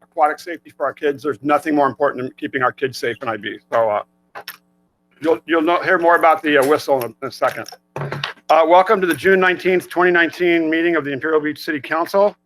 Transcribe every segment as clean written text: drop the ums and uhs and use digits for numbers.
aquatic safety for our kids. There's nothing more important than keeping our kids safe in IB. So you'll hear more about the whistle in a second. Welcome to the June 19th, 2019 meeting of the Imperial Beach City Council.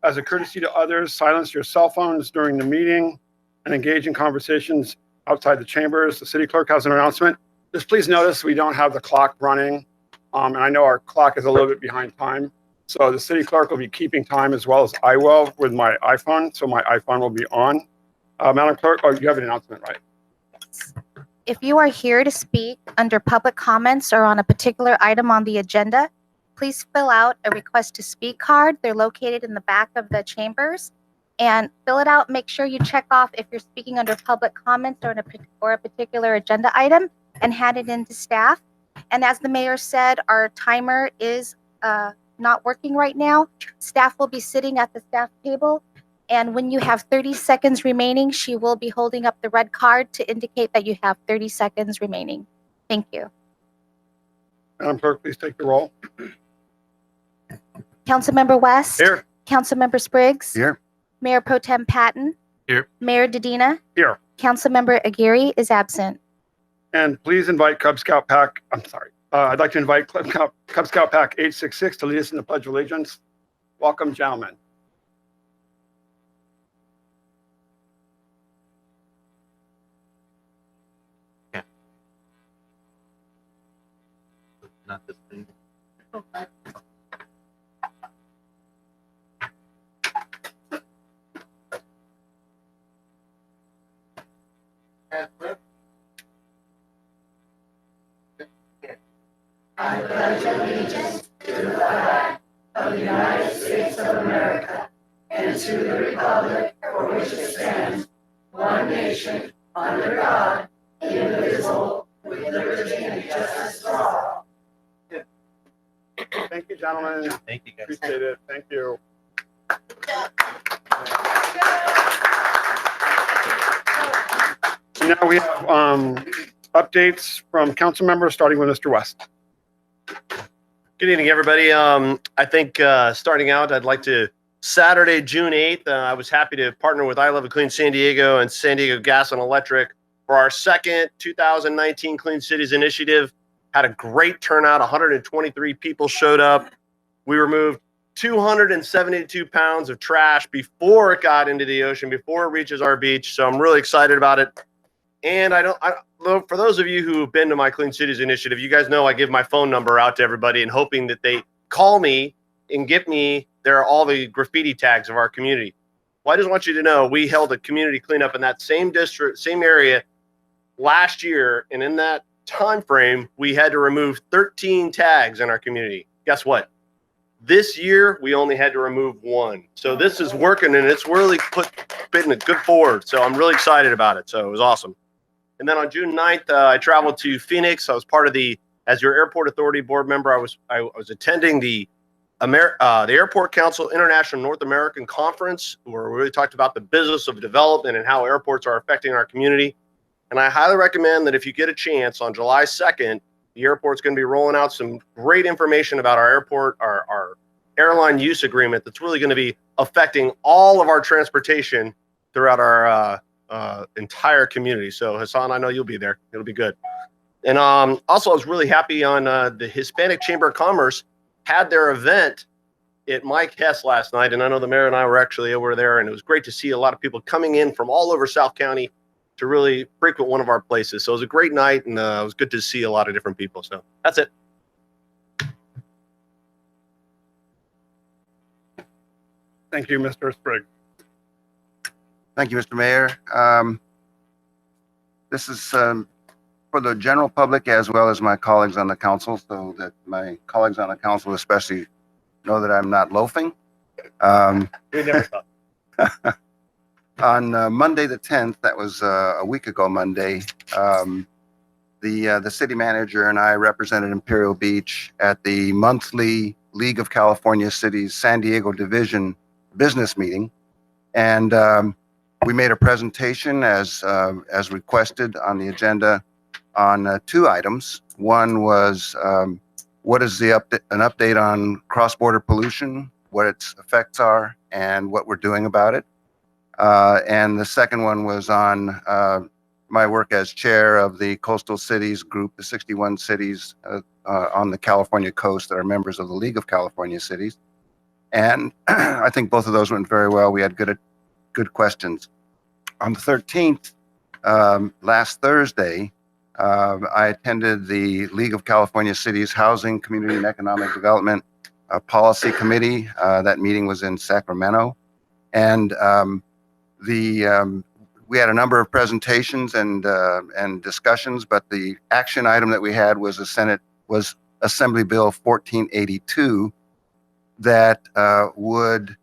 As a courtesy to others, silence your cell phones during the meeting and engage in conversations outside the chambers. The city clerk has an announcement. Just please notice we don't have the clock running. And I know our clock is a little bit behind time. So the city clerk will be keeping time as well as I will with my iPhone. So my iPhone will be on. Madam Clerk, oh, you have an announcement, right? If you are here to speak under public comments or on a particular item on the agenda, please fill out a request to speak card. They're located in the back of the chambers. And fill it out. Make sure you check off if you're speaking under public comments or a particular agenda item and hand it in to staff. And as the mayor said, our timer is not working right now. Staff will be sitting at the staff table. And when you have 30 seconds remaining, she will be holding up the red card to indicate that you have 30 seconds remaining. Thank you. Madam Clerk, please take the roll. Councilmember West. Here. Councilmember Spriggs. Here. Mayor Pro Tem Patton. Here. Mayor Dedina. Here. Councilmember Aguirre is absent. And please invite Cub Scout Pack, I'd like to invite Cub Scout Pack 866 to lead us in the Pledge of Allegiance. Welcome, gentlemen. Yeah. Not this thing. Okay. I pledge allegiance to the flag of the United States of America and to the republic for which it stands, one nation, under God, indivisible, with liberty and justice for all. Thank you, gentlemen. Thank you, guys. Appreciate it. Thank you. So now we have updates from council members, starting with Mr. West. Good evening, everybody. I think starting out, I'd like to, Saturday, June 8th, I was happy to partner with I Love a Clean San Diego and San Diego Gas and Electric for our second 2019 Clean Cities Initiative. Had a great turnout. 123 people showed up. We removed 272 pounds of trash before it got into the ocean, before it reaches our beach. So I'm really excited about it. And for those of you who have been to my Clean Cities Initiative, you guys know I give my phone number out to everybody and hoping that they call me and get me all the graffiti tags of our community. Well, I just want you to know we held a community cleanup in that same district, same area last year. And in that time frame, we had to remove 13 tags in our community. Guess what? This year, we only had to remove 1. So this is working and it's really putting it good forward. So I'm really excited about it. So it was awesome. And then on June 9th, I traveled to Phoenix. I was part of as your Airport Authority board member, I was attending the Airport Council International North American Conference, where we really talked about the business of development and how airports are affecting our community. And I highly recommend that if you get a chance on July 2nd, the airport's going to be rolling out some great information about our airport, our airline use agreement that's really going to be affecting all of our transportation throughout our entire community. So Hassan, I know you'll be there. It'll be good. And also I was really happy on the Hispanic Chamber of Commerce had their event at Mike Hess last night. And I know the mayor and I were actually over there, and it was great to see a lot of people coming in from all over South County to really frequent one of our places. So it was a great night, and it was good to see a lot of different people. So that's it. Thank you, Mr. Spriggs. Thank you, Mr. Mayor. This is for the general public as well as my colleagues on the council, so that my colleagues on the council especially know that I'm not loafing. We never thought. On Monday the 10th, that was a week ago Monday, the city manager and I represented Imperial Beach at the monthly League of California Cities San Diego Division business meeting. And we made a presentation as requested on the agenda on 2 items. One was what is an update on cross-border pollution, what its effects are, and what we're doing about it. And the second one was on my work as chair of the Coastal Cities Group, the 61 cities on the California coast that are members of the League of California Cities. And I think both of those went very well. We had good questions. On the 13th, last Thursday, I attended the League of California Cities Housing, Community, and Economic Development Policy Committee. That meeting was in Sacramento. And we had a number of presentations and discussions, but the action item that we had was Assembly Bill 1482 that would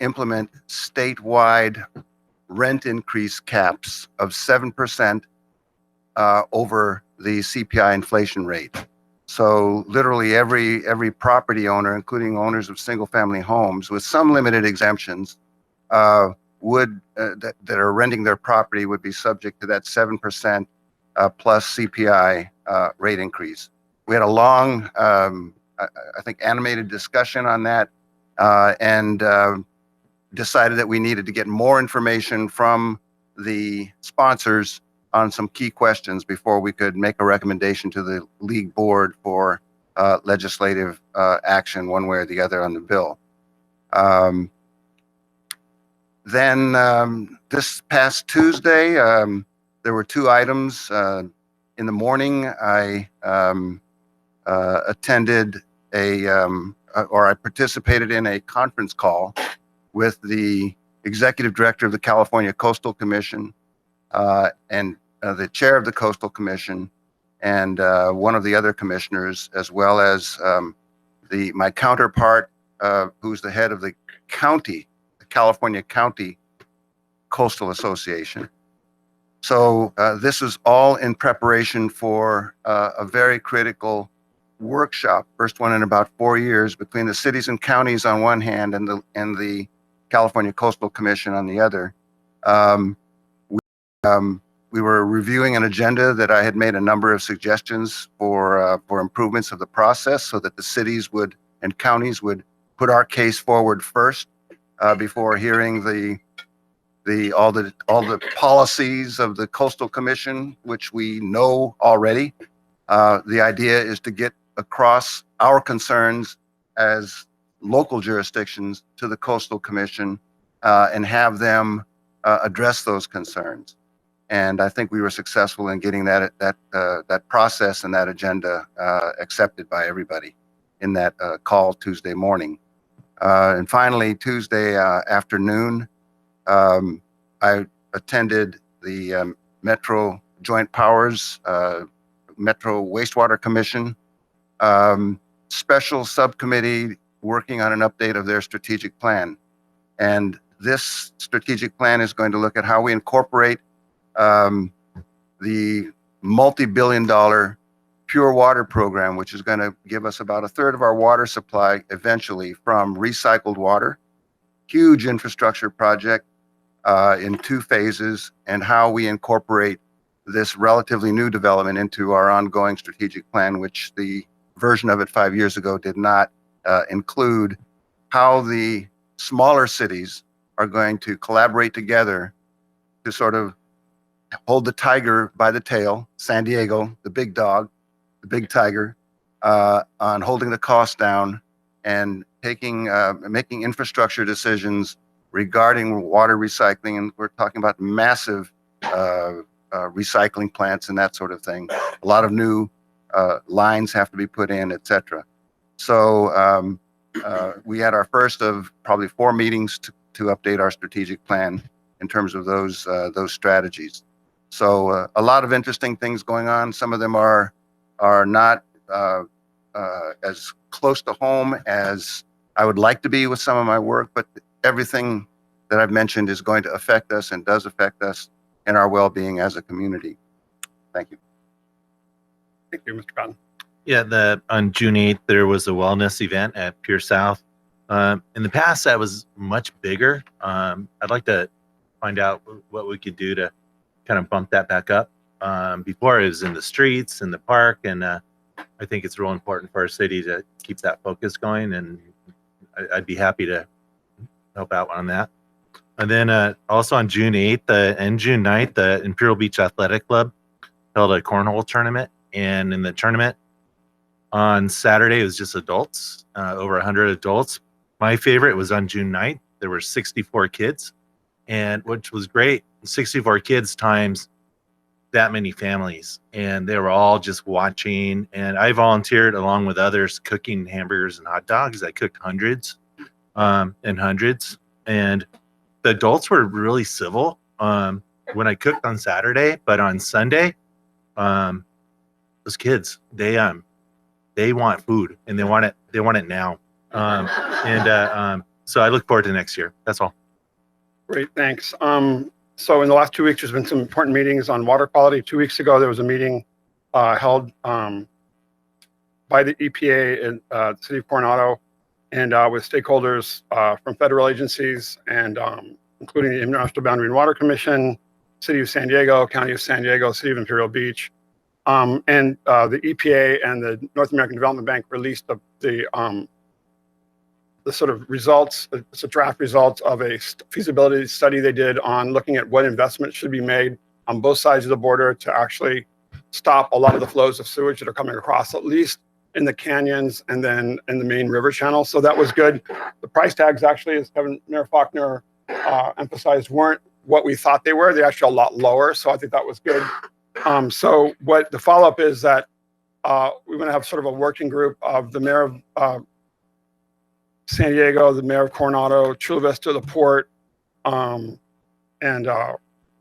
implement statewide rent increase caps of 7% over the CPI inflation rate. So literally every property owner, including owners of single-family homes, with some limited exemptions, that are renting their property would be subject to that 7% plus CPI rate increase. We had a long, I think, animated discussion on that, and decided that we needed to get more information from the sponsors on some key questions before we could make a recommendation to the league board for legislative action one way or the other on the bill. Then this past Tuesday, there were two items. In the morning, I attended I participated in a conference call with the executive director of the California Coastal Commission and the chair of the Coastal Commission and one of the other commissioners, as well as my counterpart, who's the head of the California County Coastal Association. So this is all in preparation for a very critical workshop, first one in about 4 years, between the cities and counties on one hand and the California Coastal Commission on the other. We were reviewing an agenda that I had made a number of suggestions for improvements of the process, so that the cities and counties would put our case forward first before hearing all the policies of the Coastal Commission, which we know already. The idea is to get across our concerns as local jurisdictions to the Coastal Commission and have them address those concerns. And I think we were successful in getting that process and that agenda accepted by everybody in that call Tuesday morning. And finally, Tuesday afternoon, I attended the Metro Joint Powers Metro Wastewater Commission special subcommittee working on an update of their strategic plan. And this strategic plan is going to look at how we incorporate the multi-billion-dollar pure water program, which is going to give us about a third of our water supply eventually from recycled water. Huge infrastructure project in 2 phases, and how we incorporate this relatively new development into our ongoing strategic plan, which the version of it 5 years ago did not include how the smaller cities are going to collaborate together to sort of hold the tiger by the tail, San Diego, the big dog, the big tiger, on holding the cost down and making infrastructure decisions regarding water recycling. And we're talking about massive recycling plants and that sort of thing. A lot of new lines have to be put in, etc. So we had our first of probably 4 meetings to update our strategic plan in terms of those strategies. So a lot of interesting things going on. Some of them are not as close to home as I would like to be with some of my work, but everything that I've mentioned is going to affect us and does affect us in our well-being as a community. Thank you. Thank you, Mr. Cotton. Yeah, on June 8th, there was a wellness event at Pure South. In the past, that was much bigger. I'd like to find out what we could do to kind of bump that back up. Before, it was in the streets, in the park, and I think it's real important for our city to keep that focus going, and I'd be happy to help out on that. And then also on June 8th and June 9th, the Imperial Beach Athletic Club held a cornhole tournament. And in the tournament on Saturday, it was just adults, over 100 adults. My favorite was on June 9th. There were 64 kids, and which was great. 64 kids times that many families, and they were all just watching. And I volunteered along with others cooking hamburgers and hot dogs. I cooked hundreds and hundreds, and the adults were really civil when I cooked on Saturday, but on Sunday, those kids, they want food and they want it now. So I look forward to next year. That's all. Great, thanks. So in the last 2 weeks, there's been some important meetings on water quality. 2 weeks ago, there was a meeting held by the EPA in the city of Coronado and with stakeholders from federal agencies and including the International Boundary and Water Commission, City of San Diego, County of San Diego, City of Imperial Beach. And the EPA and the North American Development Bank released the sort of results, it's a draft results of a feasibility study they did on looking at what investments should be made on both sides of the border to actually stop a lot of the flows of sewage that are coming across, at least in the canyons and then in the main river channel. So that was good. The price tags actually, as Mayor Faulkner emphasized, weren't what we thought they were. They're actually a lot lower. So I think that was good. So what the follow-up is that we're going to have sort of a working group of the mayor of San Diego, the mayor of Coronado, Chula Vista, the port, and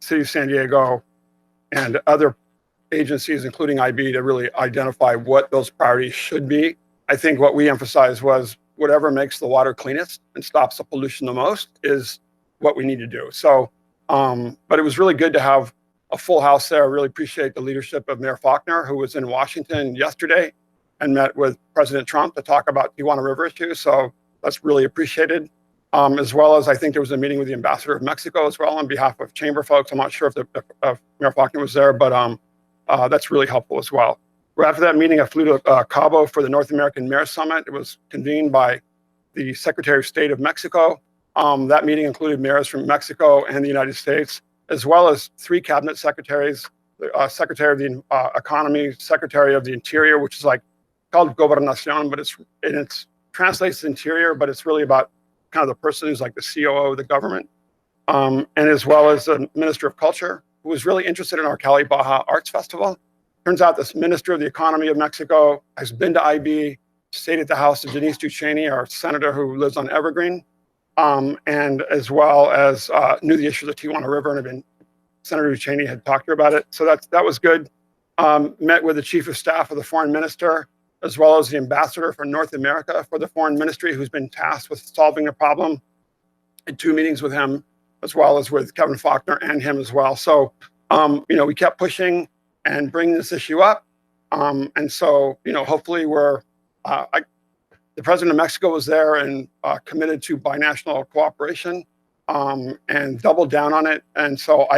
City of San Diego, and other agencies, including IB, to really identify what those priorities should be. I think what we emphasized was whatever makes the water cleanest and stops the pollution the most is what we need to do. So, but it was really good to have a full house there. I really appreciate the leadership of Mayor Faulkner, who was in Washington yesterday and met with President Trump to talk about Tijuana River issues. So that's really appreciated. As well as I think there was a meeting with the ambassador of Mexico as well on behalf of chamber folks. I'm not sure if Mayor Faulkner was there, but that's really helpful as well. Right after that meeting, I flew to Cabo for the North American Mayor Summit. It was convened by the Secretary of State of Mexico. That meeting included mayors from Mexico and the United States, as well as 3 cabinet secretaries, the Secretary of the Economy, Secretary of the Interior, which is like called Gobernación, but it's translates interior, but it's really about kind of the person who's like the COO of the government, and as well as the Minister of Culture, who was really interested in our Cali Baja Arts Festival. Turns out this Minister of the Economy of Mexico has been to IB, stayed at the house of Denise Duchesne, our senator who lives on Evergreen, and as well as knew the issue of the Tijuana River, and Senator Duchesne had talked to her about it. So that was good. Met with the Chief of Staff of the Foreign Minister, as well as the ambassador for North America for the Foreign Ministry, who's been tasked with solving the problem, in 2 meetings with him, as well as with Kevin Faulkner and him as well. So, we kept pushing and bringing this issue up. And so, hopefully the president of Mexico was there and committed to binational cooperation and doubled down on it. And so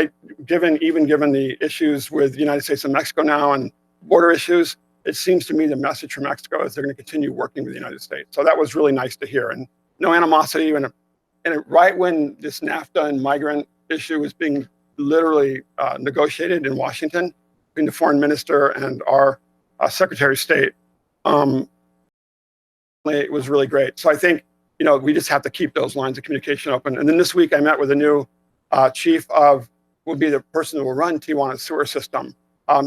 given the issues with the United States and Mexico now and border issues, it seems to me the message from Mexico is they're going to continue working with the United States. So that was really nice to hear, and no animosity. And right when this NAFTA and migrant issue was being literally negotiated in Washington between the foreign minister and our Secretary of State, it was really great. So I think, we just have to keep those lines of communication open. And then this week I met with a new chief will be the person who will run Tijuana's sewer system.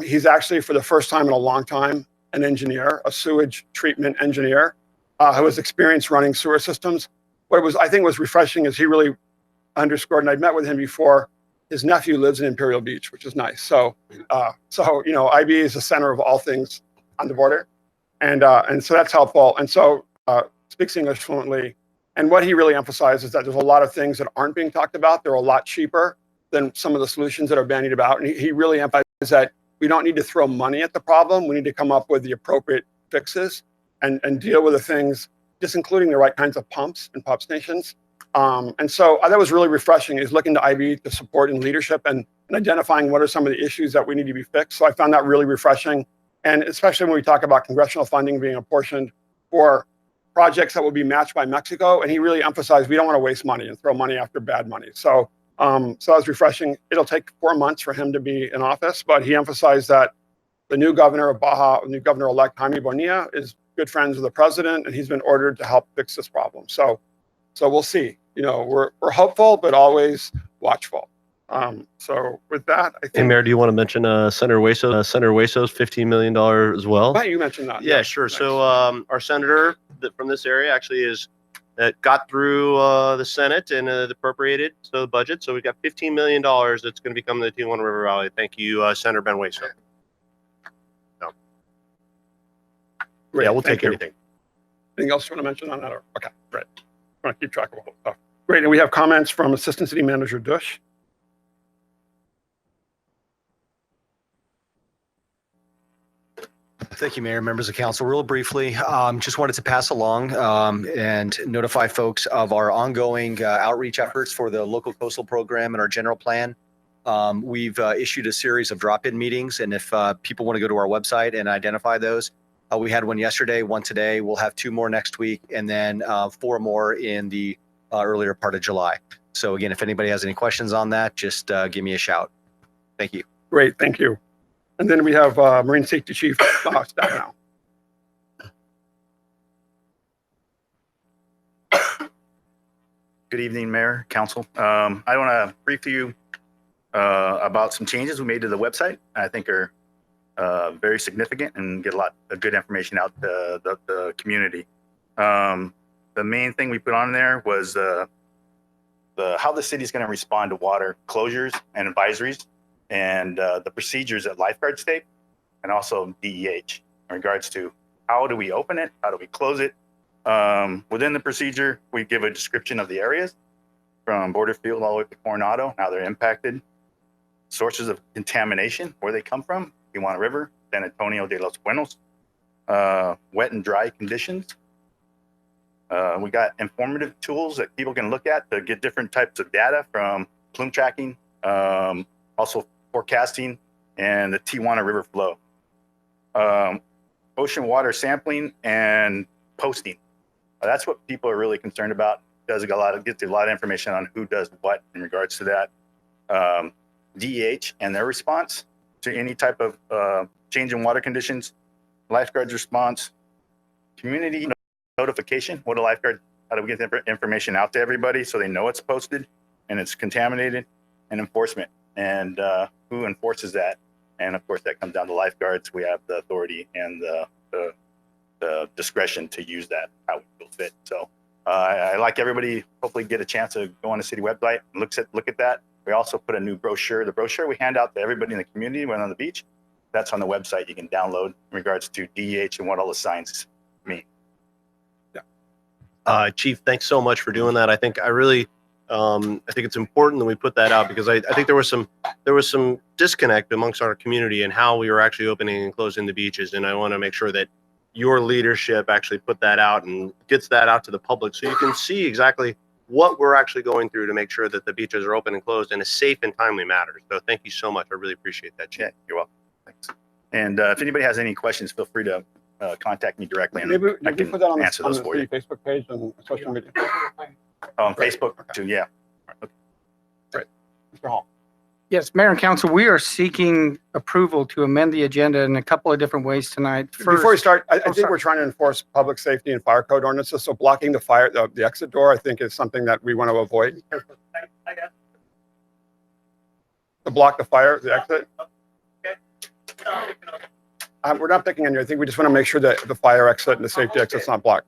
He's actually, for the first time in a long time, an engineer, a sewage treatment engineer, who has experience running sewer systems. What I think was refreshing is he really underscored, and I'd met with him before, his nephew lives in Imperial Beach, which is nice. So IB is the center of all things on the border. And so that's helpful. And so speaks English fluently. And what he really emphasized is that there's a lot of things that aren't being talked about. They're a lot cheaper than some of the solutions that are bandied about. And he really emphasized that we don't need to throw money at the problem. We need to come up with the appropriate fixes and deal with the things, just including the right kinds of pumps and pump stations. And so that was really refreshing. He's looking to IB to support in leadership and identifying what are some of the issues that we need to be fixed. So I found that really refreshing. And especially when we talk about congressional funding being apportioned for projects that will be matched by Mexico. And he really emphasized we don't want to waste money and throw money after bad money. So that was refreshing. It'll take 4 months for him to be in office, but he emphasized that the new governor of Baja, new governor-elect Jaime Bonilla, is good friends with the president, and he's been ordered to help fix this problem. So we'll see. You know, we're hopeful, but always watchful. So with that, I Hey, think. Mayor, do you want to mention Senator Hueso's $15 million as well? Why don't you mention that? Yeah, sure. Nice. So our senator from this area actually that got through the Senate and appropriated the budget. So we've got $15 million that's going to be coming to the Tijuana River Valley. Thank you, Senator Ben Hueso. So, Great, yeah, we'll thank take you. anything. Anything else you want to mention on that? Okay, great. I want to keep track of all the stuff. Great, and we have comments from Assistant City Manager Dush. Thank you, Mayor, members of council. Real briefly, just wanted to pass along and notify folks of our ongoing outreach efforts for the local coastal program and our general plan. We've issued a series of drop-in meetings, and if people want to go to our website and identify those, we had one yesterday, one today. We'll have 2 more next week, and then 4 more in the earlier part of July. So again, if anybody has any questions on that, just give me a shout. Thank you. Great, thank you. And then we have Marine Safety Chief staff now. Good evening, Mayor, Council. I want to brief you about some changes we made to the website. I think are very significant and get a lot of good information out to the community. The main thing we put on there was how the city is going to respond to water closures and advisories, and the procedures that lifeguards take, and also DEH in regards to how do we open it, how do we close it. Within the procedure, we give a description of the areas from Border Field all the way to Coronado, how they're impacted, sources of contamination, where they come from, Tijuana River, San Antonio de los Buenos, wet and dry conditions. We got informative tools that people can look at to get different types of data from plume tracking, also forecasting, and the Tijuana River flow. Ocean water sampling and posting. That's what people are really concerned about. Gets a lot of information on who does what in regards to that. DEH and their response to any type of change in water conditions, lifeguards response, community notification. What a lifeguard, how do we get the information out to everybody so they know it's posted and it's contaminated, and enforcement and who enforces that. And of course that comes down to lifeguards. We have the authority and the discretion to use that how we feel fit. So I like everybody hopefully get a chance to go on the city website and look at that. We also put a new brochure. The brochure we hand out to everybody in the community when on the beach, that's on the website. You can download in regards to DEH and what all the signs mean. Chief, thanks so much for doing that. I think it's important that we put that out, because I think there was some disconnect amongst our community and how we were actually opening and closing the beaches. And I want to make sure that your leadership actually put that out and gets that out to the public so you can see exactly what we're actually going through to make sure that the beaches are open and closed in a safe and timely manner. So thank you so much. I really appreciate that, Chief. Yeah, you're welcome. Thanks. And if anybody has any questions, feel free to contact me directly, and Maybe I you can put that on answer the those for you. city Facebook page and social media. On Great. Facebook too, yeah. Mr. Hall. Yes, Mayor and Council, we are seeking approval to amend the agenda in a couple of different ways tonight. Before we start, I think sorry. we're trying to enforce public safety and fire code ordinances. So blocking the exit door, I think, is something that we want to avoid. To block the exit. We're not picking any. I think we just want to make sure that the fire exit and the safety exit's not blocked.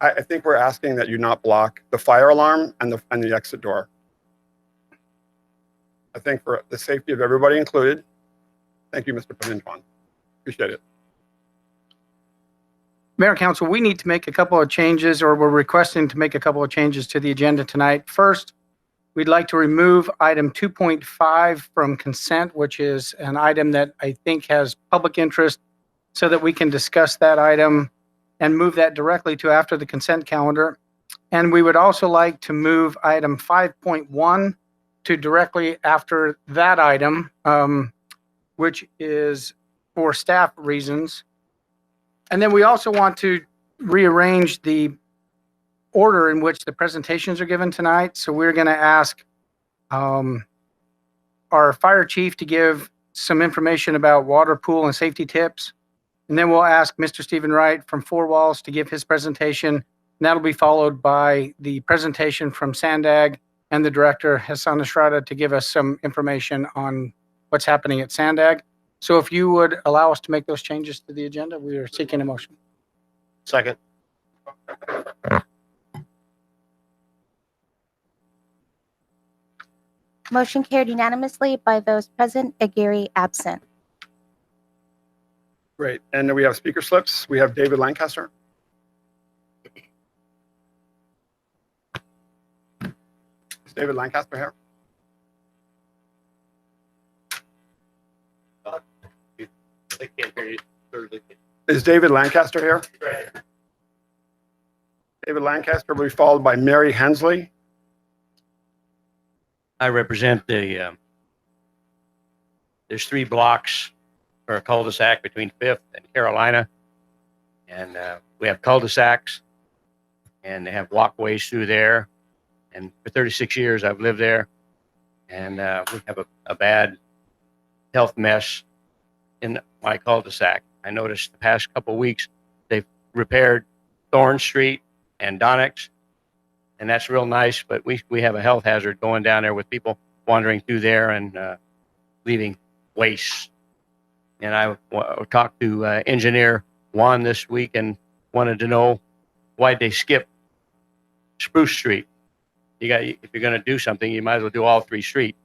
I think we're asking that you not block the fire alarm and the exit door. I think for the safety of everybody included. Thank you, Mr. Paninjuan. Appreciate it. Mayor and Council, we need to make a couple of changes, or we're requesting to make a couple of changes to the agenda tonight. First, we'd like to remove item 2.5 from consent, which is an item that I think has public interest, so that we can discuss that item and move that directly to after the consent calendar. And we would also like to move item 5.1 to directly after that item, which is for staff reasons. And then we also want to rearrange the order in which the presentations are given tonight. So we're going to ask our fire chief to give some information about water, pool, and safety tips. And then we'll ask Mr. Stephen Wright from Four Walls to give his presentation. And that'll be followed by the presentation from Sandag and the director, Hassan Estrada, to give us some information on what's happening at Sandag. So if you would allow us to make those changes to the agenda, we are seeking a motion. Second. Motion carried unanimously by those present, Aguirre absent. Great. And then we have speaker slips. We have David Lancaster. Is David Lancaster here? They can't hear you. Is David Lancaster here? David Lancaster will be followed by Mary Hensley. I represent the, there's 3 blocks for a cul-de-sac between 5th and Carolina. And we have cul-de-sacs and they have walkways through there. And for 36 years, I've lived there. And we have a bad health mess in my cul-de-sac. I noticed the past couple of weeks, they've repaired Thorn Street and Donix. And that's real nice, but we have a health hazard going down there with people wandering through there and leaving waste. And I talked to engineer Juan this week and wanted to know why they skip Spruce Street. If you're going to do something, you might as well do all 3 streets.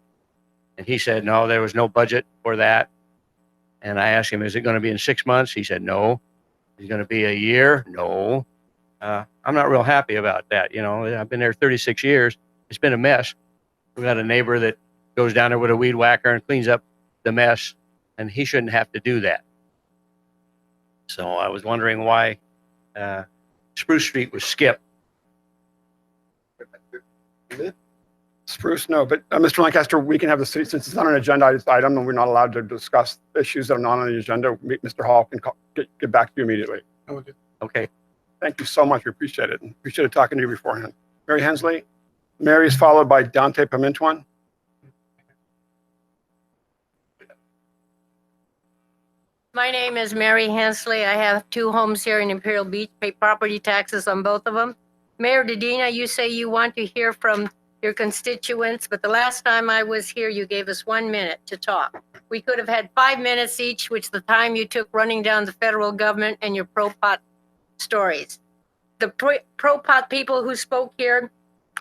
And he said, no, there was no budget for that. And I asked him, is it going to be in 6 months? He said, no. Is it going to be a year? No. I'm not real happy about that. You know, I've been there 36 years. It's been a mess. We got a neighbor that goes down there with a weed whacker and cleans up the mess, and he shouldn't have to do that. So I was wondering why Spruce Street was skipped. Spruce, no, but Mr. Lancaster, we can have the city, since it's not an agenda item and we're not allowed to discuss issues that are not on the agenda, Mr. Hall can get back to you immediately. Okay. Thank you so much. We appreciate it. And appreciate talking to you beforehand. Mary Hensley. Mary is followed by Dante Pimentuan. My name is Mary Hensley. I have 2 homes here in Imperial Beach, pay property taxes on both of them. Mayor Dedina, you say you want to hear from your constituents, but the last time I was here, you gave us 1 minute to talk. We could have had 5 minutes each, which the time you took running down the federal government and your pro-pot stories. The pro-pot people who spoke here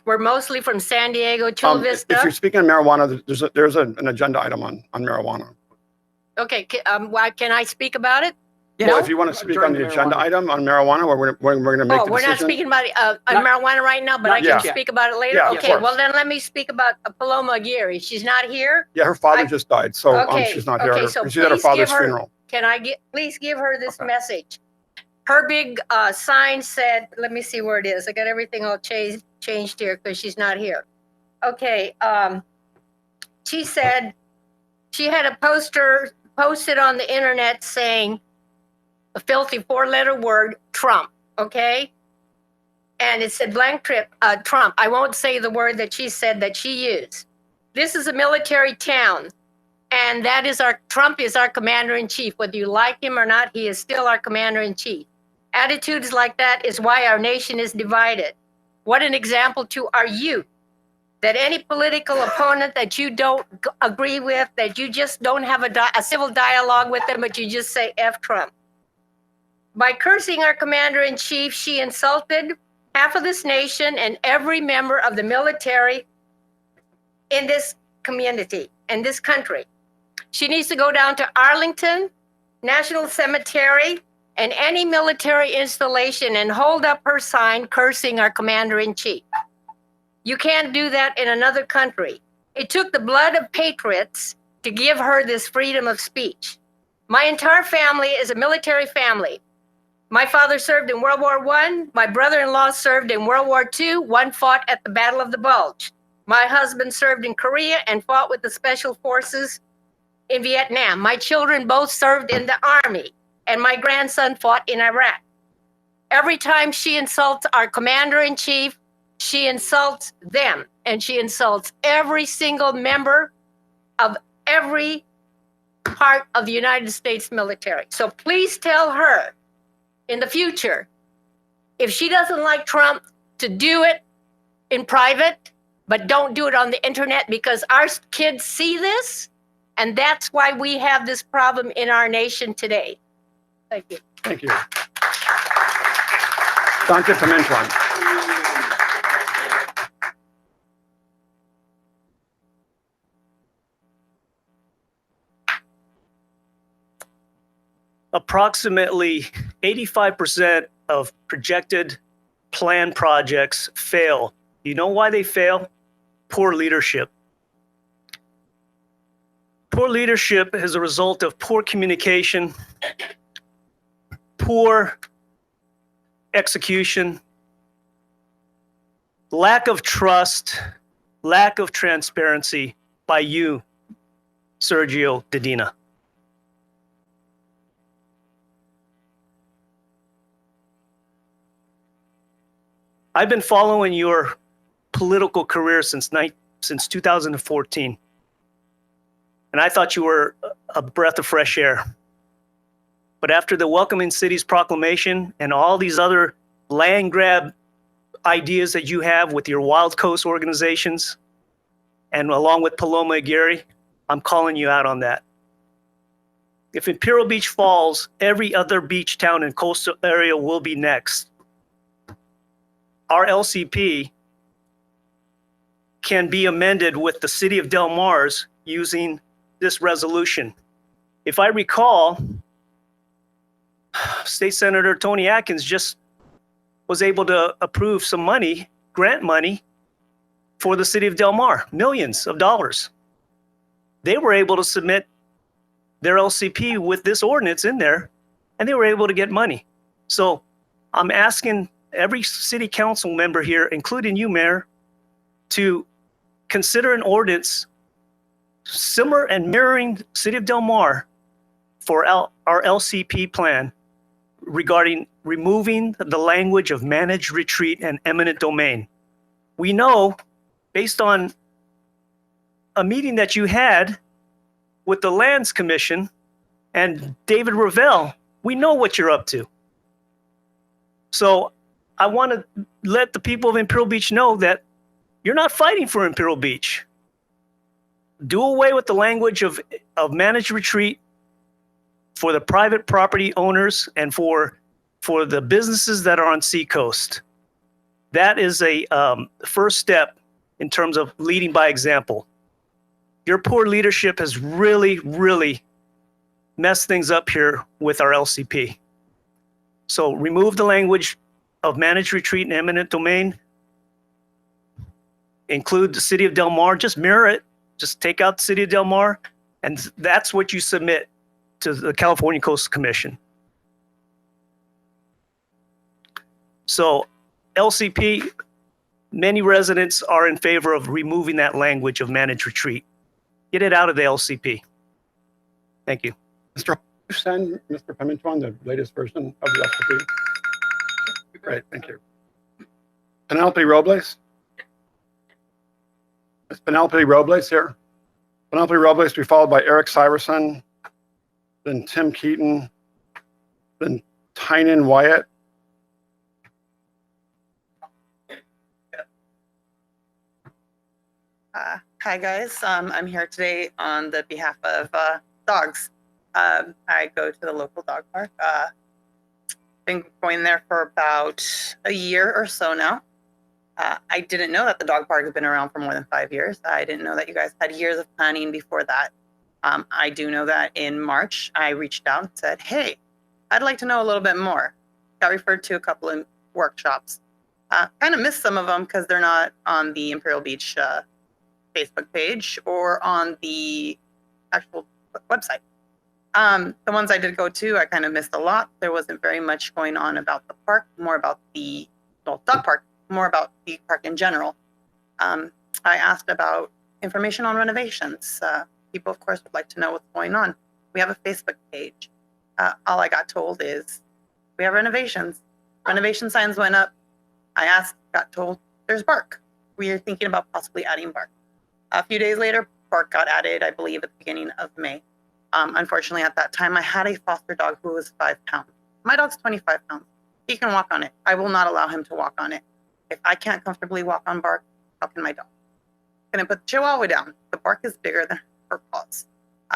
were mostly from San Diego, Chula Vista. If you're speaking on marijuana, there's an agenda item on marijuana. Okay, why can I speak about it? Well, if you want to speak on the agenda item on marijuana, we're going to make the decision. We're not speaking about on marijuana right now, but I can speak about it later? Yeah, of okay, course. well then let me speak about Paloma Aguirre. She's not here? Yeah, her father just died, so she's not here. Okay, so She's at her please father's give her, funeral. can I please give her this message? Her big sign said, let me see where it is. I got everything all changed here because she's not here. Okay, she said she had a poster posted on the internet saying a filthy 4-letter word, Trump, okay? And it said blank trip, Trump. I won't say the word that she said that she used. This is a military town, and that is Trump is our commander-in-chief. Whether you like him or not, he is still our commander-in-chief. Attitudes like that is why our nation is divided. What an example to our youth, that any political opponent that you don't agree with, that you just don't have a civil dialogue with them, but you just say F Trump. By cursing our commander-in-chief, she insulted half of this nation and every member of the military in this community, in this country. She needs to go down to Arlington National Cemetery and any military installation and hold up her sign cursing our commander-in-chief. You can't do that in another country. It took the blood of patriots to give her this freedom of speech. My entire family is a military family. My father served in World War I. My brother-in-law served in World War II. One fought at the Battle of the Bulge. My husband served in Korea and fought with the Special Forces in Vietnam. My children both served in the army, and my grandson fought in Iraq. Every time she insults our commander-in-chief, she insults them, and she insults every single member of every part of the United States military. So please tell her in the future, if she doesn't like Trump, to do it in private, but don't do it on the internet, because our kids see this, and that's why we have this problem in our nation today. Thank you. Thank you. Dante Pimentuan. Approximately 85% of projected planned projects fail. You know why they fail? Poor leadership. Poor leadership is a result of poor communication, poor execution, lack of trust, lack of transparency by you, Sergio Dedina. I've been following your political career since 2014. And I thought you were a breath of fresh air. But after the Welcoming Cities Proclamation and all these other land grab ideas that you have with your Wild Coast organizations, and along with Paloma Aguirre, I'm calling you out on that. If Imperial Beach falls, every other beach town and coastal area will be next. Our LCP can be amended with the city of Del Mar's using this resolution. If I recall, State Senator Tony Atkins just was able to approve some money, grant money, for the city of Del Mar, millions of dollars. They were able to submit their LCP with this ordinance in there, and they were able to get money. So I'm asking every city council member here, including you, Mayor, to consider an ordinance similar and mirroring City of Del Mar for our LCP plan regarding removing the language of managed retreat and eminent domain. We know, based on a meeting that you had with the Lands Commission and David Ravel, we know what you're up to. So I want to let the people of Imperial Beach know that you're not fighting for Imperial Beach. Do away with the language of managed retreat for the private property owners and for the businesses that are on Seacoast. That is a first step in terms of leading by example. Your poor leadership has really, really messed things up here with our LCP. So remove the language of managed retreat and eminent domain. Include the city of Del Mar, just mirror it. Just take out the city of Del Mar, and that's what you submit to the California Coastal Commission. So LCP, many residents are in favor of removing that language of managed retreat. Get it out of the LCP. Thank you. Mr. Send Mr. Pimentuan the latest version of the LCP. Great, thank you. Penelope Robles? Is Penelope Robles here? Penelope Robles to be followed by Eric Syverson, then Tim Keaton, then Tynan Wyatt. Hi guys, I'm here today on the behalf of dogs. I go to the local dog park. Been going there for about a year or so now. I didn't know that the dog park had been around for more than 5 years. I didn't know that you guys had years of planning before that. I do know that in March, I reached out and said, hey, I'd like to know a little bit more. Got referred to a couple of workshops. Kind of missed some of them because they're not on the Imperial Beach Facebook page or on the actual website. The ones I did go to, I kind of missed a lot. There wasn't very much going on about the park, more about the dog park, more about the park in general. I asked about information on renovations. people, of course, would like to know what's going on. We have a Facebook page. All I got told is we have renovations. Renovation signs went up. I asked, got told there's bark. We are thinking about possibly adding bark. A few days later, bark got added, I believe, at the beginning of May. Unfortunately, at that time, I had a foster dog who was 5 pounds. My dog's 25 pounds. He can walk on it. I will not allow him to walk on it. If I can't comfortably walk on bark, how can my dog? I'm gonna put the Chihuahua down. The bark is bigger than her paws.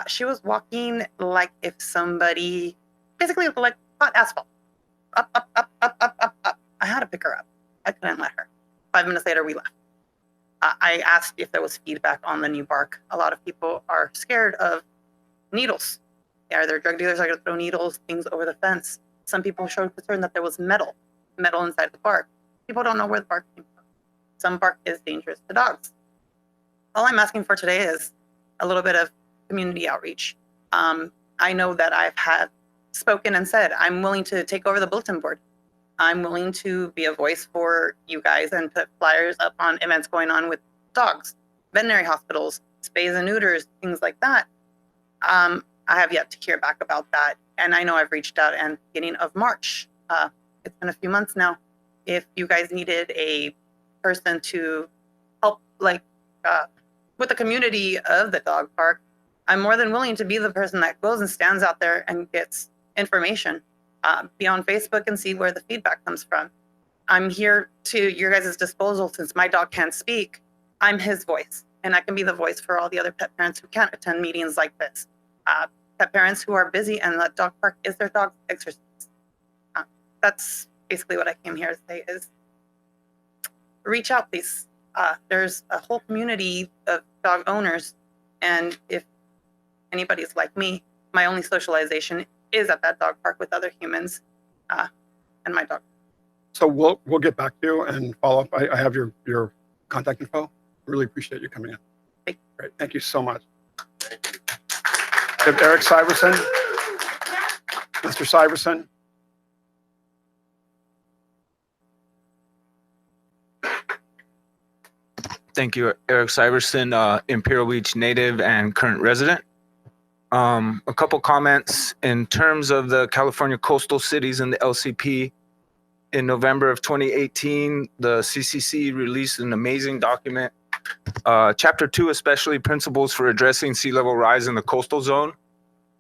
She was walking like if somebody, basically like hot asphalt. Up, up, up, up, up, up, up. I had to pick her up. I couldn't let her. 5 minutes later, we left. I asked if there was feedback on the new bark. A lot of people are scared of needles. Are there drug dealers are going to throw needles, things over the fence? Some people showed concern that there was metal inside the bark. People don't know where the bark came from. Some bark is dangerous to dogs. All I'm asking for today is a little bit of community outreach. I know that I've had spoken and said, I'm willing to take over the bulletin board. I'm willing to be a voice for you guys and put flyers up on events going on with dogs, veterinary hospitals, spays and neuters, things like that. I have yet to hear back about that. And I know I've reached out at the beginning of March. It's been a few months now. If you guys needed a person to help, like with the community of the dog park, I'm more than willing to be the person that goes and stands out there and gets information. Be on Facebook and see where the feedback comes from. I'm here to your guys' disposal since my dog can't speak. I'm his voice, and I can be the voice for all the other pet parents who can't attend meetings like this. Pet parents who are busy and the dog park is their dog's exercise. That's basically what I came here to say is reach out, please. There's a whole community of dog owners, and if anybody's like me, my only socialization is at that dog park with other humans and my dog. So we'll get back to you and follow up. I have your contact info. Really appreciate you coming in. Great. Thank you so much. We have Eric Syverson. Mr. Syverson. Thank you, Eric Syverson, Imperial Beach native and current resident. A couple comments in terms of the California coastal cities and the LCP. In November of 2018, the CCC released an amazing document, Chapter 2, especially principles for addressing sea level rise in the coastal zone.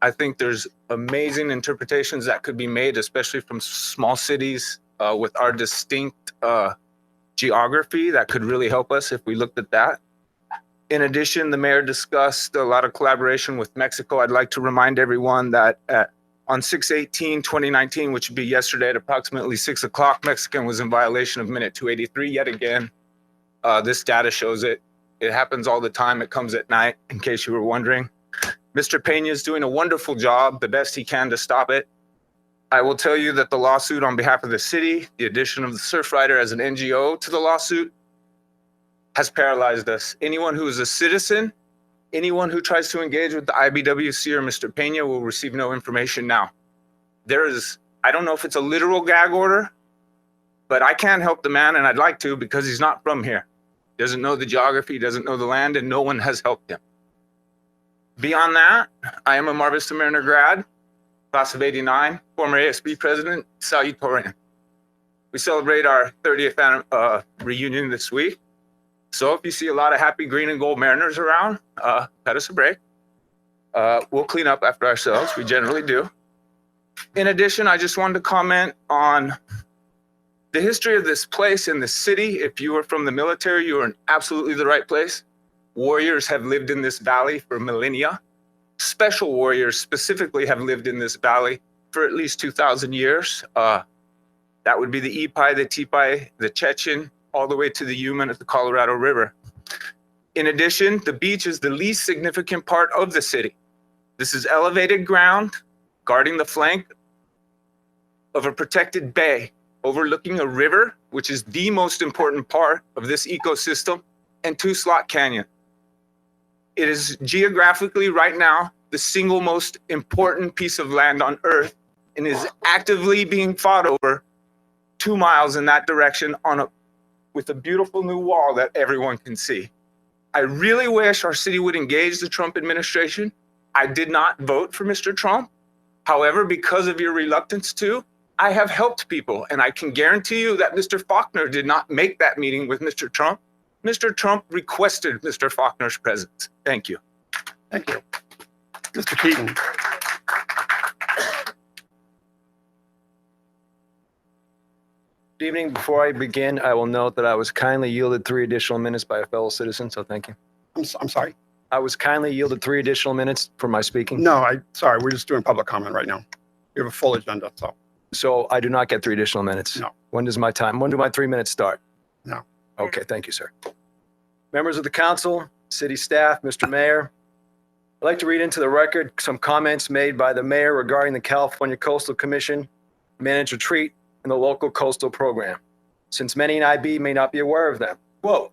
I think there's amazing interpretations that could be made, especially from small cities with our distinct geography that could really help us if we looked at that. In addition, the mayor discussed a lot of collaboration with Mexico. I'd like to remind everyone that on 6/18/2019, which would be yesterday at approximately 6 o'clock, Mexican was in violation of minute 283 yet again. This data shows it. It happens all the time. It comes at night, in case you were wondering. Mr. Pena is doing a wonderful job, the best he can to stop it. I will tell you that the lawsuit on behalf of the city, the addition of the Surfrider as an NGO to the lawsuit, has paralyzed us. Anyone who is a citizen, anyone who tries to engage with the IBWC or Mr. Pena will receive no information now. I don't know if it's a literal gag order, but I can't help the man, and I'd like to because he's not from here. Doesn't know the geography, doesn't know the land, and no one has helped him. Beyond that, I am a Mar Vista Mariner grad, class of '89, former ASB president, salutatorian. We celebrate our 30th reunion this week. So if you see a lot of happy green and gold Mariners around, cut us a break. We'll clean up after ourselves. We generally do. In addition, I just wanted to comment on the history of this place and the city. If you are from the military, you are in absolutely the right place. Warriors have lived in this valley for millennia. Special warriors specifically have lived in this valley for at least 2,000 years. That would be the Ipai, the Tipai, the Chechen, all the way to the Yuman at the Colorado River. In addition, the beach is the least significant part of the city. This is elevated ground guarding the flank of a protected bay overlooking a river, which is the most important part of this ecosystem, and Two Slot Canyon. It is geographically right now the single most important piece of land on Earth and is actively being fought over 2 miles in that direction with a beautiful new wall that everyone can see. I really wish our city would engage the Trump administration. I did not vote for Mr. Trump. However, because of your reluctance to, I have helped people. And I can guarantee you that Mr. Faulkner did not make that meeting with Mr. Trump. Mr. Trump requested Mr. Faulkner's presence. Thank you. Thank you. Mr. Keaton. Good evening. Before I begin, I will note that I was kindly yielded 3 additional minutes by a fellow citizen, so thank you. I'm sorry. I was kindly yielded 3 additional minutes for my speaking. No, sorry. We're just doing public comment right now. We have a full agenda, so. So I do not get 3 additional minutes? No. When do my 3 minutes start? No. Okay, thank you, sir. Members of the council, city staff, Mr. Mayor, I'd like to read into the record some comments made by the mayor regarding the California Coastal Commission managed retreat and the local coastal program, since many in IB may not be aware of them. Quote,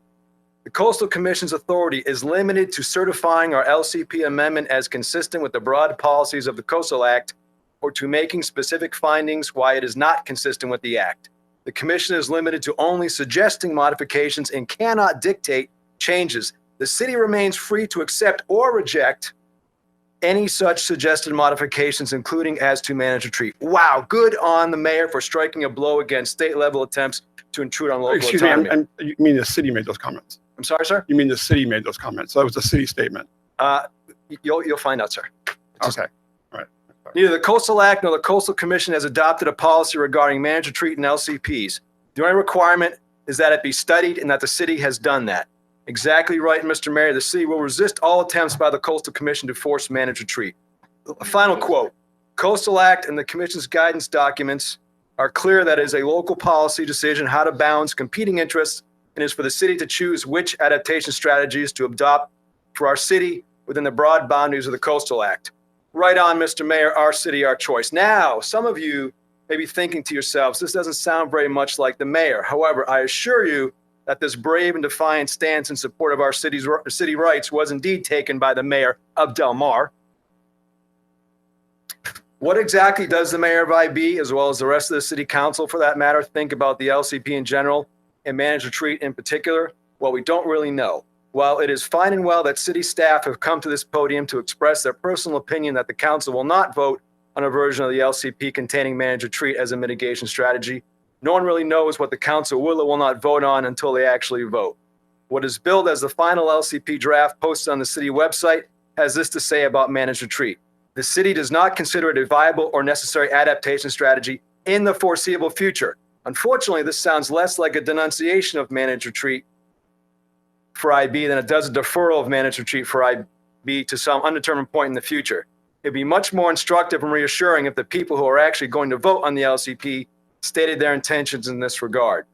the Coastal Commission's authority is limited to certifying our LCP amendment as consistent with the broad policies of the Coastal Act or to making specific findings why it is not consistent with the Act. The Commission is limited to only suggesting modifications and cannot dictate changes. The city remains free to accept or reject any such suggested modifications, including as to manage retreat. Wow, good on the mayor for striking a blow against state-level attempts to intrude on local Excuse me, autonomy. and you mean the city made those comments? I'm sorry, sir? You mean the city made those comments? So that was a city statement. You'll find out, sir. Okay. All right. Neither the Coastal Act nor the Coastal Commission has adopted a policy regarding managed retreat and LCPs. The only requirement is that it be studied and that the city has done that. Exactly right, Mr. Mayor. The city will resist all attempts by the Coastal Commission to force managed retreat. A final quote. Coastal Act and the Commission's guidance documents are clear that it is a local policy decision how to balance competing interests and is for the city to choose which adaptation strategies to adopt for our city within the broad boundaries of the Coastal Act. Right on, Mr. Mayor, our city, our choice. Now, some of you may be thinking to yourselves, this doesn't sound very much like the mayor. However, I assure you that this brave and defiant stance in support of our city's city rights was indeed taken by the mayor of Del Mar. What exactly does the mayor of IB, as well as the rest of the city council for that matter, think about the LCP in general and managed retreat in particular? Well, we don't really know. While it is fine and well that city staff have come to this podium to express their personal opinion that the council will not vote on a version of the LCP containing managed retreat as a mitigation strategy, no one really knows what the council will or will not vote on until they actually vote. What is billed as the final LCP draft posted on the city website has this to say about managed retreat. The city does not consider it a viable or necessary adaptation strategy in the foreseeable future. Unfortunately, this sounds less like a denunciation of managed retreat for IB than it does a deferral of managed retreat for IB to some undetermined point in the future. It'd be much more instructive and reassuring if the people who are actually going to vote on the LCP stated their intentions in this regard.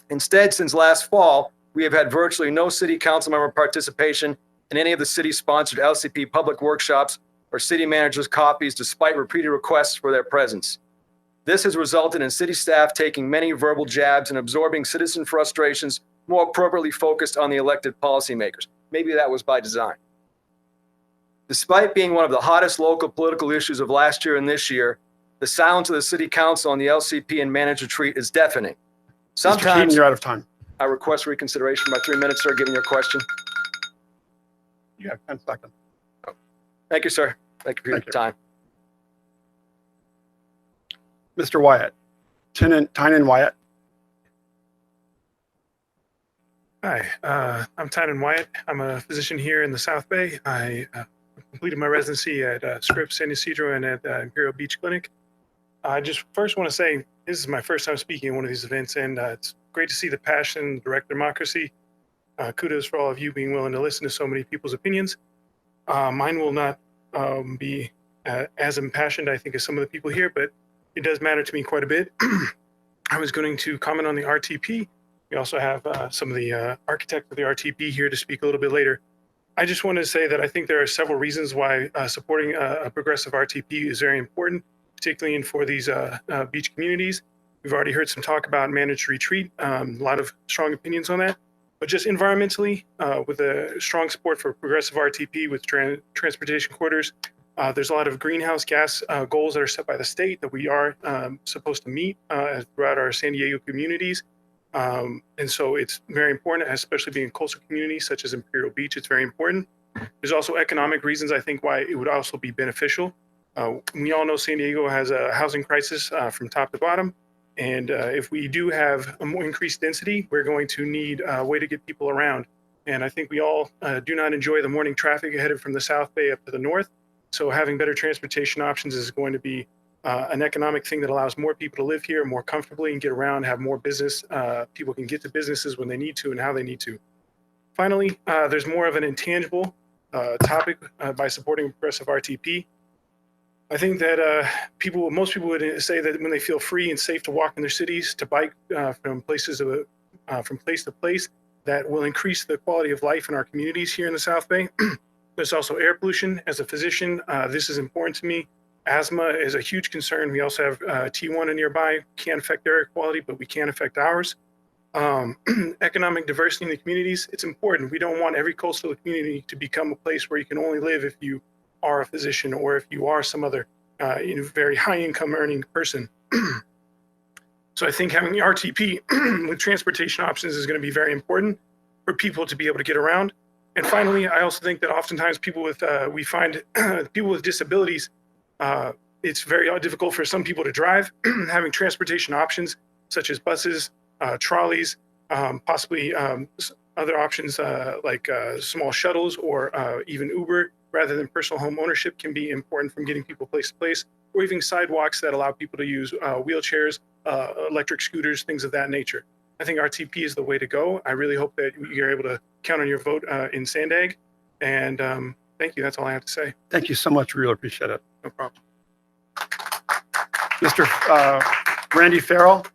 Instead, since last fall, we have had virtually no city council member participation in any of the city-sponsored LCP public workshops or city managers' copies despite repeated requests for their presence. This has resulted in city staff taking many verbal jabs and absorbing citizen frustrations more appropriately focused on the elected policymakers. Maybe that was by design. Despite being one of the hottest local political issues of last year and this year, the silence of the city council on the LCP and managed retreat is deafening. Mr. Keaton, you're out of time. I request reconsideration of my 3 minutes, sir, given your question. You have 10 seconds. Thank you, sir. Thank you for your time. Mr. Wyatt. Tynan Wyatt. Hi, I'm Tynan Wyatt. I'm a physician here in the South Bay. I completed my residency at Shrubs, San Ysidro, and at Imperial Beach Clinic. I just first want to say this is my first time speaking at one of these events, and it's great to see the passion, direct democracy. Kudos for all of you being willing to listen to so many people's opinions. Mine will not be as impassioned, I think, as some of the people here, but it does matter to me quite a bit. I was going to comment on the RTP. We also have some of the architects of the RTP here to speak a little bit later. I just wanted to say that I think there are several reasons why supporting a progressive RTP is very important, particularly for these beach communities. We've already heard some talk about managed retreat, a lot of strong opinions on that. But just environmentally, with a strong support for progressive RTP with transportation corridors, there's a lot of greenhouse gas goals that are set by the state that we are supposed to meet throughout our San Diego communities. And so it's very important, especially being coastal communities such as Imperial Beach. It's very important. There's also economic reasons, I think, why it would also be beneficial. We all know San Diego has a housing crisis from top to bottom. And if we do have a more increased density, we're going to need a way to get people around. And I think we all do not enjoy the morning traffic headed from the South Bay up to the north. So having better transportation options is going to be an economic thing that allows more people to live here more comfortably and get around, have more business. People can get to businesses when they need to and how they need to. Finally, there's more of an intangible topic by supporting progressive RTP. I think that most people would say that when they feel free and safe to walk in their cities, to bike from place to place, that will increase the quality of life in our communities here in the South Bay. There's also air pollution. As a physician, this is important to me. Asthma is a huge concern. We also have T1 nearby. Can't affect their air quality, but we can affect ours. Economic diversity in the communities, it's important. We don't want every coastal community to become a place where you can only live if you are a physician or if you are some other very high income earning person. So I think having the RTP with transportation options is going to be very important for people to be able to get around. And finally, I also think that oftentimes we find people with disabilities, it's very difficult for some people to drive. Having transportation options such as buses, trolleys, possibly other options like small shuttles or even Uber rather than personal home ownership can be important from getting people place to place, or even sidewalks that allow people to use wheelchairs, electric scooters, things of that nature. I think RTP is the way to go. I really hope that you're able to count on your vote in Sandag. And thank you. That's all I have to say. Thank you so much. We really appreciate it. No problem. Mr. Randy Farrell.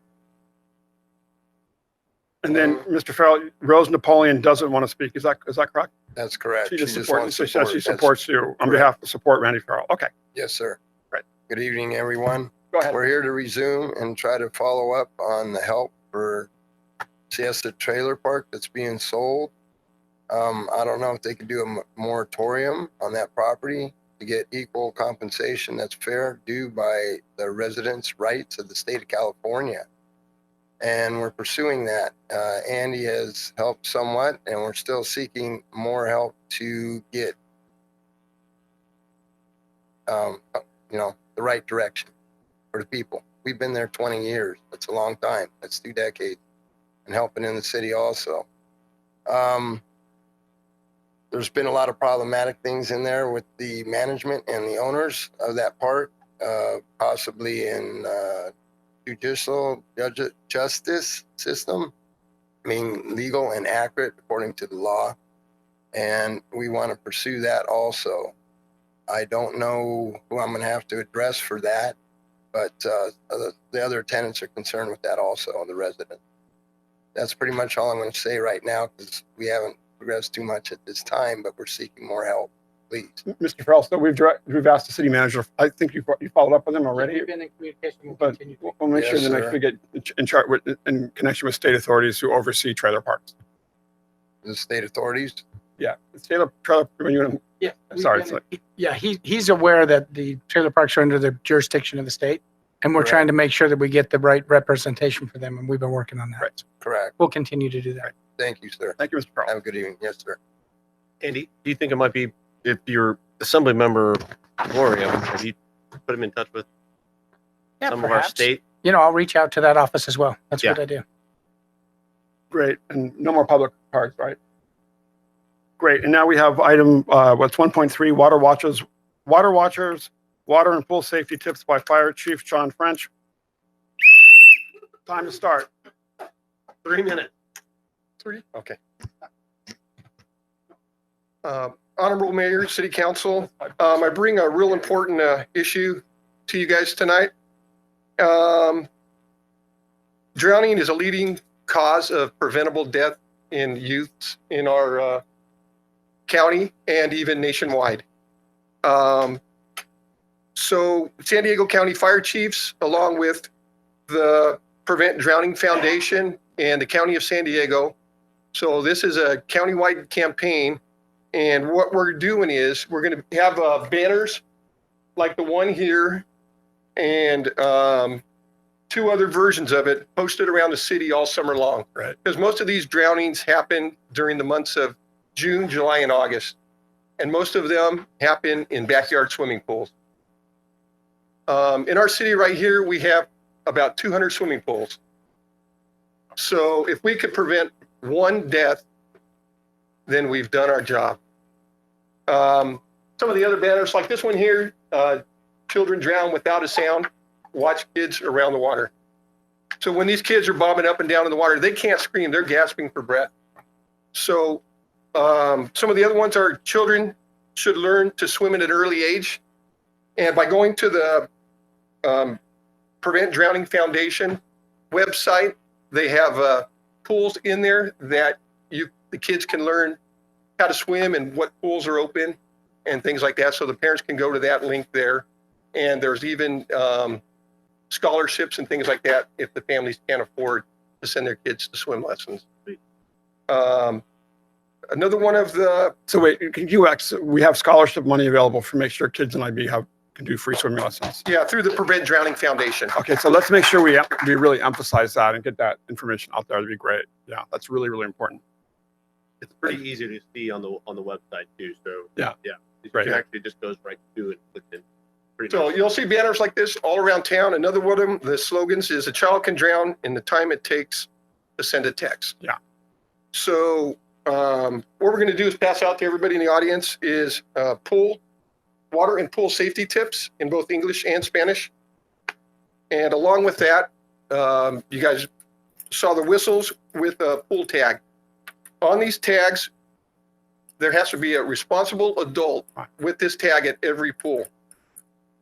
And then Mr. Farrell, Rose Napoleon doesn't want to speak. Is that correct? That's correct. She just wants supports. She says support. she That's supports you on behalf of support Randy Farrell. Okay. Yes, sir. Right. Good evening, everyone. Go ahead. We're here to resume and try to follow up on the help for Siesta Trailer Park that's being sold. I don't know if they could do a moratorium on that property to get equal compensation that's fair due by the residents' rights of the state of California. And we're pursuing that. Andy has helped somewhat, and we're still seeking more help to get, the right direction for the people. We've been there 20 years. That's a long time. That's 2 decades, and helping in the city also. There's been a lot of problematic things in there with the management and the owners of that park, possibly in judicial justice system, legal and accurate according to the law. And we want to pursue that also. I don't know who I'm going to have to address for that, but the other tenants are concerned with that also, the residents. That's pretty much all I'm going to say right now, because we haven't progressed too much at this time, but we're seeking more help, please. Mr. Farrell, so we've asked the city manager. I think you followed up with him already. We've been in communication. We'll But continue. we'll make sure Yes, the next sir. we get in connection with state authorities who oversee trailer parks. The state authorities. Yeah, the state of trailer. When you Yeah. sorry, we've been- Yeah, he's aware that the trailer parks are under the jurisdiction of the state, and we're Correct. trying to make sure that we get the right representation for them, and we've been working on that. Right. Correct. We'll continue to do that. Thank you, sir. thank you, Mr. Farrell. Have a good evening. Yes, sir. Andy, do you think it might be, if your assembly member Gloria, have you put him in touch with Yeah, some of our perhaps. state? I'll reach out to that office as well. That's Yeah. what I do. Great, and no more public parks, right? Great, and now we have item, what's 1.3, Water Watchers, Water and Pool Safety Tips by Fire Chief John French. Time to start. 3 minutes. 3? Okay. Honorable Mayor, City Council, I bring a real important issue to you guys tonight. Drowning is a leading cause of preventable death in youths in our county and even nationwide. So San Diego County Fire Chiefs, along with the Prevent Drowning Foundation and the County of San Diego. So this is a countywide campaign. And what we're doing is we're going to have banners like the one here. And 2 other versions of it posted around the city all summer long. Right. Because most of these drownings happen during the months of June, July, and August. And most of them happen in backyard swimming pools. In our city right here, we have about 200 swimming pools. So if we could prevent 1 death, then we've done our job. Some of the other banners, like this one here, children drown without a sound, watch kids around the water. So when these kids are bobbing up and down in the water, they can't scream, they're gasping for breath. So some of the other ones are children should learn to swim at an early age. And by going to the Prevent Drowning Foundation website, they have pools in there that the kids can learn how to swim and what pools are open and things like that. So the parents can go to that link there. And there's even scholarships and things like that if the families can't afford to send their kids to swim lessons. Another one of the... So wait, we have scholarship money available for make sure kids in IB can do free swimming lessons. Yeah, through the Prevent Drowning Foundation. Okay, so let's make sure we really emphasize that and get that information out there. That'd be great. Yeah, that's really, really important. It's pretty easy to see on the website too. So yeah, it right. actually just goes right to it. Clicks in. So nice. you'll see banners like this all around town. Another one of them, the slogans is a child can drown in the time it takes to send a text. Yeah. So what we're going to do is pass out to everybody in the audience is water and pool safety tips in both English and Spanish. And along with that, you guys saw the whistles with a pool tag. On these tags, there has to be a responsible adult with this tag at every pool.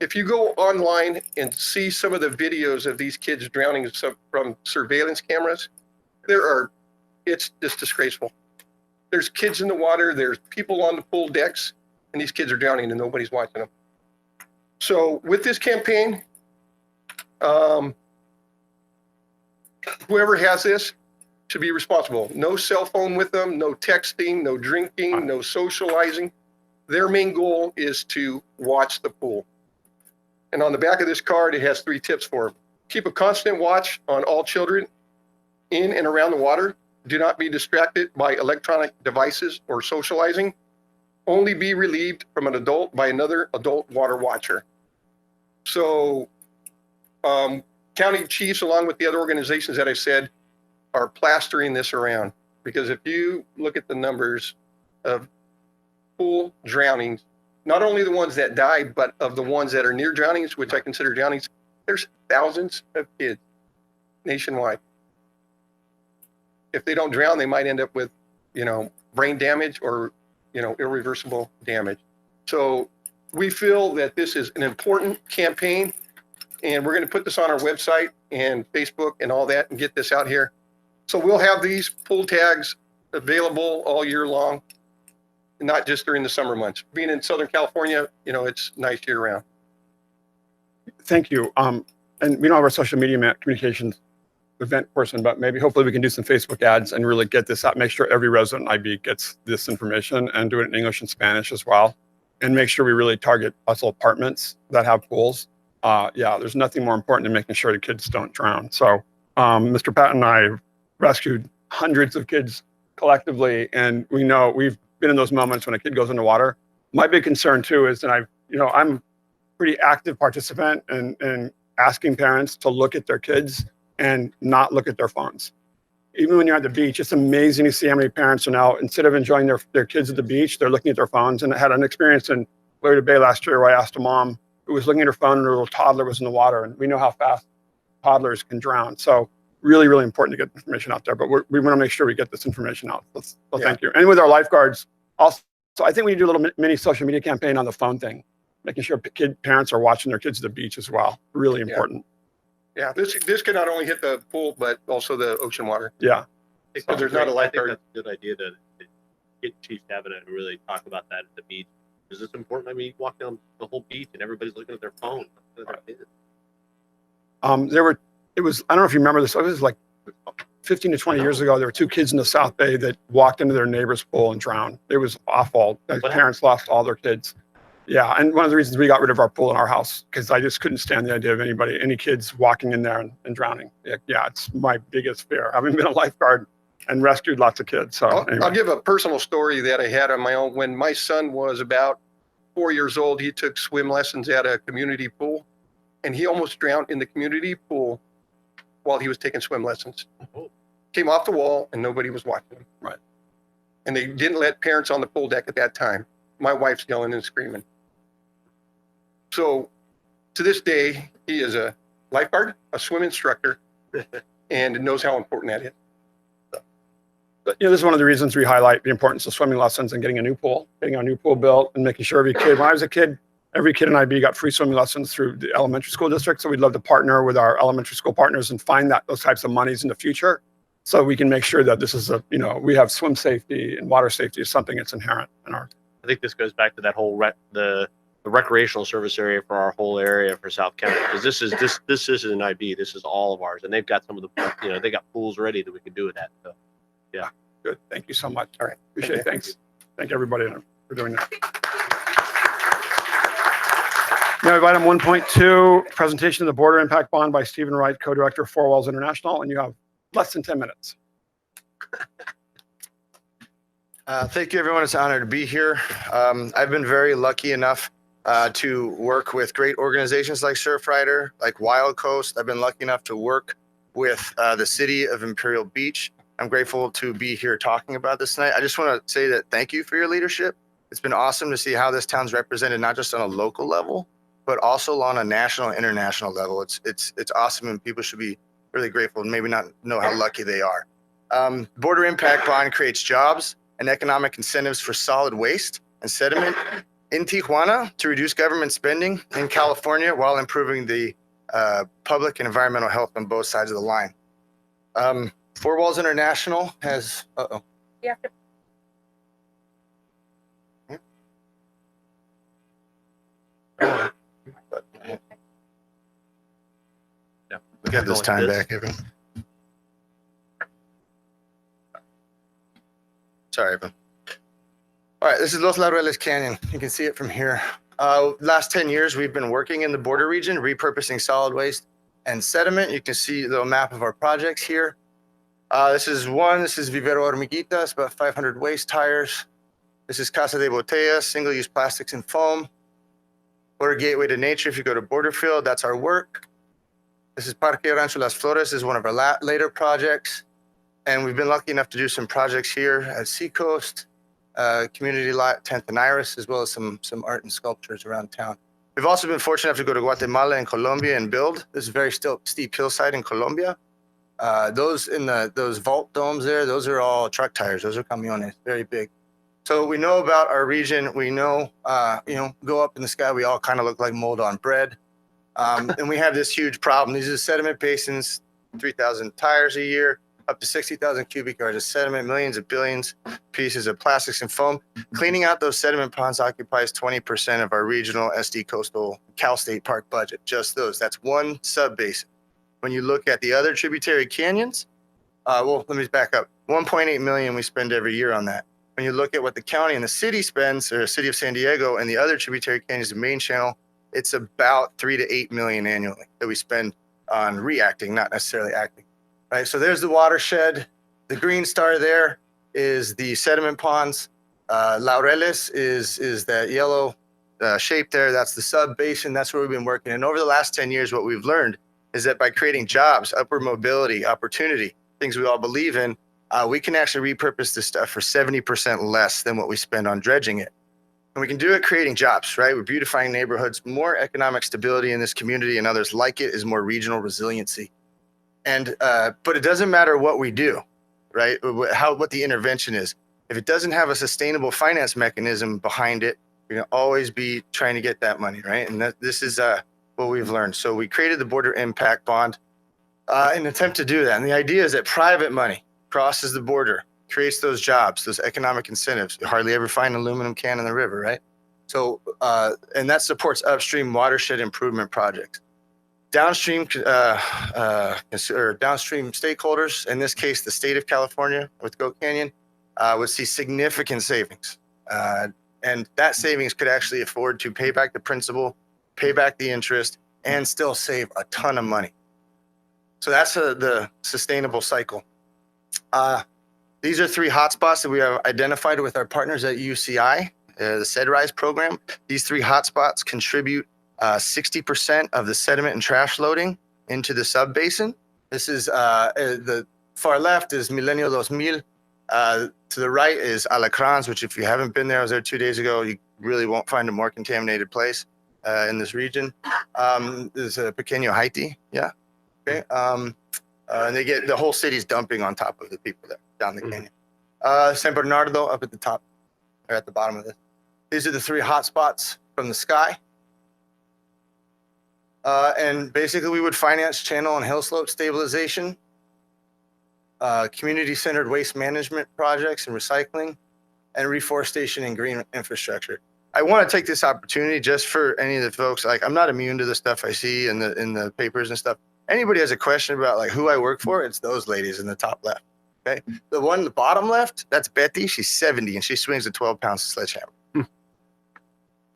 If you go online and see some of the videos of these kids drowning from surveillance cameras, it's just disgraceful. There's kids in the water, there's people on the pool decks, and these kids are drowning and nobody's watching them. So with this campaign, whoever has this should be responsible. No cell phone with them, no texting, no drinking, no socializing. Their main goal is to watch the pool. And on the back of this card, it has 3 tips for them. Keep a constant watch on all children in and around the water. Do not be distracted by electronic devices or socializing. Only be relieved from an adult by another adult water watcher. So county chiefs, along with the other organizations that I said, are plastering this around. Because if you look at the numbers of pool drownings, not only the ones that died, but of the ones that are near drownings, which I consider drownings, there's thousands of kids nationwide. If they don't drown, they might end up with, brain damage or, irreversible damage. So we feel that this is an important campaign, and we're going to put this on our website and Facebook and all that and get this out here. So we'll have these pool tags available all year long, not just during the summer months. Being in Southern California, it's nice year round. Thank you. And we don't have our social media communications event person, but maybe hopefully we can do some Facebook ads and really get this out. Make sure every resident IB gets this information and do it in English and Spanish as well. And make sure we really target also apartments that have pools. There's nothing more important than making sure the kids don't drown. So Mr. Patton and I rescued hundreds of kids collectively, and we know we've been in those moments when a kid goes in the water. My big concern too is that I'm a pretty active participant in asking parents to look at their kids and not look at their phones. Even when you're at the beach, it's amazing to see how many parents are now, instead of enjoying their kids at the beach, they're looking at their phones. And I had an experience in Florida Bay last year where I asked a mom who was looking at her phone and her little toddler was in the water. And we know how fast toddlers can drown. So really, really important to get information out there. But we want to make sure we get this information out. So thank you. And with our lifeguards, also, I think we need to do a little mini social media campaign on the phone thing, making sure parents are watching their kids at the beach as well. Really important. Yeah, this can not only hit the pool, but also the ocean water. Yeah. So there's not a lifeguard. I think that's a good idea to get chiefs having it and really talk about that at the beach. Is this important? I mean, you walk down the whole beach and everybody's looking at their phone. I don't know if you remember this. It was like 15 to 20 years ago. There were 2 kids in the South Bay that walked into their neighbor's pool and drowned. It was awful. Parents lost all their kids. Yeah, and one of the reasons we got rid of our pool in our house, because I just couldn't stand the idea of any kids walking in there and drowning. Yeah, it's my biggest fear. Having been a lifeguard and rescued lots of kids. So I'll anyway. give a personal story that I had on my own. When my son was about 4 years old, he took swim lessons at a community pool, and he almost drowned in the community pool while he was taking swim lessons. Came off the wall, and nobody was watching him. Right. And they didn't let parents on the pool deck at that time. My wife's yelling and screaming. So to this day, he is a lifeguard, a swim instructor, and knows how important that is. But, this is one of the reasons we highlight the importance of swimming lessons and getting a new pool built, and making sure every kid. When I was a kid, every kid in IB got free swimming lessons through the elementary school district. So we'd love to partner with our elementary school partners and find those types of monies in the future, so we can make sure that this is we have swim safety and water safety is something that's inherent in our. I think this goes back to that whole the recreational service area for our whole area for South County, because this is an IB. This is all of ours, and they've got some of the they got pools ready that we can do with that. So, yeah, good. Thank you so much. All right, appreciate it. Thanks. Thank everybody for doing that. Now, we have item 1.2, presentation of the border impact bond by Stephen Wright, co-director, Four Walls International, and you have less than 10 minutes. Thank you, everyone. It's an honor to be here. I've been very lucky enough to work with great organizations like Surfrider, like Wild Coast. I've been lucky enough to work with the city of Imperial Beach. I'm grateful to be here talking about this tonight. I just want to say that thank you for your leadership. It's been awesome to see how this town's represented, not just on a local level, but also on a national and international level. It's awesome, and people should be really grateful and maybe not know how lucky they are. Border Impact Bond creates jobs and economic incentives for solid waste and sediment in Tijuana to reduce government spending in California while improving the public and environmental health on both sides of the line. Four Walls International has, You have to. We got this time back, everyone. Sorry, everyone. All right, this is Los Laureles Canyon. You can see it from here. Last 10 years, we've been working in the border region, repurposing solid waste and sediment. You can see the map of our projects here. This is Vivero Hormiguita. It's about 500 waste tires. This is Casa de Botellas, single-use plastics and foam. Border Gateway to Nature. If you go to Borderfield, that's our work. This is Parque Rancho Las Flores. This is one of our later projects. And we've been lucky enough to do some projects here at Seacoast, Community Lot 10th and Iris, as well as some art and sculptures around town. We've also been fortunate enough to go to Guatemala and Colombia and build. This is a very steep hillside in Colombia. Those vault domes there, those are all truck tires. Those are camiones, very big. So we know about our region. We know, go up in the sky, we all kind of look like mold on bread. And we have this huge problem. These are sediment basins, 3,000 tires a year, up to 60,000 cubic yards of sediment, millions of billions pieces of plastics and foam. Cleaning out those sediment ponds occupies 20% of our regional SD coastal Cal State Park budget, just those. That's one sub-basin. When you look at the other tributary canyons, let me back up. 1.8 million we spend every year on that. When you look at what the county and the city spends, or the city of San Diego and the other tributary canyons, the main channel, it's about 3 to 8 million annually that we spend on reacting, not necessarily acting. Right, so there's the watershed. The green star there is the sediment ponds. Laureles is that yellow shape there. That's the sub-basin. That's where we've been working. And over the last 10 years, what we've learned is that by creating jobs, upward mobility, opportunity, things we all believe in, we can actually repurpose this stuff for 70% less than what we spend on dredging it. And we can do it creating jobs, right? We're beautifying neighborhoods. More economic stability in this community and others like it is more regional resiliency. And but it doesn't matter what we do, right? What the intervention is. If it doesn't have a sustainable finance mechanism behind it, you're gonna always be trying to get that money, right? And this is what we've learned. So we created the Border Impact Bond in an attempt to do that. And the idea is that private money crosses the border, creates those jobs, those economic incentives. You hardly ever find an aluminum can in the river, right? So and that supports upstream watershed improvement projects. Downstream downstream stakeholders, in this case, the state of California with Goat Canyon, would see significant savings. And that savings could actually afford to pay back the principal, pay back the interest, and still save a ton of money. So that's the sustainable cycle. These are 3 hotspots that we have identified with our partners at UCI, the SEDRISE program. These 3 hotspots contribute 60% of the sediment and trash loading into the sub-basin. This is the far left is Milenio 2000. To the right is Alacrans, which if you haven't been there, I was there 2 days ago, you really won't find a more contaminated place in this region. There's a Pequeño Haiti, yeah. Okay. And they get the whole city's dumping on top of the people there down the canyon. San Bernardo up at the top, or at the bottom of this. These are the 3 hotspots from the sky. And basically we would finance channel and hill slope stabilization, community-centered waste management projects and recycling, and reforestation and green infrastructure. I want to take this opportunity just for any of the folks, like I'm not immune to the stuff I see in the papers and stuff. Anybody has a question about like who I work for, it's those ladies in the top left. Okay. The one in the bottom left, that's Betty. She's 70 and she swings a 12-pound sledgehammer.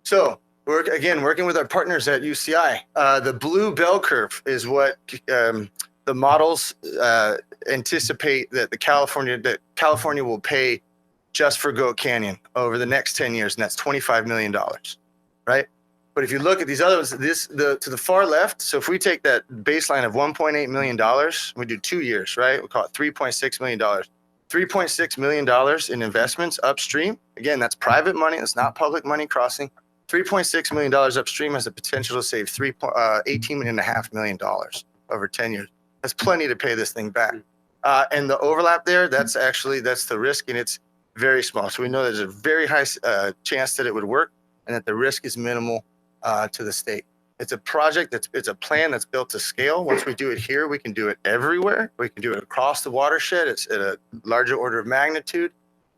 So working with our partners at UCI. The blue bell curve is what the models anticipate that California will pay just for Goat Canyon over the next 10 years, and that's $25 million, right? But if you look at these other ones, to the far left, so if we take that baseline of $1.8 million, we do 2 years, right? We call it $3.6 million. $3.6 million in investments upstream. Again, that's private money. It's not public money crossing. $3.6 million upstream has the potential to save $18.5 million over 10 years. That's plenty to pay this thing back. And the overlap there, that's the risk, and it's very small. So we know there's a very high chance that it would work and that the risk is minimal to the state. It's a project it's a plan that's built to scale. Once we do it here, we can do it everywhere. We can do it across the watershed. It's at a larger order of magnitude.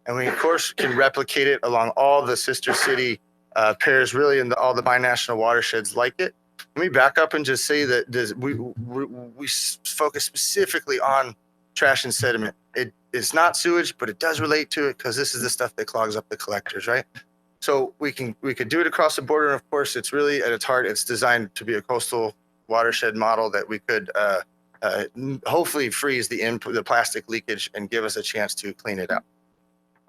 And we, of course, can replicate it along all the sister city pairs, really, in all the binational watersheds like it. Let me back up and just say that we focus specifically on trash and sediment. It's not sewage, but it does relate to it because this is the stuff that clogs up the collectors, right? So we could do it across the border. And of course, it's really at its heart, it's designed to be a coastal watershed model that we could hopefully freeze the plastic leakage and give us a chance to clean it up.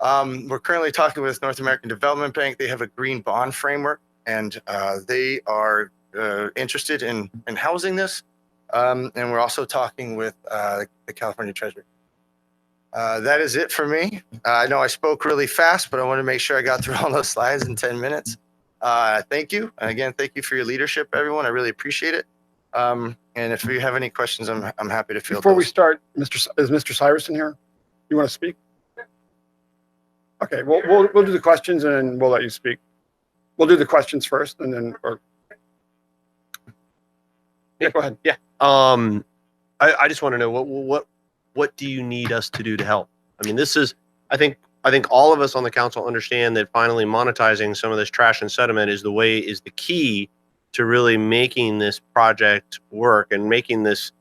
We're currently talking with North American Development Bank. They have a green bond framework, and they are interested in housing this. And we're also talking with the California Treasury. That is it for me. I know I spoke really fast, but I want to make sure I got through all those slides in 10 minutes. Thank you. And again, thank you for your leadership, everyone. I really appreciate it. And if you have any questions, I'm happy to field Before we those. start, is Mr. Syverson here? You want to speak? Okay, we'll do the questions and then we'll let you speak. We'll do the questions first and then, yeah, go ahead. Yeah. I just want to know what do you need us to do to help? I mean, this is, I think all of us on the council understand that finally monetizing some of this trash and sediment is the key to really making this project work and making this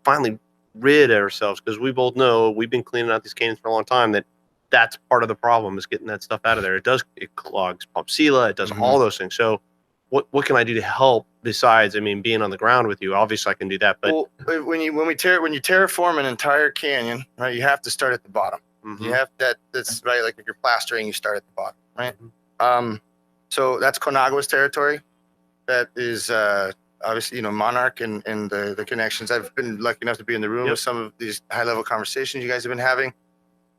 finally rid ourselves, because we both know we've been cleaning out these canyons for a long time, that's part of the problem is getting that stuff out of there. It clogs Popsila, it does all those things. So what can I do to help besides, being on the ground with you? Obviously I can do that, but well, when you terraform an entire canyon, right, you have to start at the bottom. You have that's right. Like if you're plastering, you start at the bottom, right? So that's Conagua's territory. That is obviously, Monarch and the connections. I've been lucky enough to be in the room with some of these high level conversations you guys have been having.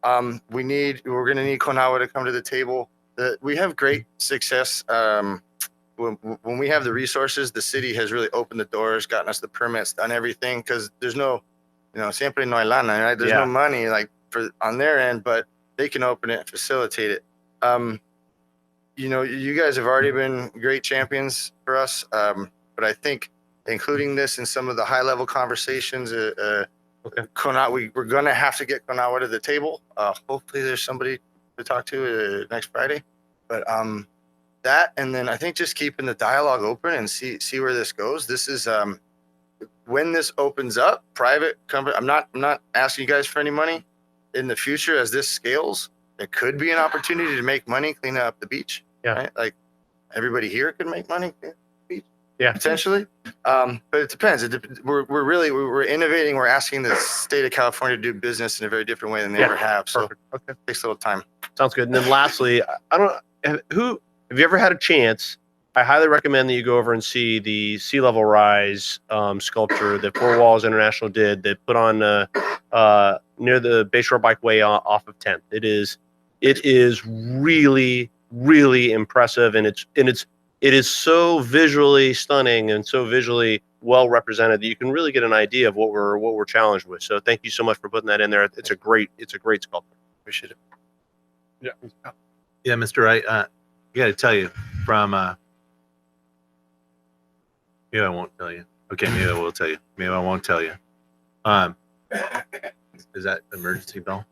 We're going to need Conagua to come to the table. We have great success. When we have the resources, the city has really opened the doors, gotten us the permits, done everything, because there's no, siempre no hay lana, right? There's no money on their end, but they can open it and facilitate it. You guys have already been great champions for us, but I think including this in some of the high level conversations, we're going to have to get Conagua to the table. Hopefully there's somebody to talk to next Friday, but that, and then I think just keeping the dialogue open and see where this goes. This is when this opens up, private company. I'm not asking you guys for any money in the future as this scales. there could be an opportunity to make money cleaning up the beach. Yeah. Right? Like everybody here could make money cleaning up the beach. Yeah. Potentially. But it depends. We're innovating. We're asking the state of California to do business in a very different way than they ever have. So Perfect. Okay. it takes a little time. Sounds good. And then lastly, I don't have you ever had a chance? I highly recommend that you go over and see the sea level rise sculpture that Four Walls International did. They put on near the Bayshore Bikeway off of 10th. It is really, really impressive, and it is so visually stunning and so visually well represented that you can really get an idea of what we're challenged with. So thank you so much for putting that in there. It's a great sculpture. Appreciate it. Yeah, Mr. Wright, I got to tell you from, maybe I won't tell you. Okay, maybe I will tell you. Maybe I won't tell you. Is that emergency bell?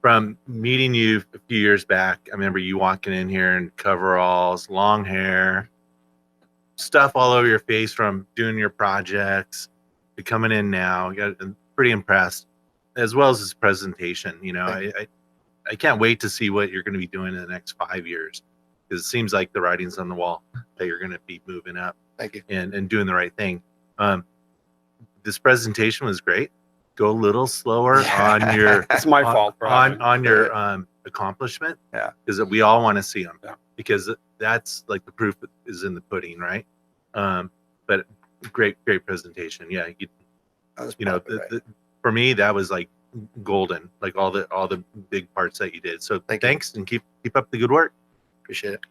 From meeting you a few years back, I remember you walking in here in coveralls, long hair, stuff all over your face from doing your projects to coming in now. I'm pretty impressed, as well as his presentation. You know, I can't wait to see what you're going to be doing in the next 5 years, because it seems like the writing's on the wall that you're going to be moving up. Thank you. And doing the right thing. This presentation was great. Go a little slower on your. It's my fault. On your accomplishment. Yeah. Because we all want to see them. Yeah. Because that's like the proof is in the pudding, right? But great presentation. Yeah. For me, that was like golden. Like all the big parts that you did. So thanks and keep up the good work. Appreciate it.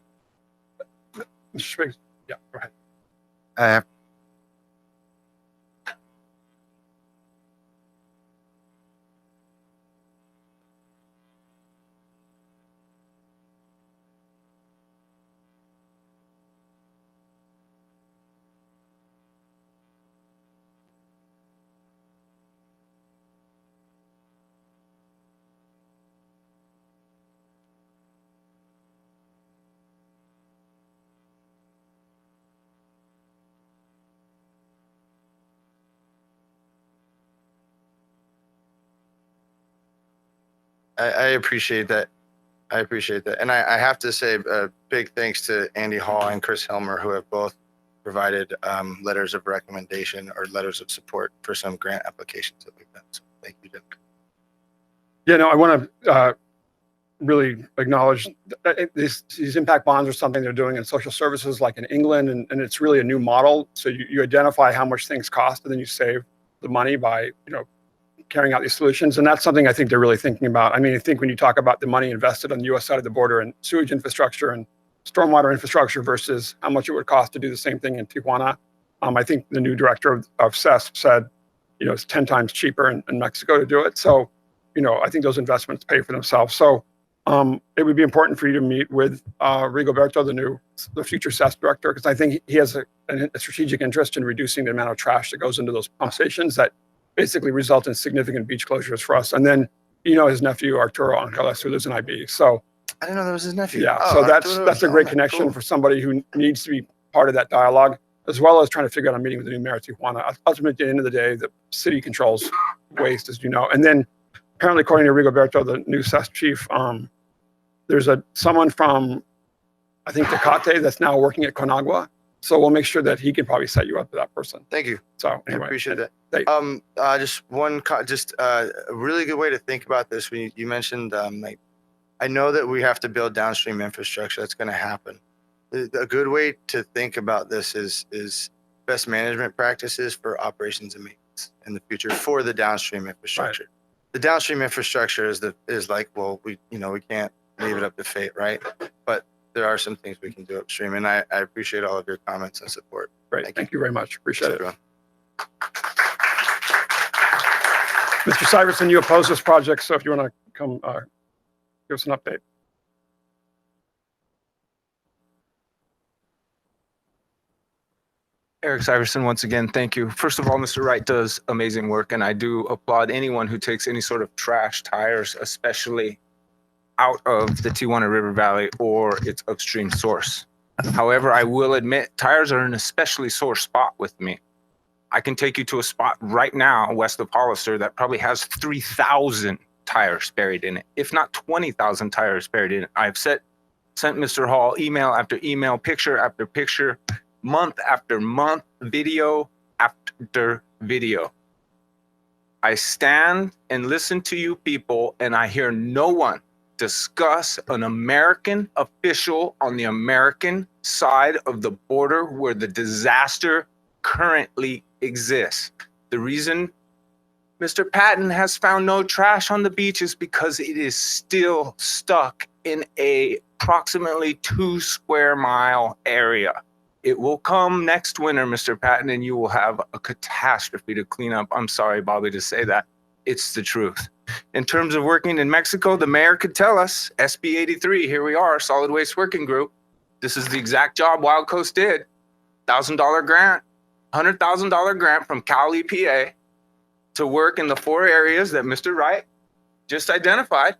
Mr. Spriggs. Yeah. Go ahead. I appreciate that. And I have to say a big thanks to Andy Hall and Chris Helmer, who have both provided letters of recommendation or letters of support for some grant applications that we've done. So thank you, Jim. Yeah, no, I want to really acknowledge that these impact bonds are something they're doing in social services like in England, and it's really a new model. So you identify how much things cost, and then you save the money by, carrying out these solutions. And that's something I think they're really thinking about. I mean, I think when you talk about the money invested on the US side of the border in sewage infrastructure and stormwater infrastructure versus how much it would cost to do the same thing in Tijuana, I think the new director of CESP said, it's 10 times cheaper in Mexico to do it. So, I think those investments pay for themselves. So it would be important for you to meet with Rigoberto, the future CESP director, because I think he has a strategic interest in reducing the amount of trash that goes into those pump stations that basically result in significant beach closures for us. And then, his nephew, Arturo Angeles, who lives in IB. So I didn't know that was his nephew. Yeah, Oh, so that's a great connection for somebody who needs to be part of that dialogue, as well as trying to figure out a meeting with the new mayor of Tijuana. Ultimately, at the end of the day, the city controls waste, as you know. And then apparently, according to Rigoberto, the new CESP chief, there's someone from, I think, Tecate that's now working at Conagua. So we'll make sure that he can probably set you up with that person. Thank you. So anyway, I appreciate that. Thanks. A really good way to think about this. When you mentioned, I know that we have to build downstream infrastructure. That's going to happen. A good way to think about this is best management practices for operations and maintenance in the future for the downstream infrastructure. Right. The downstream infrastructure is like, well, we can't leave it up to fate, right? But there are some things we can do upstream, and I appreciate all of your comments and support. Great. Thank you very much. Appreciate it. Everyone. Mr. Syverson, you oppose this project, so if you want to come give us an update. Eric Syverson, once again, thank you. First of all, Mr. Wright does amazing work, and I do applaud anyone who takes any sort of trash, tires, especially out of the Tijuana River Valley or its upstream source. However, I will admit tires are an especially sore spot with me. I can take you to a spot right now west of Hollister that probably has 3,000 tires buried in it, if not 20,000 tires buried in it. I've sent Mr. Hall email after email, picture after picture, month after month, video after video. I stand and listen to you people, and I hear no one discuss an American official on the American side of the border where the disaster currently exists. The reason Mr. Patton has found no trash on the beach is because it is still stuck in a approximately 2 square mile area. It will come next winter, Mr. Patton, and you will have a catastrophe to clean up. I'm sorry, Bobby, to say that. It's the truth. In terms of working in Mexico, the mayor could tell us, SB 83, here we are, Solid Waste Working Group. This is the exact job Wild Coast did. $1,000 grant, $100,000 grant from Cal EPA to work in the 4 areas that Mr. Wright just identified.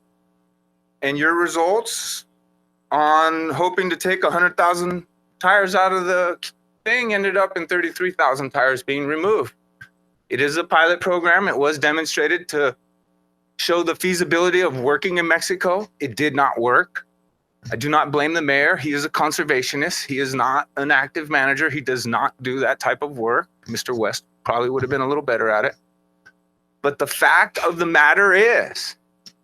And your results on hoping to take 100,000 tires out of the thing ended up in 33,000 tires being removed. It is a pilot program. It was demonstrated to show the feasibility of working in Mexico. It did not work. I do not blame the mayor. He is a conservationist. He is not an active manager. He does not do that type of work. Mr. West probably would have been a little better at it. But the fact of the matter is,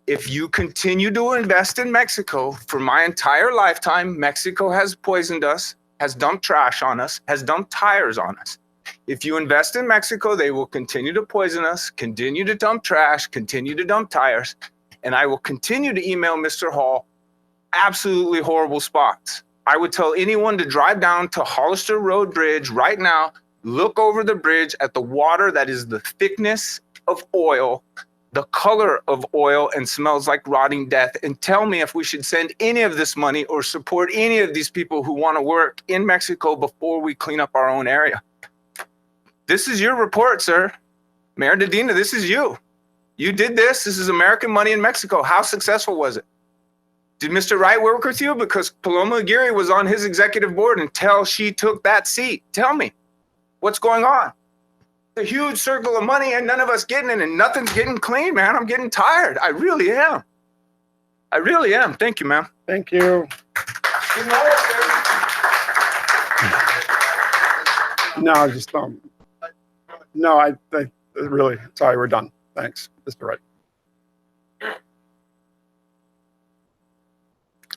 if you continue to invest in Mexico, for my entire lifetime, Mexico has poisoned us, has dumped trash on us, has dumped tires on us. If you invest in Mexico, they will continue to poison us, continue to dump trash, continue to dump tires, and I will continue to email Mr. Hall absolutely horrible spots. I would tell anyone to drive down to Hollister Road Bridge right now, look over the bridge at the water that is the thickness of oil, the color of oil, and smells like rotting death, and tell me if we should send any of this money or support any of these people who want to work in Mexico before we clean up our own area. This is your report, sir. Mayor Dedina, this is you. You did this. This is American money in Mexico. How successful was it? Did Mr. Wright work with you? Because Paloma Aguirre was on his executive board until she took that seat. Tell me, what's going on? A huge circle of money and none of us getting it, and nothing's getting clean, man. I'm getting tired. I really am. I really am. Thank you, man. Thank you. No, just no, I really, sorry, we're done. Thanks, Mr. Wright.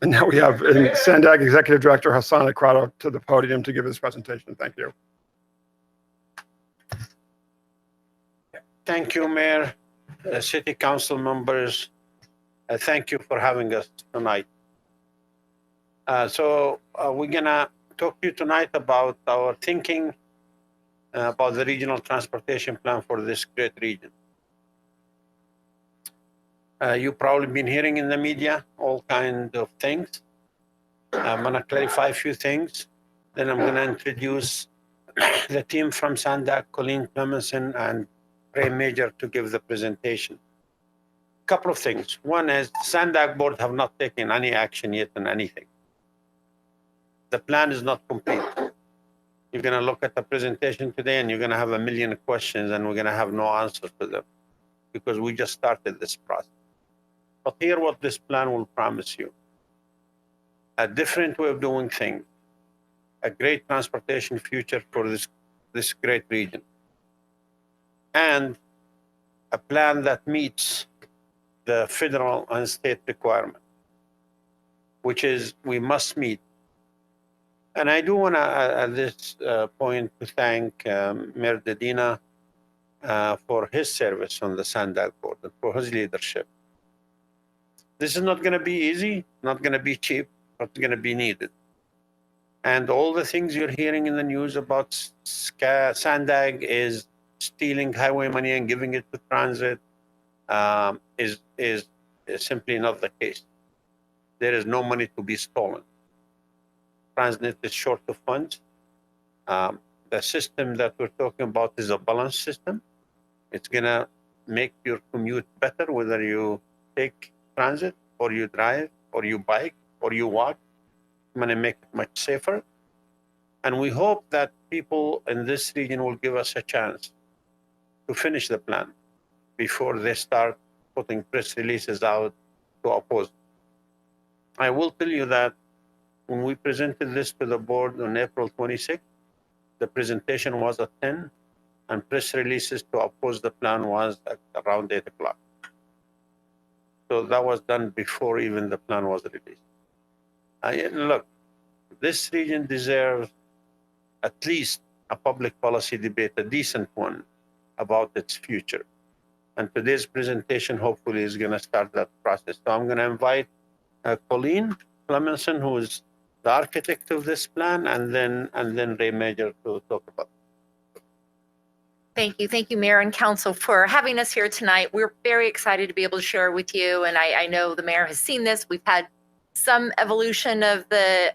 And now we have Sandag Executive Director Hassan Akrado to the podium to give his presentation. Thank you. Thank you, Mayor, City Council members. Thank you for having us tonight. We're gonna talk to you tonight about our thinking about the regional transportation plan for this great region. You've probably been hearing in the media all kinds of things. I'm gonna clarify a few things. Then I'm gonna introduce the team from Sandak, Colleen Clemenson, and Ray Major to give the presentation. Couple of things. One is Sandak board have not taken any action yet on anything. The plan is not complete. You're gonna look at the presentation today and you're gonna have a million questions and we're gonna have no answers to them because we just started this process. But hear what this plan will promise you. A different way of doing things. A great transportation future for this great region. And a plan that meets the federal and state requirement, which is we must meet. And I do want to, at this point, to thank Mayor Dedina for his service on the Sandak board and for his leadership. This is not going to be easy, not going to be cheap, but it's going to be needed. And all the things you're hearing in the news about Sandag is stealing highway money and giving it to transit is simply not the case. There is no money to be stolen. Transnet is short of funds. The system that we're talking about is a balanced system. It's gonna make your commute better, whether you take transit or you drive or you bike or you walk. It's gonna make it much safer. And we hope that people in this region will give us a chance to finish the plan before they start putting press releases out to oppose. I will tell you that when we presented this to the board on April 26th, the presentation was at 10, and press releases to oppose the plan was at around 8 o'clock. So that was done before even the plan was released. Look, this region deserves at least a public policy debate, a decent one, about its future. And today's presentation hopefully is going to start that process. So I'm going to invite Colleen Clemenson, who is the architect of this plan, and then Ray Major to talk about it. Thank you, Mayor and Council, for having us here tonight. We're very excited to be able to share with you, and I know the mayor has seen this. We've had some evolution of the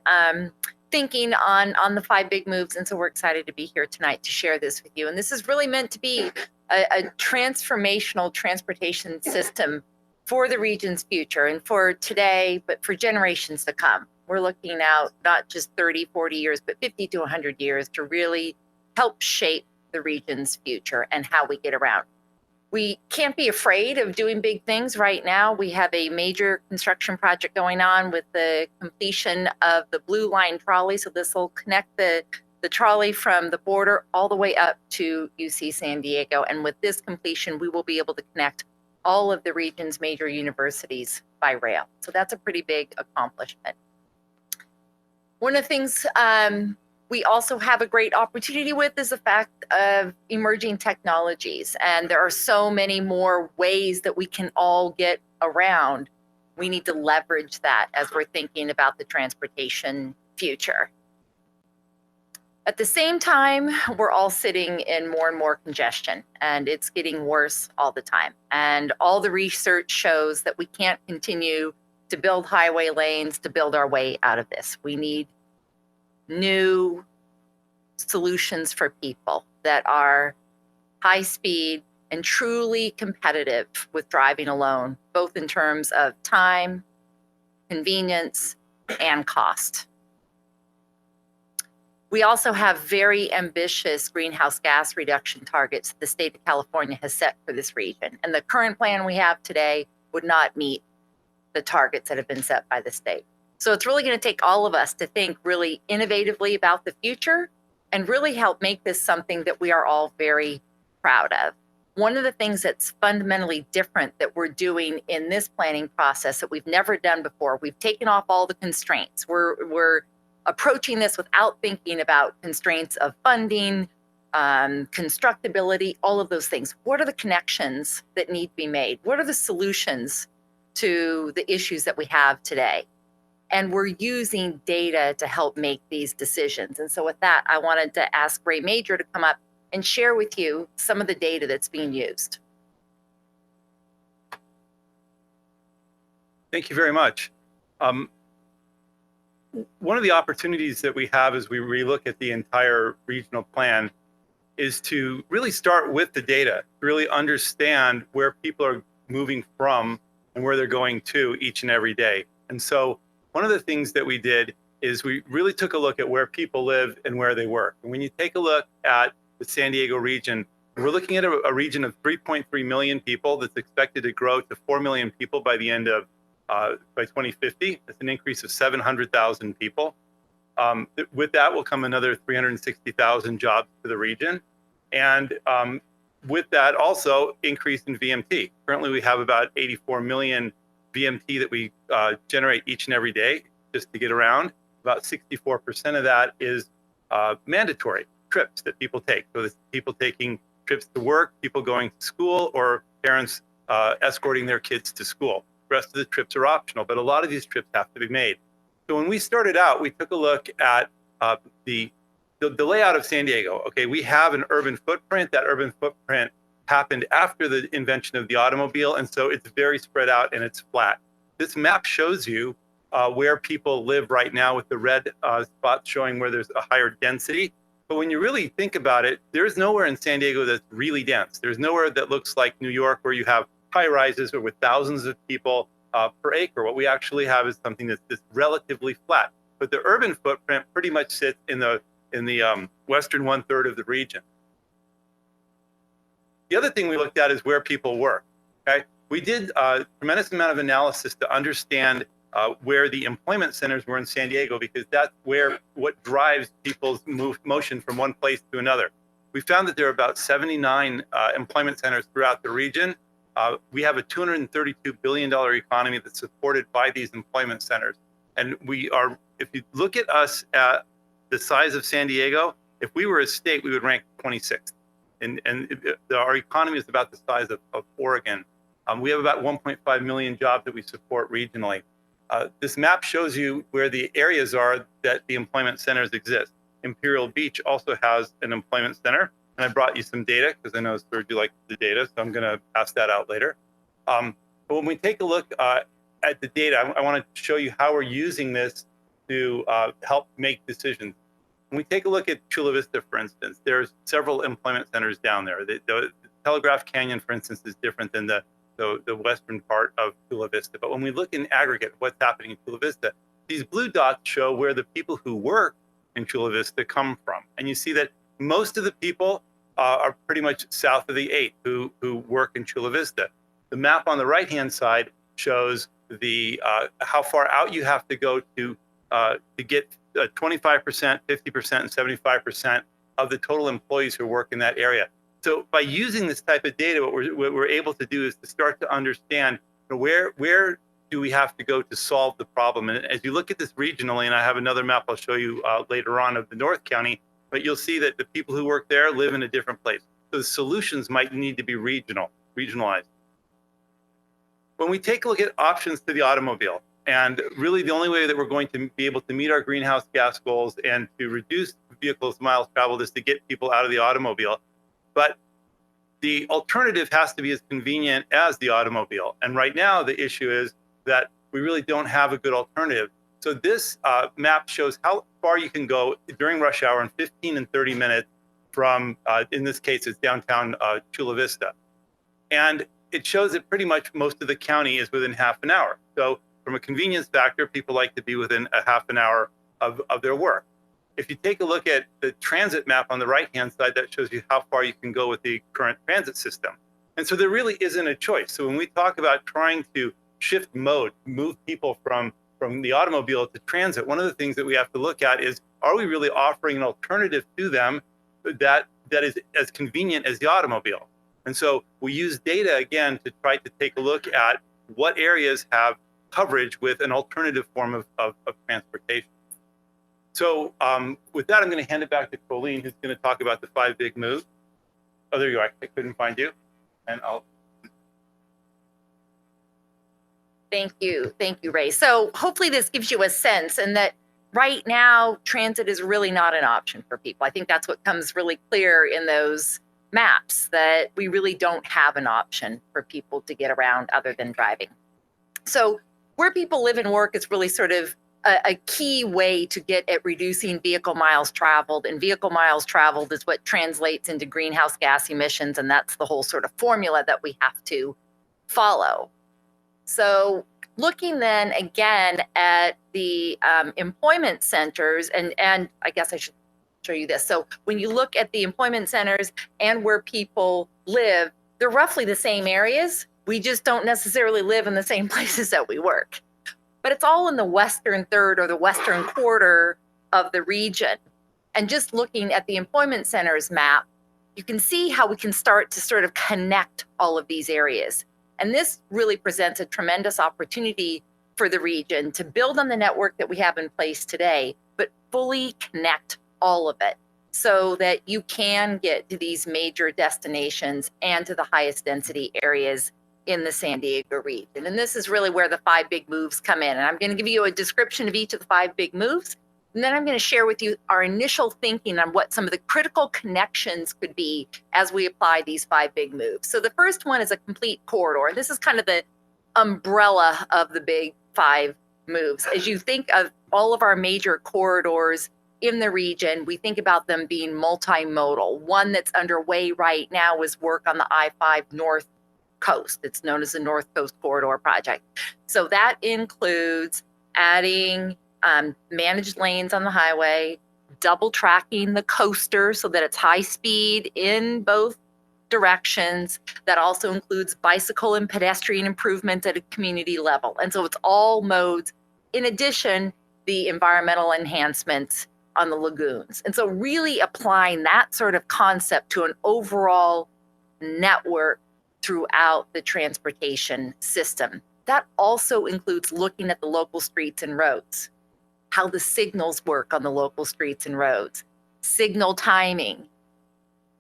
thinking on the 5 big moves, and so we're excited to be here tonight to share this with you. And this is really meant to be a transformational transportation system for the region's future and for today, but for generations to come. We're looking out not just 30, 40 years, but 50 to 100 years to really help shape the region's future and how we get around. We can't be afraid of doing big things right now. We have a major construction project going on with the completion of the Blue Line trolley. So this will connect the trolley from the border all the way up to UC San Diego. And with this completion, we will be able to connect all of the region's major universities by rail. So that's a pretty big accomplishment. One of the things we also have a great opportunity with is the fact of emerging technologies. And there are so many more ways that we can all get around. We need to leverage that as we're thinking about the transportation future. At the same time, we're all sitting in more and more congestion, and it's getting worse all the time. And all the research shows that we can't continue to build highway lanes to build our way out of this. We need new solutions for people that are high speed and truly competitive with driving alone, both in terms of time, convenience, and cost. We also have very ambitious greenhouse gas reduction targets the state of California has set for this region. And the current plan we have today would not meet the targets that have been set by the state. So it's really going to take all of us to think really innovatively about the future and really help make this something that we are all very proud of. One of the things that's fundamentally different that we're doing in this planning process that we've never done before, we've taken off all the constraints. We're approaching this without thinking about constraints of funding, constructability, all of those things. What are the connections that need to be made? What are the solutions to the issues that we have today? And we're using data to help make these decisions. And so with that, I wanted to ask Ray Major to come up and share with you some of the data that's being used. Thank you very much. One of the opportunities that we have as we relook at the entire regional plan is to really start with the data, to really understand where people are moving from and where they're going to each and every day. And so one of the things that we did is we really took a look at where people live and where they work. And when you take a look at the San Diego region, we're looking at a region of 3.3 million people that's expected to grow to 4 million people by the end of by 2050. That's an increase of 700,000 people. With that will come another 360,000 jobs to the region. And with that also increase in VMT. Currently we have about 84 million VMT that we generate each and every day just to get around. About 64% of that is mandatory trips that people take. So it's people taking trips to work, people going to school, or parents escorting their kids to school. The rest of the trips are optional, but a lot of these trips have to be made. So when we started out, we took a look at the layout of San Diego. Okay, we have an urban footprint. That urban footprint happened after the invention of the automobile, and so it's very spread out and it's flat. This map shows you where people live right now with the red spots showing where there's a higher density. But when you really think about it, there's nowhere in San Diego that's really dense. There's nowhere that looks like New York where you have high rises or with thousands of people per acre. What we actually have is something that's relatively flat. But the urban footprint pretty much sits in the western 1/3 of the region. The other thing we looked at is where people work. Okay, we did a tremendous amount of analysis to understand where the employment centers were in San Diego, because that's what drives people's motion from one place to another. We found that there are about 79 employment centers throughout the region. We have a $232 billion economy that's supported by these employment centers. And if you look at us at the size of San Diego, if we were a state, we would rank 26th. And our economy is about the size of Oregon. We have about 1.5 million jobs that we support regionally. This map shows you where the areas are that the employment centers exist. Imperial Beach also has an employment center, and I brought you some data because I know Serge, you like the data, so I'm going to pass that out later. But when we take a look at the data, I want to show you how we're using this to help make decisions. When we take a look at Chula Vista, for instance, there's several employment centers down there. The Telegraph Canyon, for instance, is different than the western part of Chula Vista. But when we look in aggregate what's happening in Chula Vista, these blue dots show where the people who work in Chula Vista come from. And you see that most of the people are pretty much south of the 8 who work in Chula Vista. The map on the right-hand side shows how far out you have to go to get 25%, 50%, and 75% of the total employees who work in that area. So by using this type of data, what we're able to do is to start to understand where do we have to go to solve the problem. And as you look at this regionally, and I have another map I'll show you later on of the North County, but you'll see that the people who work there live in a different place. So the solutions might need to be regionalized. When we take a look at options to the automobile, and really the only way that we're going to be able to meet our greenhouse gas goals and to reduce vehicles miles traveled is to get people out of the automobile. But the alternative has to be as convenient as the automobile. And right now the issue is that we really don't have a good alternative. So this map shows how far you can go during rush hour in 15 and 30 minutes from, in this case, it's downtown Chula Vista. And it shows that pretty much most of the county is within half an hour. So from a convenience factor, people like to be within a half an hour of their work. If you take a look at the transit map on the right-hand side, that shows you how far you can go with the current transit system. And so there really isn't a choice. So when we talk about trying to shift mode, move people from the automobile to transit, one of the things that we have to look at is, are we really offering an alternative to them that is as convenient as the automobile? And so we use data, again, to try to take a look at what areas have coverage with an alternative form of transportation. So with that, I'm going to hand it back to Colleen, who's going to talk about the 5 big moves. Oh, there you are. I couldn't find you. And I'll. Thank you, Ray. So hopefully this gives you a sense, and that right now transit is really not an option for people. I think that's what comes really clear in those maps, that we really don't have an option for people to get around other than driving. So where people live and work is really sort of a key way to get at reducing vehicle miles traveled, and vehicle miles traveled is what translates into greenhouse gas emissions, and that's the whole sort of formula that we have to follow. So looking then again at the employment centers, and I guess I should show you this. So when you look at the employment centers and where people live, they're roughly the same areas. We just don't necessarily live in the same places that we work. But it's all in the western third or the western quarter of the region. And just looking at the employment centers map, you can see how we can start to sort of connect all of these areas. And this really presents a tremendous opportunity for the region to build on the network that we have in place today, but fully connect all of it so that you can get to these major destinations and to the highest density areas in the San Diego region. And this is really where the 5 big moves come in. And I'm going to give you a description of each of the 5 big moves. And then I'm going to share with you our initial thinking on what some of the critical connections could be as we apply these 5 big moves. So the first one is a complete corridor. This is kind of the umbrella of the big 5 moves. As you think of all of our major corridors in the region, we think about them being multimodal. One that's underway right now is work on the I-5 North Coast. It's known as the North Coast Corridor Project. So that includes adding managed lanes on the highway, double tracking the coaster so that it's high speed in both directions. That also includes bicycle and pedestrian improvements at a community level. And so it's all modes. In addition, the environmental enhancements on the lagoons. And so really applying that sort of concept to an overall network throughout the transportation system. That also includes looking at the local streets and roads, how the signals work on the local streets and roads, signal timing,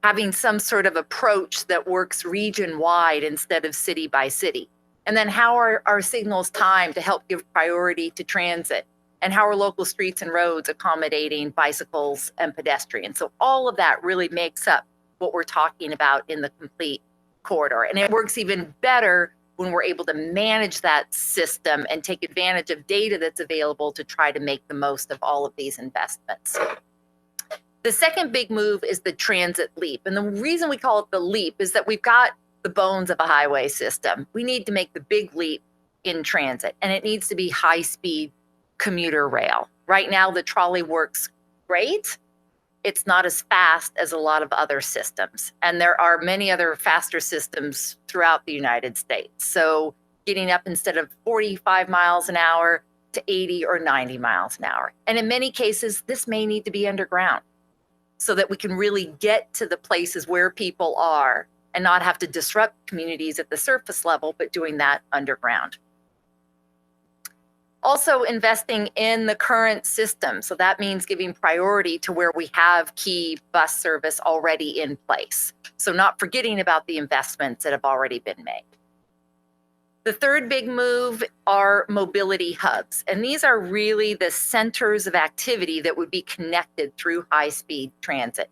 having some sort of approach that works region-wide instead of city by city. And then how are our signals timed to help give priority to transit? And how are local streets and roads accommodating bicycles and pedestrians? So all of that really makes up what we're talking about in the complete corridor. And it works even better when we're able to manage that system and take advantage of data that's available to try to make the most of all of these investments. The second big move is the transit leap. And the reason we call it the leap is that we've got the bones of a highway system. We need to make the big leap in transit, and it needs to be high-speed commuter rail. Right now, the trolley works great. It's not as fast as a lot of other systems. And there are many other faster systems throughout the United States. So getting up instead of 45 miles an hour to 80 or 90 miles an hour. And in many cases, this may need to be underground so that we can really get to the places where people are and not have to disrupt communities at the surface level, but doing that underground. Also investing in the current system. So that means giving priority to where we have key bus service already in place. So not forgetting about the investments that have already been made. The third big move are mobility hubs. And these are really the centers of activity that would be connected through high-speed transit.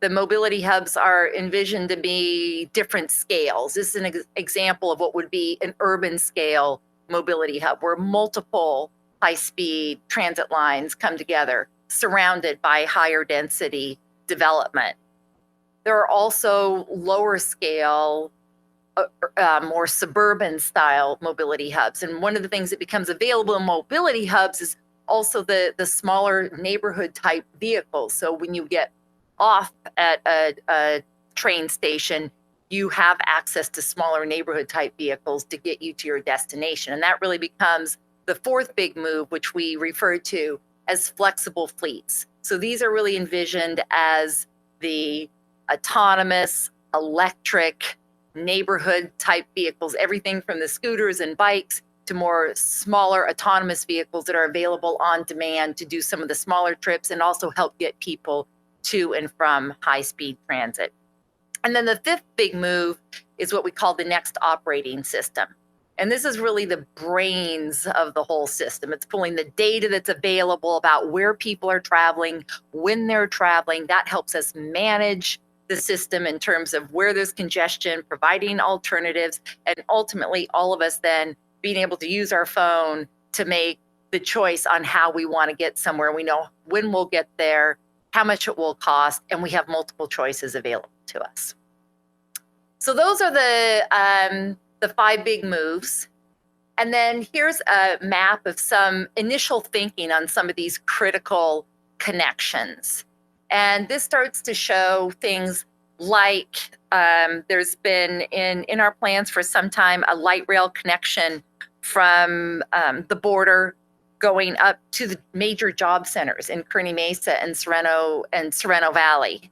The mobility hubs are envisioned to be different scales. This is an example of what would be an urban scale mobility hub, where multiple high-speed transit lines come together, surrounded by higher density development. There are also lower scale, more suburban style mobility hubs. And one of the things that becomes available in mobility hubs is also the smaller neighborhood type vehicles. So when you get off at a train station, you have access to smaller neighborhood type vehicles to get you to your destination. And that really becomes the fourth big move, which we refer to as flexible fleets. So these are really envisioned as the autonomous, electric, neighborhood type vehicles, everything from the scooters and bikes to more smaller autonomous vehicles that are available on demand to do some of the smaller trips and also help get people to and from high-speed transit. And then the fifth big move is what we call the next operating system. And this is really the brains of the whole system. It's pulling the data that's available about where people are traveling, when they're traveling. That helps us manage the system in terms of where there's congestion, providing alternatives, and ultimately all of us then being able to use our phone to make the choice on how we want to get somewhere. We know when we'll get there, how much it will cost, and we have multiple choices available to us. So those are the 5 big moves. And then here's a map of some initial thinking on some of these critical connections. And this starts to show things like there's been in our plans for some time a light rail connection from the border going up to the major job centers in Kearney Mesa and Sereno Valley.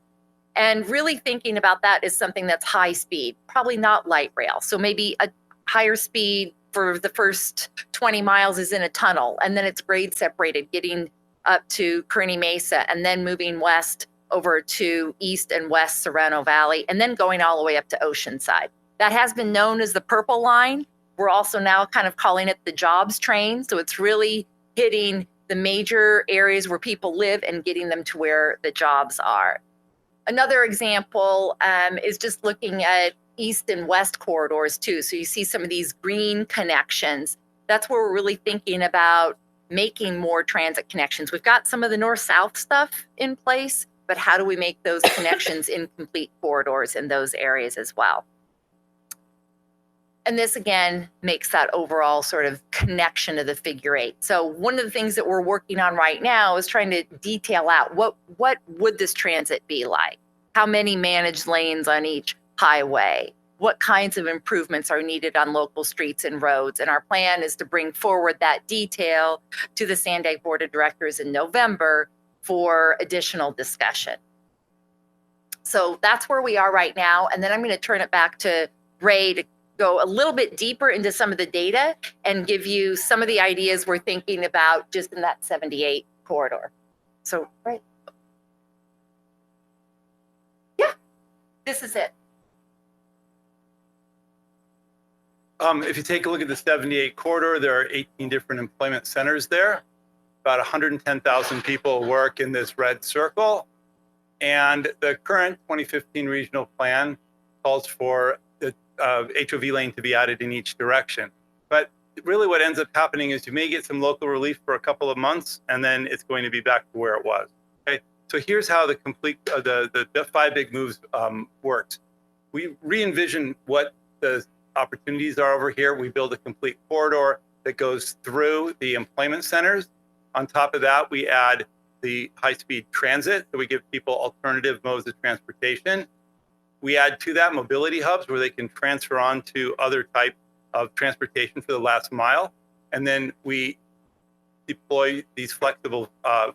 And really thinking about that is something that's high speed, probably not light rail. So maybe a higher speed for the first 20 miles is in a tunnel, and then it's grade separated, getting up to Kearney Mesa, and then moving west over to East and West Sereno Valley, and then going all the way up to Oceanside. That has been known as the Purple Line. We're also now kind of calling it the Jobs Train. So it's really hitting the major areas where people live and getting them to where the jobs are. Another example is just looking at East and West corridors too. So you see some of these green connections. That's where we're really thinking about making more transit connections. We've got some of the north-south stuff in place, but how do we make those connections in complete corridors in those areas as well? And this again makes that overall sort of connection to the figure 8. So one of the things that we're working on right now is trying to detail out what would this transit be like? How many managed lanes on each highway? What kinds of improvements are needed on local streets and roads? And our plan is to bring forward that detail to the Sandag Board of Directors in November for additional discussion. So that's where we are right now. And then I'm going to turn it back to Ray to go a little bit deeper into some of the data and give you some of the ideas we're thinking about just in that 78 corridor. So, Ray. Yeah, this is it. If you take a look at the 78 corridor, there are 18 different employment centers there. About 110,000 people work in this red circle. And the current 2015 regional plan calls for the HOV lane to be added in each direction. But really what ends up happening is you may get some local relief for a couple of months, and then it's going to be back to where it was. Okay, so here's how the complete, the 5 big moves works. We re-envision what the opportunities are over here. We build a complete corridor that goes through the employment centers. On top of that, we add the high-speed transit, so we give people alternative modes of transportation. We add to that mobility hubs where they can transfer on to other type of transportation for the last mile. And then we deploy these flexible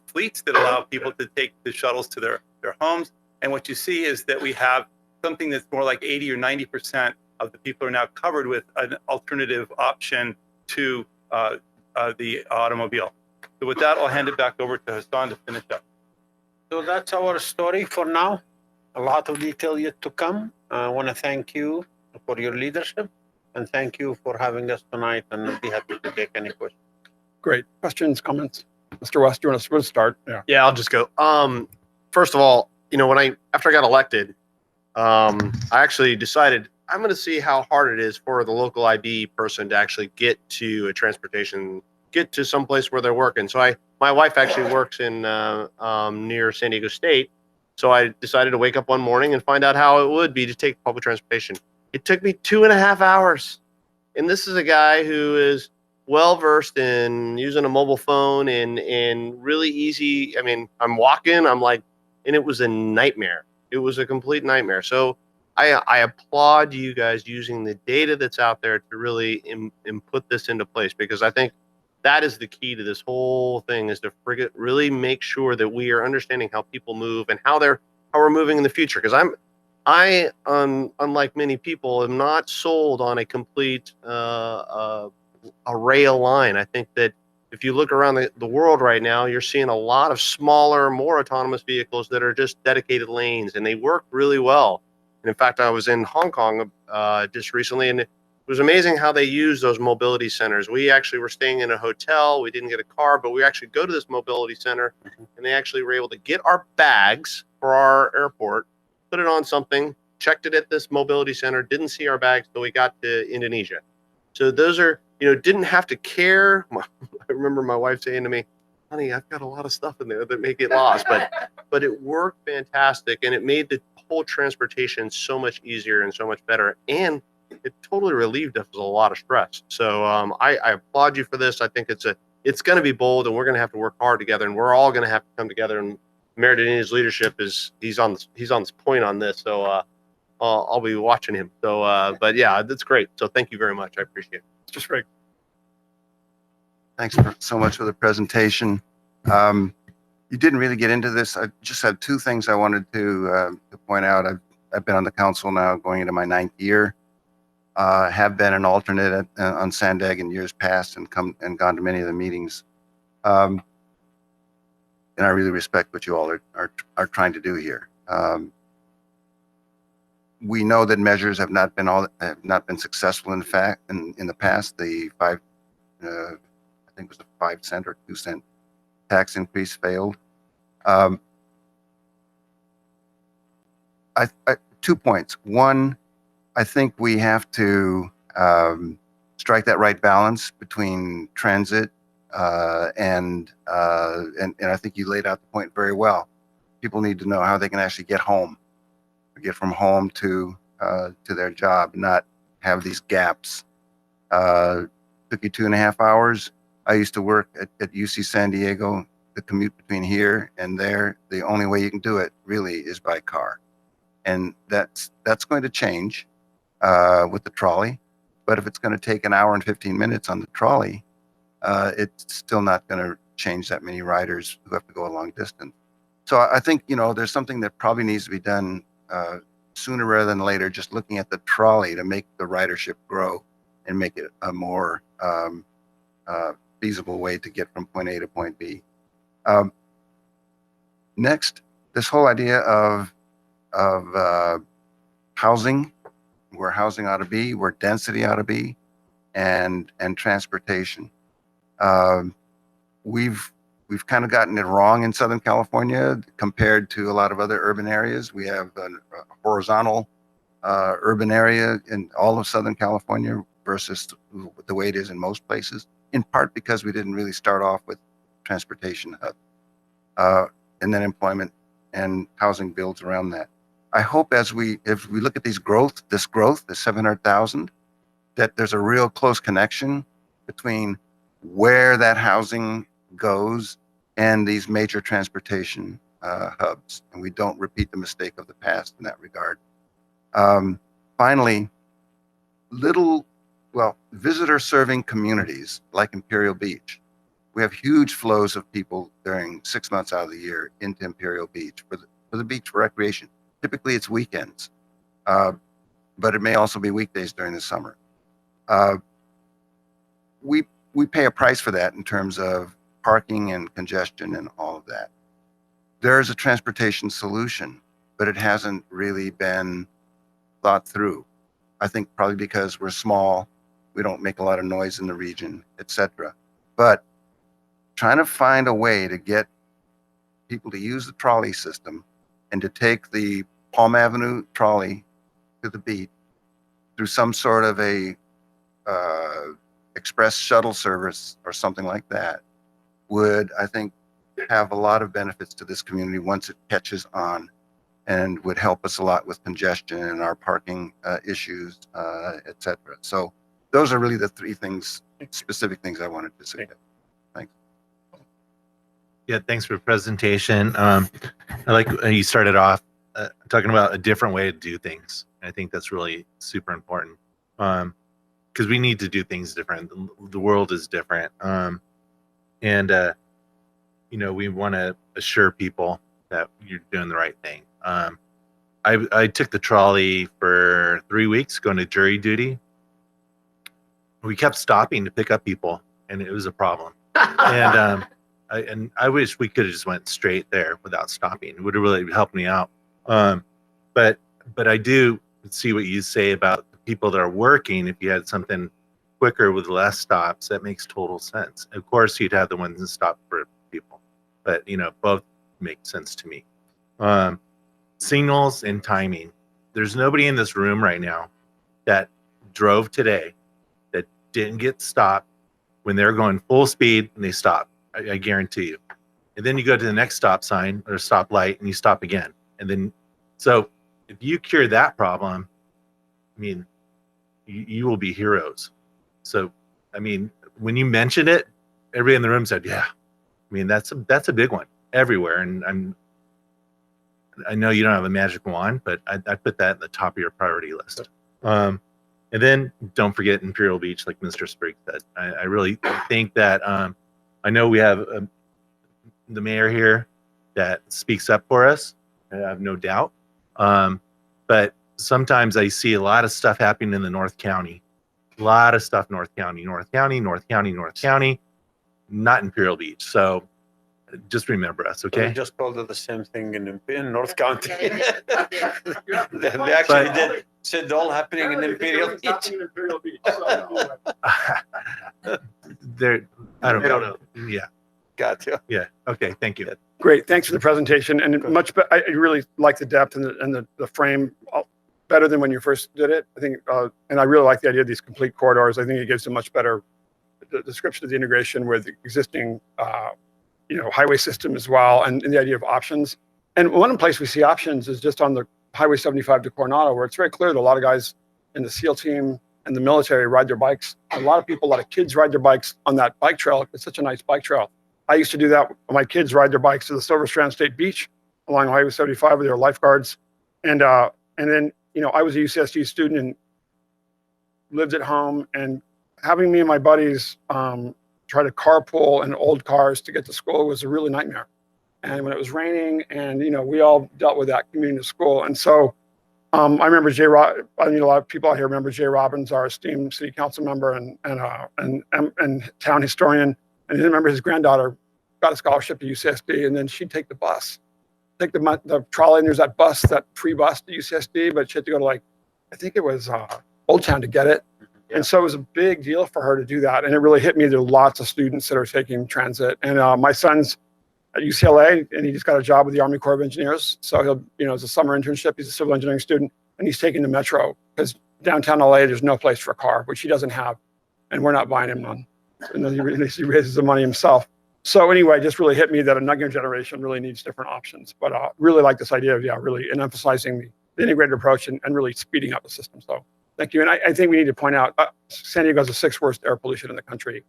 fleets that allow people to take the shuttles to their homes. And what you see is that we have something that's more like 80 or 90% of the people are now covered with an alternative option to the automobile. So with that, I'll hand it back over to Hassan to finish up. So that's our story for now. A lot of detail yet to come. I want to thank you for your leadership and thank you for having us tonight, and I'll be happy to take any questions. Great. Questions, comments? Mr. West, you want to start? Yeah, I'll just go. First of all, you know, after I got elected, I actually decided I'm going to see how hard it is for the local IB person to actually get to a transportation, get to some place where they're working. So my wife actually works in near San Diego State. So I decided to wake up one morning and find out how it would be to take public transportation. It took me 2.5 hours. And this is a guy who is well-versed in using a mobile phone and really easy. I mean, I'm walking, and it was a nightmare. It was a complete nightmare. So I applaud you guys using the data that's out there to really put this into place, because I think that is the key to this whole thing, is to really make sure that we are understanding how people move and how we're moving in the future. Because I unlike many people, am not sold on a complete a rail line. I think that if you look around the world right now, you're seeing a lot of smaller, more autonomous vehicles that are just dedicated lanes, and they work really well. And in fact, I was in Hong Kong just recently, and it was amazing how they use those mobility centers. We actually were staying in a hotel. We didn't get a car, but we actually go to this mobility center, and they actually were able to get our bags for our airport, put it on something, checked it at this mobility center, didn't see our bags till we got to Indonesia. So those are, didn't have to care. I remember my wife saying to me, honey, I've got a lot of stuff in there that may get lost, but it worked fantastic, and it made the whole transportation so much easier and so much better. And it totally relieved us of a lot of stress. So I applaud you for this. I think it's going to be bold, and we're going to have to work hard together, and we're all going to have to come together. And Mayor Denny's leadership he's on this point on this. So I'll be watching him. So, but yeah, that's great. So thank you very much. I appreciate it. It's just great. Thanks so much for the presentation. You didn't really get into this. I just have 2 things I wanted to point out. I've been on the council now going into my 9th year. Have been an alternate on Sandag in years past and gone to many of the meetings. And I really respect what you all are trying to do here. We know that measures have not been successful. In fact, in the past, the I think it was a 5 cent or 2 cent tax increase failed. 2 points. One, I think we have to strike that right balance between transit and I think you laid out the point very well. People need to know how they can actually get home, get from home to their job, not have these gaps. Took you 2.5 hours. I used to work at UC San Diego. The commute between here and there, the only way you can do it really is by car. And that's going to change with the trolley. But if it's going to take an hour and 15 minutes on the trolley, it's still not going to change that many riders who have to go a long distance. So I think, there's something that probably needs to be done sooner rather than later, just looking at the trolley to make the ridership grow and make it a more feasible way to get from point A to point B. Next, this whole idea of housing, where housing ought to be, where density ought to be, and transportation. We've kind of gotten it wrong in Southern California compared to a lot of other urban areas. We have a horizontal urban area in all of Southern California versus the way it is in most places, in part because we didn't really start off with transportation hub. And then employment and housing builds around that. I hope if we look at this growth, the 700,000, that there's a real close connection between where that housing goes and these major transportation hubs, and we don't repeat the mistake of the past in that regard. Finally, visitor-serving communities like Imperial Beach. We have huge flows of people during 6 months out of the year into Imperial Beach for the beach for recreation. Typically, it's weekends, but it may also be weekdays during the summer. We pay a price for that in terms of parking and congestion and all of that. There is a transportation solution, but it hasn't really been thought through. I think probably because we're small, we don't make a lot of noise in the region, etc. But trying to find a way to get people to use the trolley system and to take the Palm Avenue trolley to the beach through some sort of a express shuttle service or something like that would, I think, have a lot of benefits to this community once it catches on, and would help us a lot with congestion and our parking issues, etc. So those are really the three specific things I wanted to say. Thanks. Yeah, thanks for the presentation. I like you started off talking about a different way to do things. I think that's really super important, because we need to do things different. The world is different, and we want to assure people that you're doing the right thing. I took the trolley for 3 weeks going to jury duty. We kept stopping to pick up people, and it was a problem. And I wish we could have just went straight there without stopping. It would have really helped me out. But I do see what you say about the people that are working. If you had something quicker with less stops, that makes total sense. Of course, you'd have the ones that stop for people, but both make sense to me. Signals and timing. There's nobody in this room right now that drove today that didn't get stopped when they're going full speed and they stop. I guarantee you. And then you go to the next stop sign or stop light and you stop again. And then, so if you cure that problem, I mean, you will be heroes. So, I mean, when you mentioned it, everybody in the room said, yeah. I mean, that's a big one everywhere. And I know you don't have a magic wand, but I put that at the top of your priority list. And then don't forget Imperial Beach, like Mr. Sprigg said. I really think that, I know we have the mayor here that speaks up for us. I have no doubt. But sometimes I see a lot of stuff happening in the North County. A lot of stuff North County, not Imperial Beach. So just remember us, okay? We just called it the same thing in North County. They actually said it all happening in Imperial Beach. I don't know. Yeah. Gotcha. Yeah. Okay. Thank you. Great. Thanks for the presentation. And I really like the depth and the frame better than when you first did it. I think, and I really like the idea of these complete corridors. I think it gives a much better description of the integration with the existing, highway system as well, and the idea of options. And one place we see options is just on the Highway 75 to Coronado, where it's very clear that a lot of guys in the SEAL team and the military ride their bikes. A lot of kids ride their bikes on that bike trail. It's such a nice bike trail. I used to do that. My kids ride their bikes to the Silver Strand State Beach along Highway 75 with their lifeguards. And then, you know, I was a UCSD student and lived at home, and having me and my buddies try to carpool in old cars to get to school was a really nightmare. And when it was raining, and, you know, we all dealt with that commuting to school. And so I remember I mean, a lot of people out here remember Jay Robbins, our esteemed city council member and town historian. And I remember his granddaughter got a scholarship to UCSD, and then she'd take the bus, take the trolley, and there's that bus, that free bus to UCSD, but she had to go to, like, I think it was Old Town to get it. And so it was a big deal for her to do that. And it really hit me. There are lots of students that are taking transit. And my son's at UCLA, and he just got a job with the Army Corps of Engineers. So he'll, you know, it's a summer internship. He's a civil engineering student, and he's taking the metro because downtown LA, there's no place for a car, which he doesn't have. And we're not buying him one. And then he raises the money himself. So anyway, it just really hit me that a younger generation really needs different options. But really like this idea of, really, and emphasizing the integrated approach and really speeding up the system. So thank you. And I think we need to point out, San Diego has the 6th worst air pollution in the country,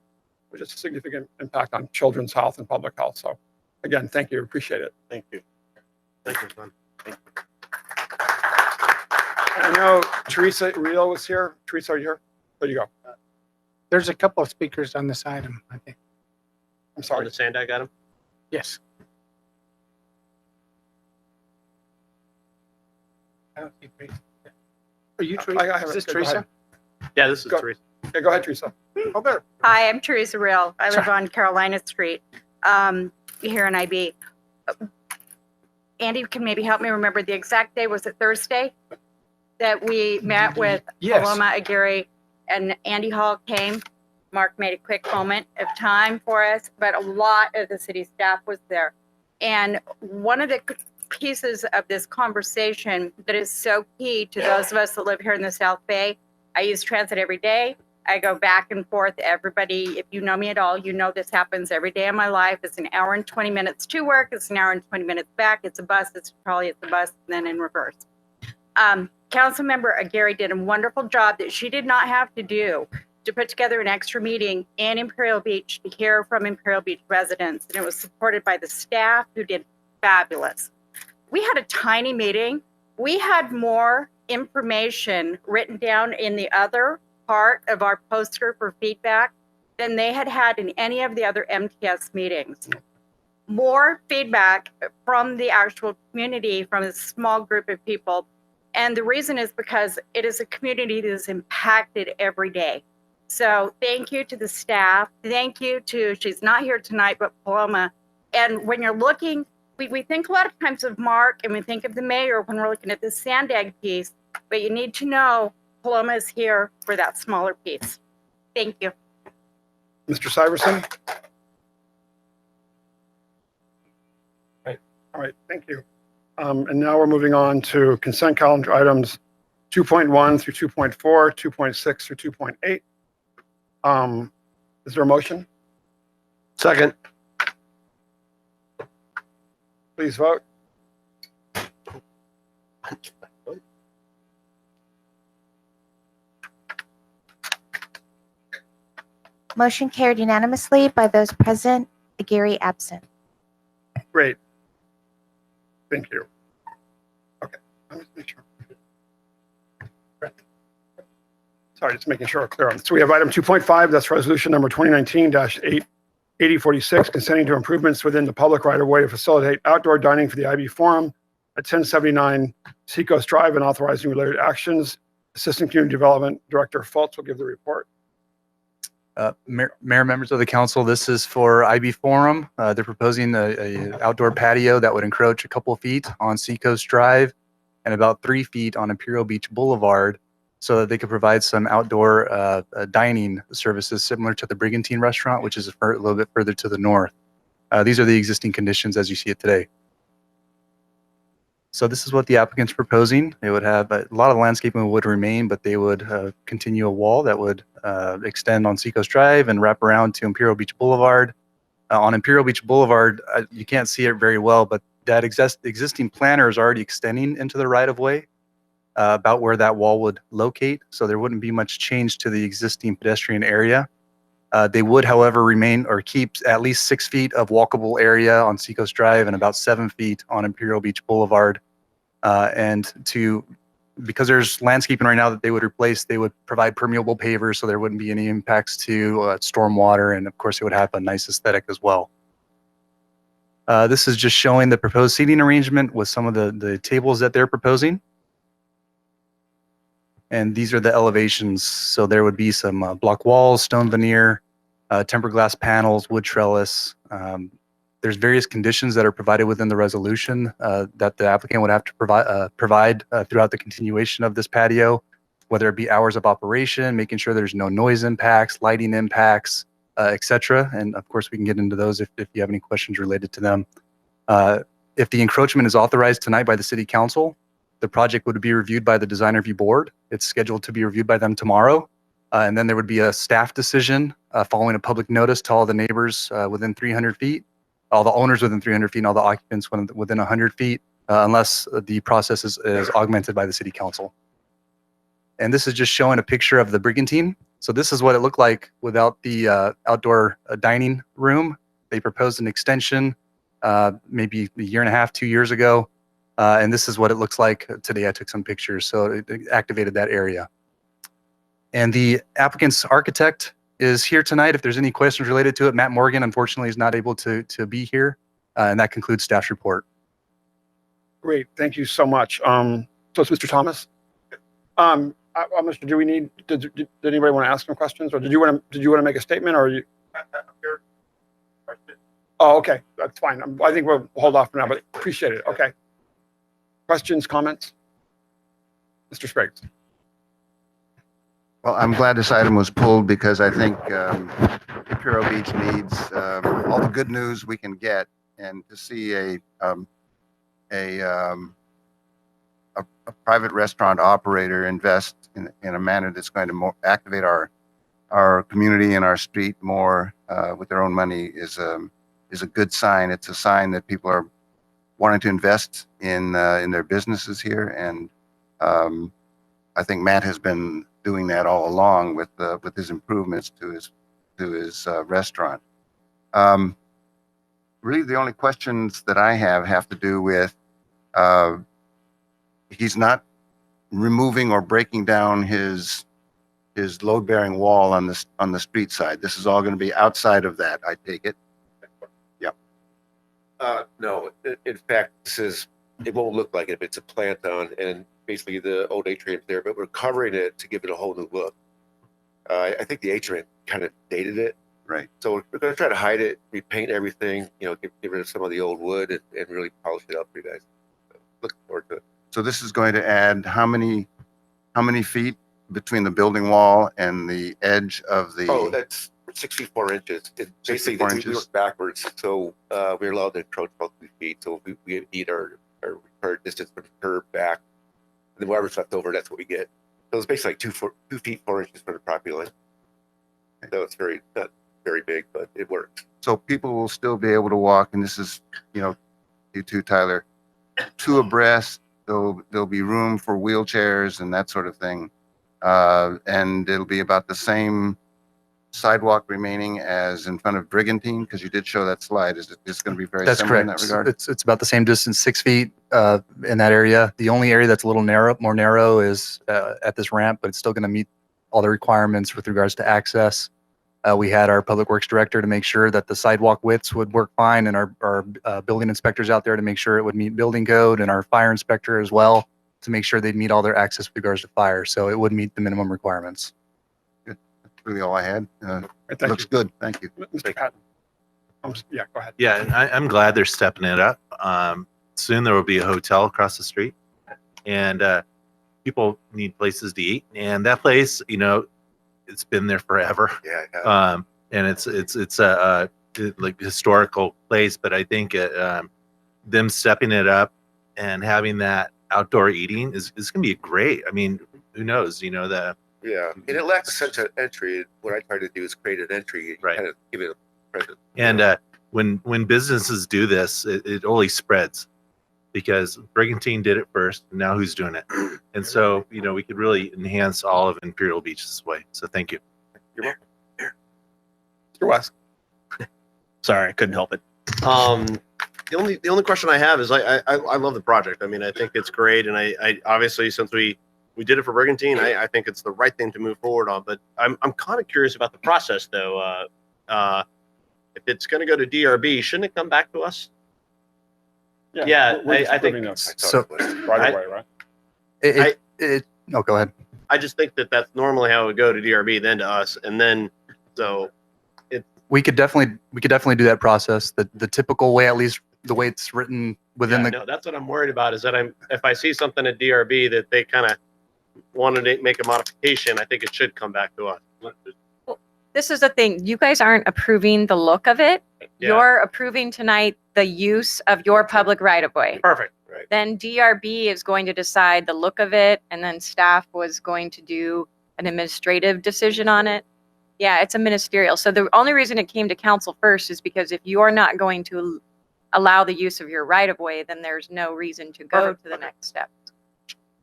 which is a significant impact on children's health and public health. So again, thank you. Appreciate it. Thank you. Thank you, Glenn. Thank you. I know Teresa Real was here. Teresa, are you here? There you go. There's a couple of speakers on this item, I think. I'm sorry. The Sandak got him? Yes. I don't see Teresa. Are you Teresa? Is this Teresa? Yeah, this is Go. Teresa. Yeah, go ahead, Teresa. Oh, there. Hi, I'm Teresa Real. I live on Carolina Street here in IB. Andy can maybe help me remember the exact day. Was it Thursday that we met with Yes. Paloma Aguirre and Andy Hall came? Mark made a quick moment of time for us, but a lot of the city staff was there. And one of the pieces of this conversation that is so key to those of us that live here in the South Bay, I use transit every day. I go back and forth. Everybody, if you know me at all, you know this happens every day of my life. It's an hour and 20 minutes to work. It's an hour and 20 minutes back. It's a bus. It's a bus, and then in reverse. Councilmember Aguirre did a wonderful job that she did not have to do to put together an extra meeting in Imperial Beach to hear from Imperial Beach residents. And it was supported by the staff, who did fabulous. We had a tiny meeting. We had more information written down in the other part of our poster for feedback than they had in any of the other MTS meetings. More feedback from the actual community, from a small group of people. And the reason is because it is a community that is impacted every day. So thank you to the staff. Thank you to, she's not here tonight, but Paloma. And when you're looking, we think a lot of times of Mark, and we think of the mayor when we're looking at this Sandag piece, but you need to know Paloma is here for that smaller piece. Thank you. Mr. Syverson? All right, thank you. And now we're moving on to consent calendar items 2.1 through 2.4, 2.6 through 2.8. Is there a motion? Second. Please vote. Motion carried unanimously by those present, Aguirre absent. Great. Thank you. Okay. Let me make sure. Sorry, just making sure we're clear on this. So we have item 2.5, that's resolution number 2019-8046, consenting to improvements within the public right-of-way to facilitate outdoor dining for the IB Forum at 1079 Seacoast Drive and authorizing related actions. Assistant Community Development Director Fultz will give the report. Mayor, members of the council, this is for IB Forum. They're proposing a outdoor patio that would encroach a couple of feet on Seacoast Drive and about 3 feet on Imperial Beach Boulevard, so that they could provide some outdoor dining services similar to the Brigantine restaurant, which is a little bit further to the north. These are the existing conditions as you see it today. So this is what the applicant's proposing. They would have a lot of landscaping would remain, but they would continue a wall that would extend on Seacoast Drive and wrap around to Imperial Beach Boulevard. On Imperial Beach Boulevard, you can't see it very well, but that existing planter is already extending into the right-of-way about where that wall would locate. So there wouldn't be much change to the existing pedestrian area. They would, however, remain or keep at least 6 feet of walkable area on Seacoast Drive and about 7 feet on Imperial Beach Boulevard. And because there's landscaping right now that they would replace, they would provide permeable pavers so there wouldn't be any impacts to stormwater. And of course, it would have a nice aesthetic as well. This is just showing the proposed seating arrangement with some of the tables that they're proposing. And these are the elevations. So there would be some block walls, stone veneer, tempered glass panels, wood trellis. There's various conditions that are provided within the resolution that the applicant would have to provide throughout the continuation of this patio, whether it be hours of operation, making sure there's no noise impacts, lighting impacts, etc. And of course, we can get into those if you have any questions related to them. If the encroachment is authorized tonight by the City Council, the project would be reviewed by the Design Review Board. It's scheduled to be reviewed by them tomorrow. And then there would be a staff decision following a public notice to all the neighbors within 300 feet, all the owners within 300 feet, and all the occupants within 100 feet, unless the process is augmented by the City Council. And this is just showing a picture of the Brigantine. So this is what it looked like without the outdoor dining room. They proposed an extension maybe a year and a half, 2 years ago. And this is what it looks like today. I took some pictures, so it activated that area. And the applicant's architect is here tonight. If there's any questions related to it, Matt Morgan, unfortunately, is not able to be here. And that concludes staff's report. Great, thank you so much. So it's Mr. Thomas. Mr. Do we need? Did anybody want to ask some questions, or did you want to make a statement, or are you? Oh, okay, that's fine. I think we'll hold off for now, but appreciate it. Okay. Questions, comments, Mr. Spriggs. Well, I'm glad this item was pulled because I think Imperial Beach needs all the good news we can get, and to see a private restaurant operator invest in a manner that's going to activate our community and our street more with their own money is a good sign. It's a sign that people are wanting to invest in their businesses here, and I think Matt has been doing that all along with his improvements to his restaurant. Really, the only questions that I have to do with he's not removing or breaking down his load-bearing wall on the street side. This is all going to be outside of that, I take it. Yep. No, in fact, it won't look like it if it's a plant on, and basically the old atrium's there, but we're covering it to give it a whole new look. I think the atrium kind of dated it. Right. So we're going to try to hide it, repaint everything, get rid of some of the old wood and really polish it up for you guys. So look forward to it. So this is going to add how many feet between the building wall and the edge of the? Oh, that's 6 feet 4 inches. Basically, we work backwards, so we're allowed to encroach about 2 feet. So we need our required distance from the curb back, and then whatever's left over, that's what we get. So it's basically like 2 feet 4 inches from the property line. So it's not very big, but it works. So people will still be able to walk, and this is, you too, Tyler, two abreast. There'll be room for wheelchairs and that sort of thing. And it'll be about the same sidewalk remaining as in front of Brigantine, because you did show that slide. Is it just going to be very similar in that regard? It's about the same distance, 6 feet in that area. The only area that's a little more narrow is at this ramp, but it's still going to meet all the requirements with regards to access. We had our public works director to make sure that the sidewalk widths would work fine, and our building inspectors out there to make sure it would meet building code, and our fire inspector as well to make sure they'd meet all their access with regards to fire. So it would meet the minimum requirements. Good. That's really all I had. Looks good. Thank you. Mr. Patton. Yeah, go ahead. Yeah, and I'm glad they're stepping it up. Soon there will be a hotel across the street, and people need places to eat. And that place, it's been there forever. Yeah. And it's a like historical place, but I think them stepping it up and having that outdoor eating is going to be great. I mean, who knows? Yeah, and it lacks a sense of entry. What I try to do is create an entry, right? Kind of give it a present. And when businesses do this, it only spreads, because Brigantine did it first, and now who's doing it? And so, we could really enhance all of Imperial Beach this way. So thank you. You're welcome. Mr. West. Sorry, I couldn't help it. the only question I have is I love the project. I mean, I think it's great, and I obviously, since we did it for Brigantine, I think it's the right thing to move forward on. But I'm kind of curious about the process, though. If it's going to go to DRB, shouldn't it come back to us? Yeah, I think So Right away, right? no, go ahead. I just think that that's normally how it would go to DRB, then to us, and then so it. We could definitely do that process. The typical way, at least the way it's written within No, that's what I'm worried about. Is that if I see something at DRB that they kind of wanted to make a modification, I think it should come back to us. This is the thing. You guys aren't approving the look of it. Yeah. You're approving tonight the use of your public right of way. Perfect. Right. Then DRB is going to decide the look of it, and then staff was going to do an administrative decision on it. Yeah, it's a ministerial. So the only reason it came to council first is because if you are not going to allow the use of your right of way, then there's no reason to go to the next step.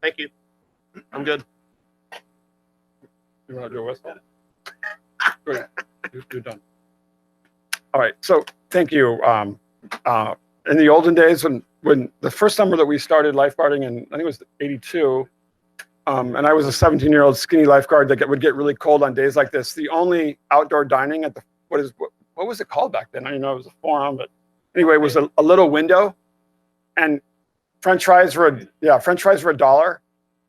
Thank you. I'm good. You want to do a whistle? Good. You're done. All right. So thank you. In the olden days, when the first summer that we started lifeguarding in, I think it was '82, and I was a 17-year-old skinny lifeguard that would get really cold on days like this. The only outdoor dining at the what was it called back then? I didn't know it was a forum, but anyway, it was a little window, and French fries were $1,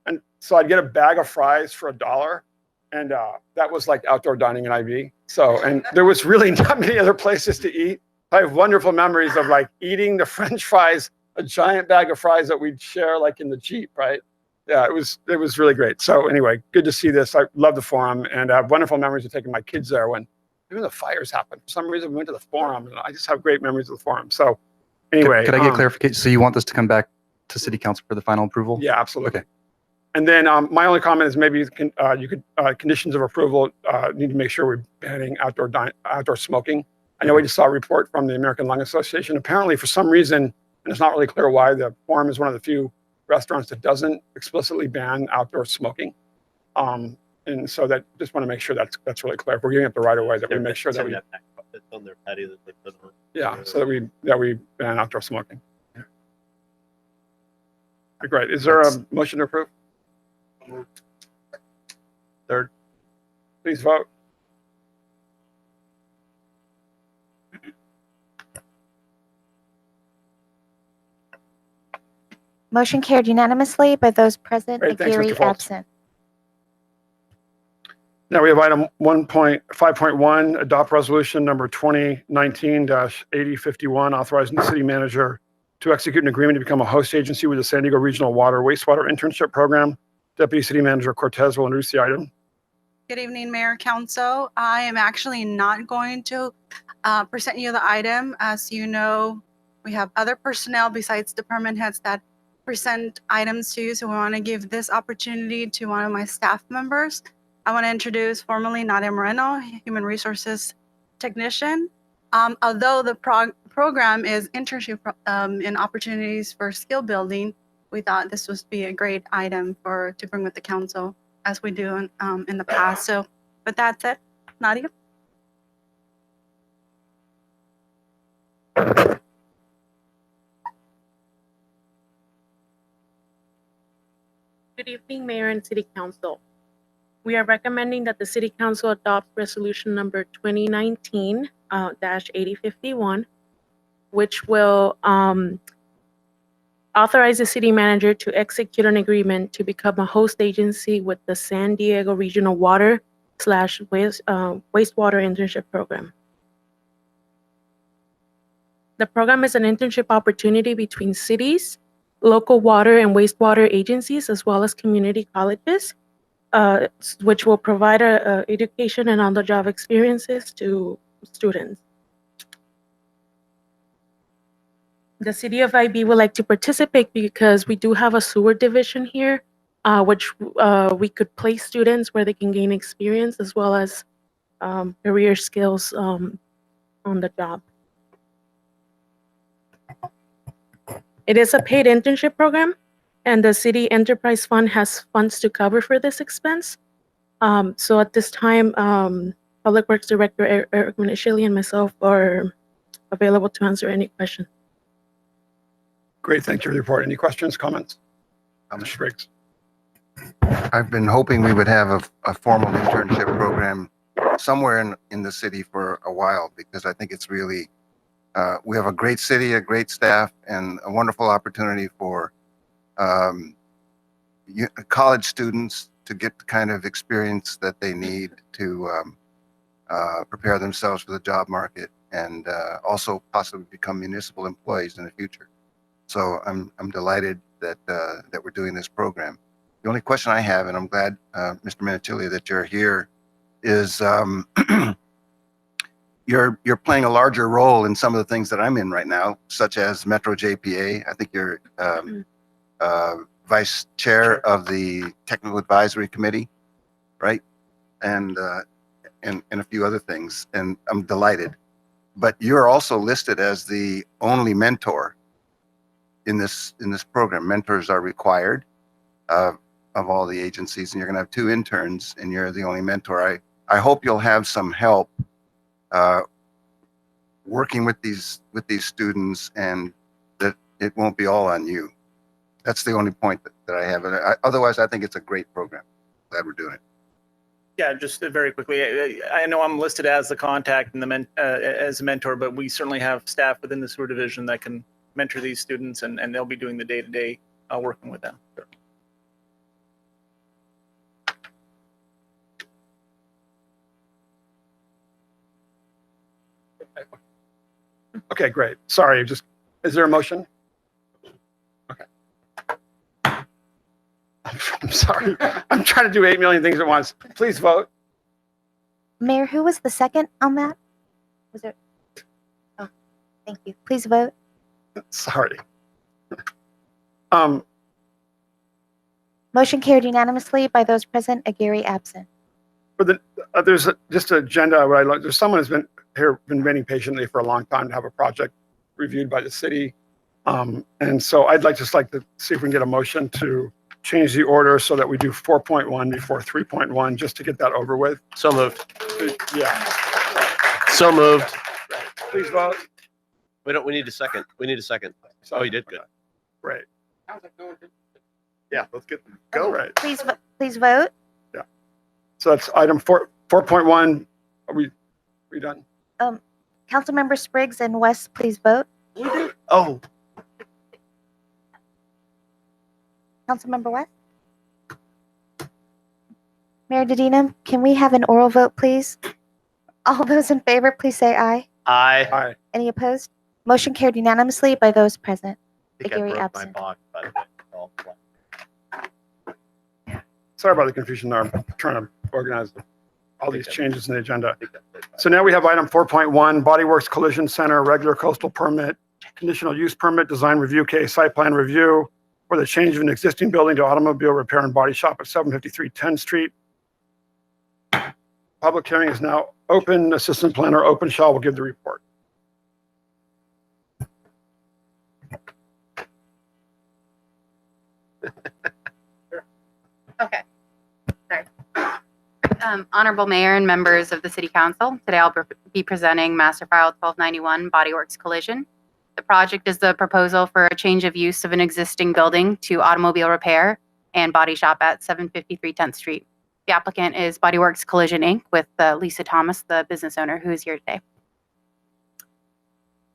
and so I'd get a bag of fries for $1. And that was like outdoor dining in IB. So, and there was really not many other places to eat. I have wonderful memories of like eating the French fries, a giant bag of fries that we'd share like in the Jeep, right? Yeah, it was really great. So anyway, good to see this. I love the forum, and I have wonderful memories of taking my kids there when even the fires happened. For some reason, we went to the forum, and I just have great memories of the forum. So anyway. Could I get clarification? So you want this to come back to city council for the final approval? Yeah, absolutely. Okay. And then my only comment is maybe you could conditions of approval need to make sure we're banning outdoor smoking. I know we just saw a report from the American Lung Association. Apparently, for some reason, and it's not really clear why, the Forum is one of the few restaurants that doesn't explicitly ban outdoor smoking. And so that just want to make sure that's really clear. If we're giving it the right of way, that we make sure that we It's on their patio that they put on. so that we ban outdoor smoking. Yeah. Great. Is there a motion to approve? Third. Please vote. Motion carried unanimously by those present, Great, thanks, McGarry Mr. Foltz. absent. Now we have item 1.5.1, adopt resolution number 2019-8051, authorizing the city manager to execute an agreement to become a host agency with the San Diego Regional Water Wastewater Internship Program. Deputy City Manager Cortez will introduce the item. Good evening, Mayor, Council. I am actually not going to present you the item. As you know, we have other personnel besides department heads that present items to you. So we want to give this opportunity to one of my staff members. I want to introduce formally Nadia Moreno, Human Resources Technician. Although the program is internship in opportunities for skill building, we thought this would be a great item to bring with the council as we do in the past. So with that said, Nadia. Good evening, Mayor and City Council. We are recommending that the City Council adopt resolution number 2019-8051, which will authorize the city manager to execute an agreement to become a host agency with the San Diego Regional Water / Wastewater Internship Program. The program is an internship opportunity between cities, local water and wastewater agencies, as well as community colleges, which will provide education and on-the-job experiences to students. The city of IB would like to participate because we do have a sewer division here, which we could place students where they can gain experience as well as career skills on the job. It is a paid internship program, and the City Enterprise Fund has funds to cover for this expense. So at this time, Public Works Director Eric Menashili and myself are available to answer any questions. Great, thank you for the report. Any questions, comments? Mr. Briggs? I've been hoping we would have a formal internship program somewhere in the city for a while, because I think it's really, we have a great city, a great staff, and a wonderful opportunity for college students to get the kind of experience that they need to prepare themselves for the job market, and also possibly become municipal employees in the future. So I'm delighted that that we're doing this program. The only question I have, and I'm glad, Mr. Minutilia, that you're here, is you're playing a larger role in some of the things that I'm in right now, such as Metro JPA. I think you're vice chair of the technical advisory committee, right? And a few other things, and I'm delighted. But you're also listed as the only mentor in this program. Mentors are required of all the agencies, and you're going to have 2 interns, and you're the only mentor. I hope you'll have some help working with these students, and that it won't be all on you. That's the only point that I have. And otherwise, I think it's a great program. Glad we're doing it. Yeah, just very quickly, I know I'm listed as the contact and as a mentor, but we certainly have staff within the sewer division that can mentor these students, and they'll be doing the day-to-day working with them. Okay, great. Sorry, is there a motion? Okay. I'm sorry. I'm trying to do 8 million things at once. Please vote. Mayor, who was the second on that? Was it? Oh, thank you. Please vote. Sorry. Motion carried unanimously by those present, Aguirre absent. For the there's just an agenda. What I like, there's someone who's been waiting patiently for a long time to have a project reviewed by the city, and so I'd like to see if we can get a motion to change the order so that we do 4.1 before 3.1, just to get that over with. So moved. Yeah. So moved. Please vote. We need a second. We need a second. Oh, you did good. Great. Yeah, let's get go. Right. Please vote. Yeah. So that's item 4.1. Are we done? Councilmember Spriggs and West, please vote. Oh. Councilmember West? Mayor Dedina, can we have an oral vote, please? All those in favor, please say aye. Aye. Aye. Any opposed? Motion carried unanimously by those present. I think I Aguirre broke my absent. box, by the way. Sorry about the confusion there. I'm trying to organize all these changes in the agenda. So now we have item 4.1, Body Works Collision Center, regular coastal permit, conditional use permit, design review case, site plan review, for the change of an existing building to automobile repair and body shop at 753 10th Street. Public hearing is now open. Assistant Planner Openshaw will give the report. Okay. Sorry. Honorable Mayor and members of the City Council, today I'll be presenting Master File 1291 Body Works Collision. The project is the proposal for a change of use of an existing building to automobile repair and body shop at 753 10th Street. The applicant is Body Works Collision Inc. with Lisa Thomas, the business owner, who is here today.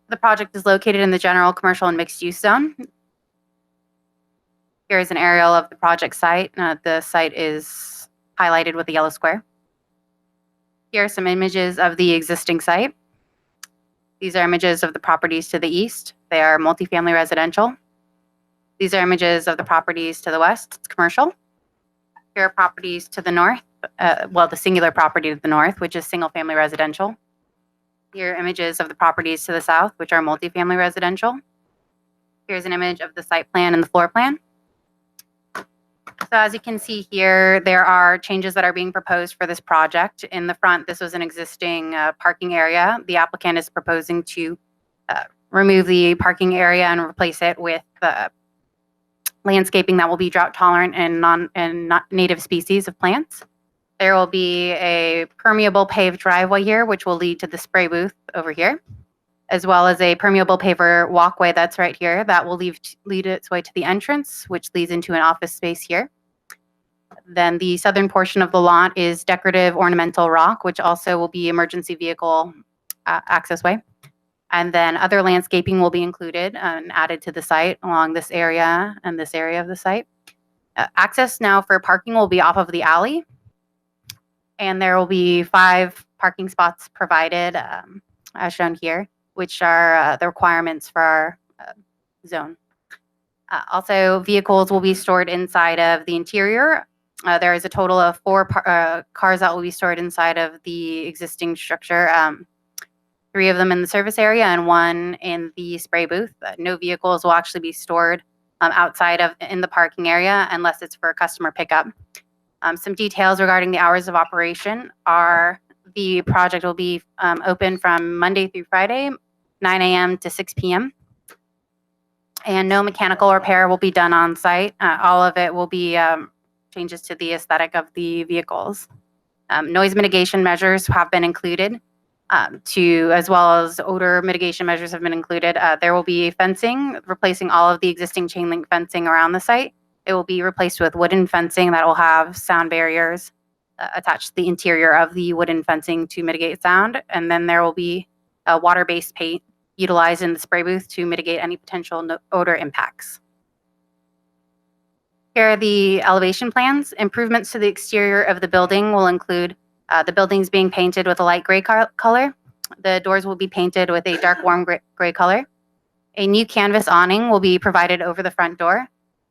The project is located in the general commercial and mixed use zone. Here is an aerial of the project site. The site is highlighted with a yellow square. Here are some images of the existing site. These are images of the properties to the east. They are multifamily residential. These are images of the properties to the west. It's commercial. Here are properties to the north. The singular property to the north, which is single family residential. Here are images of the properties to the south, which are multifamily residential. Here's an image of the site plan and the floor plan. So as you can see here, there are changes that are being proposed for this project. In the front, this was an existing parking area. The applicant is proposing to remove the parking area and replace it with landscaping that will be drought tolerant and not native species of plants. There will be a permeable paved driveway here, which will lead to the spray booth over here. as well as a permeable paver walkway that's right here that will lead its way to the entrance, which leads into an office space here. Then the southern portion of the lot is decorative ornamental rock, which also will be emergency vehicle access way. And then other landscaping will be included and added to the site along this area and this area of the site. Access now for parking will be off of the alley. And there will be 5 parking spots provided as shown here, which are the requirements for our zone. Also, vehicles will be stored inside of the interior. There is a total of 4 cars that will be stored inside of the existing structure. 3 of them in the service area and 1 in the spray booth. No vehicles will actually be stored outside of in the parking area unless it's for customer pickup. Some details regarding the hours of operation are the project will be open from Monday through Friday, 9 a.m. to 6 p.m. And no mechanical repair will be done on site. All of it will be changes to the aesthetic of the vehicles. Noise mitigation measures have been included as well as odor mitigation measures have been included. There will be fencing, replacing all of the existing chain link fencing around the site. It will be replaced with wooden fencing that will have sound barriers attached to the interior of the wooden fencing to mitigate sound. And then there will be a water-based paint utilized in the spray booth to mitigate any potential odor impacts. Here are the elevation plans. Improvements to the exterior of the building will include the buildings being painted with a light gray color. The doors will be painted with a dark warm gray color. A new canvas awning will be provided over the front door.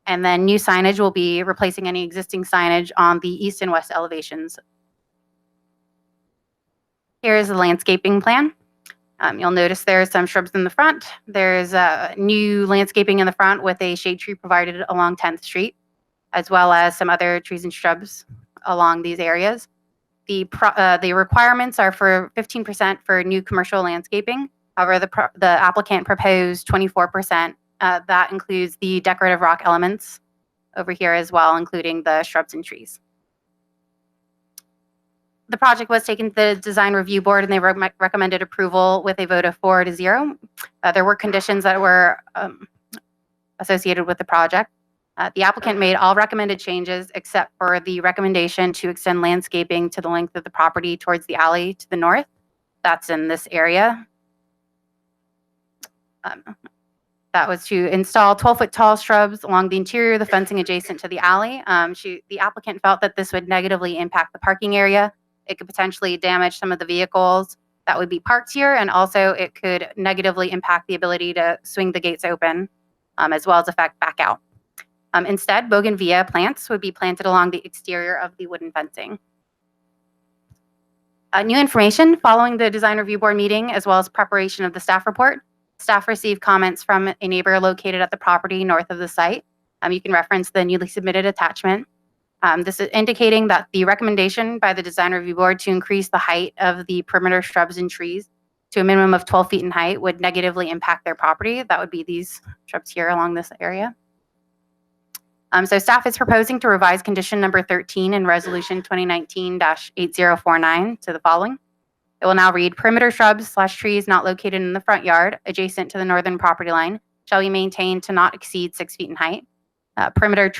And then new signage will be replacing any existing signage on the east and west elevations. Here is the landscaping plan. You'll notice there's some shrubs in the front. There's new landscaping in the front with a shade tree provided along 10th Street, as well as some other trees and shrubs along these areas. The requirements are for 15% for new commercial landscaping. However, the applicant proposed 24%. That includes the decorative rock elements over here as well, including the shrubs and trees. The project was taken to the design review board and they recommended approval with a vote of 4-0. There were conditions that were associated with the project. The applicant made all recommended changes except for the recommendation to extend landscaping to the length of the property towards the alley to the north. That's in this area. That was to install 12-foot tall shrubs along the interior of the fencing adjacent to the alley. The applicant felt that this would negatively impact the parking area. It could potentially damage some of the vehicles that would be parked here, and also it could negatively impact the ability to swing the gates open, as well as affect back out. Instead, bougainvillea plants would be planted along the exterior of the wooden fencing. New information following the design review board meeting, as well as preparation of the staff report. Staff received comments from a neighbor located at the property north of the site. You can reference the newly submitted attachment. This is indicating that the recommendation by the design review board to increase the height of the perimeter shrubs and trees to a minimum of 12 feet in height would negatively impact their property. That would be these shrubs here along this area. So staff is proposing to revise condition number 13 in resolution 2019-8049 to the following. It will now read, perimeter shrubs/trees not located in the front yard adjacent to the northern property line shall be maintained to not exceed 6 feet in height. Perimeter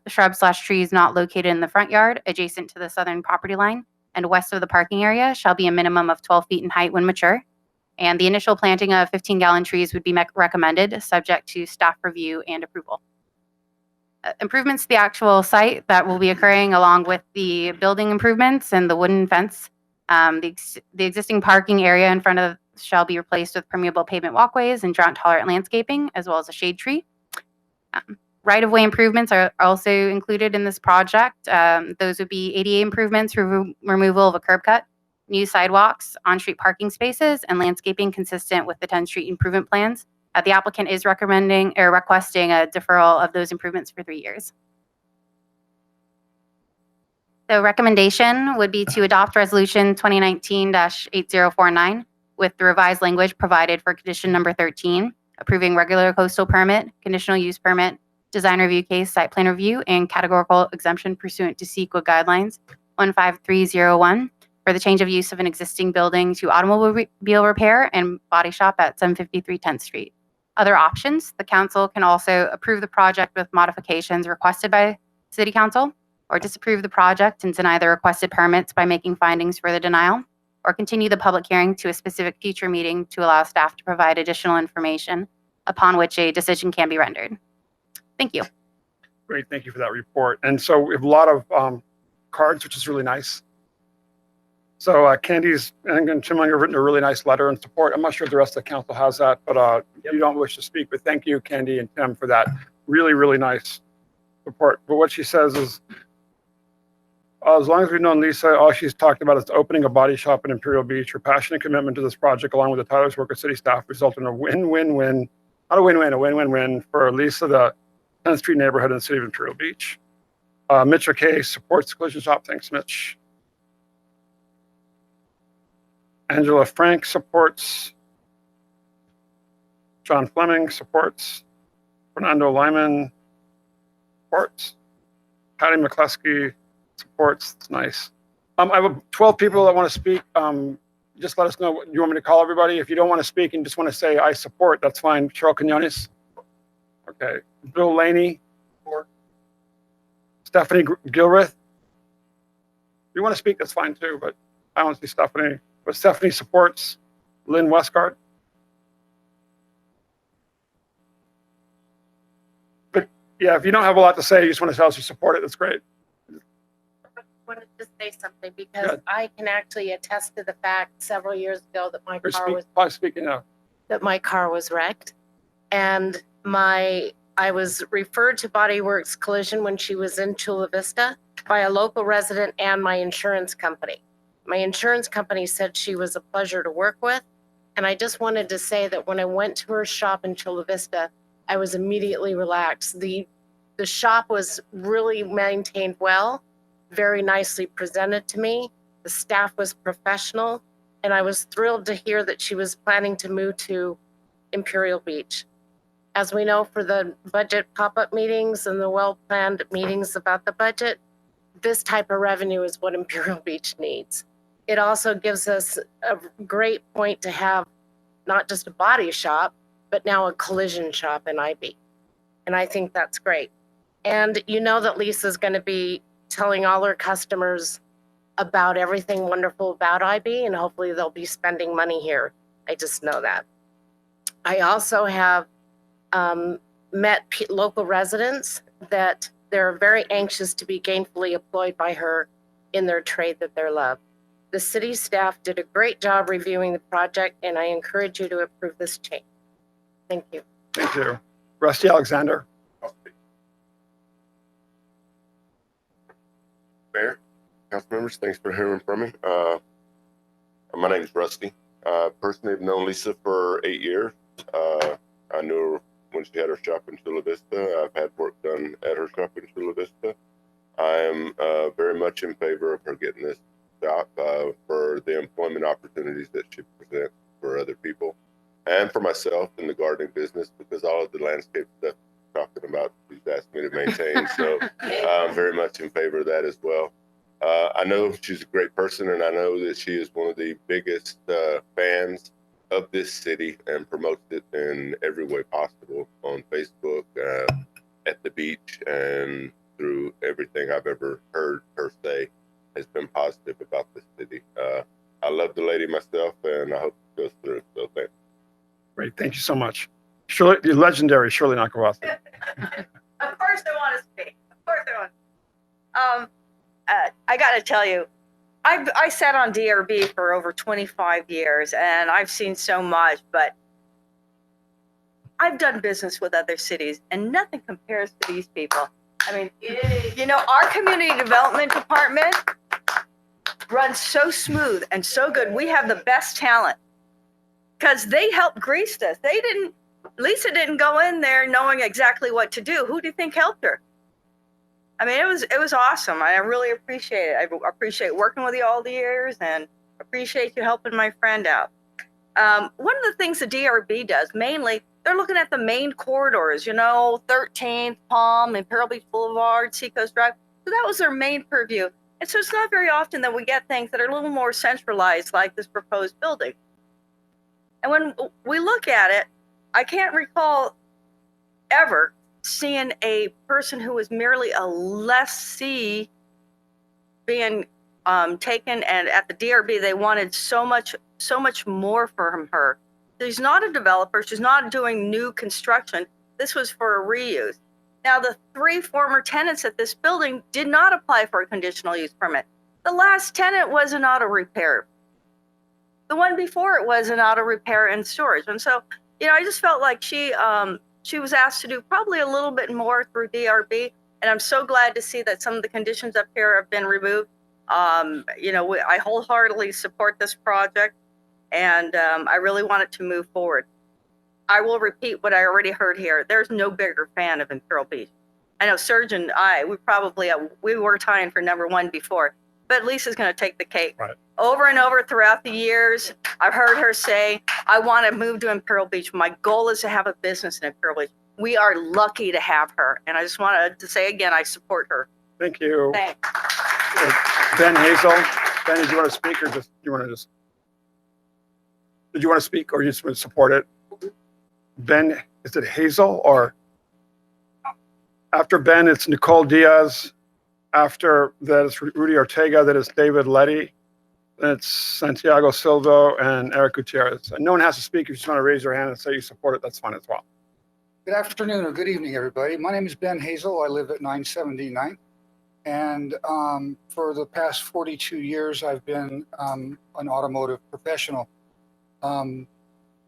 shrubs/trees not located in the front yard adjacent to the southern property line and west of the parking area shall be a minimum of 12 feet in height when mature. And the initial planting of 15-gallon trees would be recommended, subject to staff review and approval. Improvements to the actual site that will be occurring along with the building improvements and the wooden fence. The existing parking area in front of shall be replaced with permeable pavement walkways and drought-tolerant landscaping, as well as a shade tree. Right-of-way improvements are also included in this project. Those would be ADA improvements, removal of a curb cut, new sidewalks, on-street parking spaces, and landscaping consistent with the 10th Street improvement plans. The applicant is recommending or requesting a deferral of those improvements for 3 years. The recommendation would be to adopt resolution 2019-8049 with the revised language provided for condition number 13, approving regular coastal permit, conditional use permit, design review case, site plan review, and categorical exemption pursuant to CEQA guidelines 15301 for the change of use of an existing building to automobile repair and body shop at 753 10th Street. Other options, the council can also approve the project with modifications requested by City Council, or disapprove the project and deny the requested permits by making findings for the denial, or continue the public hearing to a specific future meeting to allow staff to provide additional information upon which a decision can be rendered. Thank you. Great, thank you for that report. And so we have a lot of cards, which is really nice. So Candy's and Tim have written a really nice letter in support. I'm not sure if the rest of the council has that, but you don't wish to speak. But thank you, Candy and Tim, for that really, really nice support. But what she says is, as long as we've known Lisa, all she's talked about is the opening a body shop in Imperial Beach. Her passionate commitment to this project, along with the tireless work of city staff, resulted in a win-win-win, not a win-win, a win-win-win for Lisa, the 10th Street neighborhood in the city of Imperial Beach. Mitch McKay supports the collision shop. Thanks, Mitch. Angela Frank supports. John Fleming supports. Fernando Lyman supports. Patty McCluskey supports. It's nice. I have 12 people that want to speak. Just let us know. You want me to call everybody? If you don't want to speak and just want to say I support, that's fine. Cheryl Quinones. Okay. Bill Laney. Stephanie Gilreth. If you want to speak, that's fine too, but I don't see Stephanie. But Stephanie supports. Lynn Westgard. But yeah, if you don't have a lot to say, you just want to tell us you support it, that's great. I wanted to say something because I can actually attest to the fact several years ago that my car was wrecked, and I was referred to Body Works Collision when she was in Chula Vista by a local resident and my insurance company. My insurance company said she was a pleasure to work with. And I just wanted to say that when I went to her shop in Chula Vista, I was immediately relaxed. The shop was really maintained well, very nicely presented to me. The staff was professional, and I was thrilled to hear that she was planning to move to Imperial Beach. As we know, for the budget pop-up meetings and the well-planned meetings about the budget, this type of revenue is what Imperial Beach needs. It also gives us a great point to have not just a body shop, but now a collision shop in IB. And I think that's great. And you know that Lisa's going to be telling all her customers about everything wonderful about IB, and hopefully they'll be spending money here. I just know that. I also have met local residents that they're very anxious to be gainfully employed by her in their trade that they love. The city staff did a great job reviewing the project, and I encourage you to approve this change. Thank you. Thank you. Rusty Alexander. Mayor, council members, thanks for hearing from me. My name is Rusty. Personally, I've known Lisa for 8 years. I knew her when she had her shop in Chula Vista. I've had work done at her shop in Chula Vista. I am very much in favor of her getting this shop for the employment opportunities that she presents for other people and for myself in the gardening business, because all of the landscape stuff talking about she's asked me to maintain. So I'm very much in favor of that as well. I know she's a great person, and I know that she is one of the biggest fans of this city and promotes it in every way possible on Facebook, at the beach, and through everything I've ever heard her say has been positive about the city. I love the lady myself, and I hope it goes through. So thanks. Great, thank you so much. Shirley, the legendary Shirley Nakawasi. Of course I want to speak. Of course I want. I got to tell you, I sat on DRB for over 25 years, and I've seen so much, but I've done business with other cities, and nothing compares to these people. I mean, you know, our community development department runs so smooth and so good. We have the best talent because they helped grease us. Lisa didn't go in there knowing exactly what to do. Who do you think helped her? I mean, it was awesome. I really appreciate it. I appreciate working with you all the years, and appreciate you helping my friend out. One of the things the DRB does, mainly, they're looking at the main corridors, you know, 13th, Palm, Imperial Beach Boulevard, Seacoast Drive. So that was their main purview. And so it's not very often that we get things that are a little more centralized like this proposed building. And when we look at it, I can't recall ever seeing a person who was merely a lessee being taken, and at the DRB they wanted so much more from her. She's not a developer, she's not doing new construction. This was for a reuse. Now, the 3 former tenants at this building did not apply for a conditional use permit. The last tenant was an auto repair. The one before it was an auto repair and storage. And so, I just felt like she was asked to do probably a little bit more through DRB. And I'm so glad to see that some of the conditions up here have been removed. I wholeheartedly support this project, and I really want it to move forward. I will repeat what I already heard here. There's no bigger fan of Imperial Beach. I know Serge and I, we were tying for #1 before, but Lisa's going to take the cake. Right. Over and over throughout the years, I've heard her say, I want to move to Imperial Beach. My goal is to have a business in Imperial Beach. We are lucky to have her. And I just wanted to say again, I support her. Thank you. Thanks. Ben Hazel. Ben, did you want to speak or did you want to speak or you just want to support it? Ben, is it Hazel or after Ben, it's Nicole Diaz. After that, it's Rudy Ortega. That is David Letty. Then it's Santiago Silva and Eric Gutierrez. And no one has to speak. If you just want to raise your hand and say you support it, that's fine as well. Good afternoon or good evening, everybody. My name is Ben Hazel. I live at 979. And for the past 42 years, I've been an automotive professional.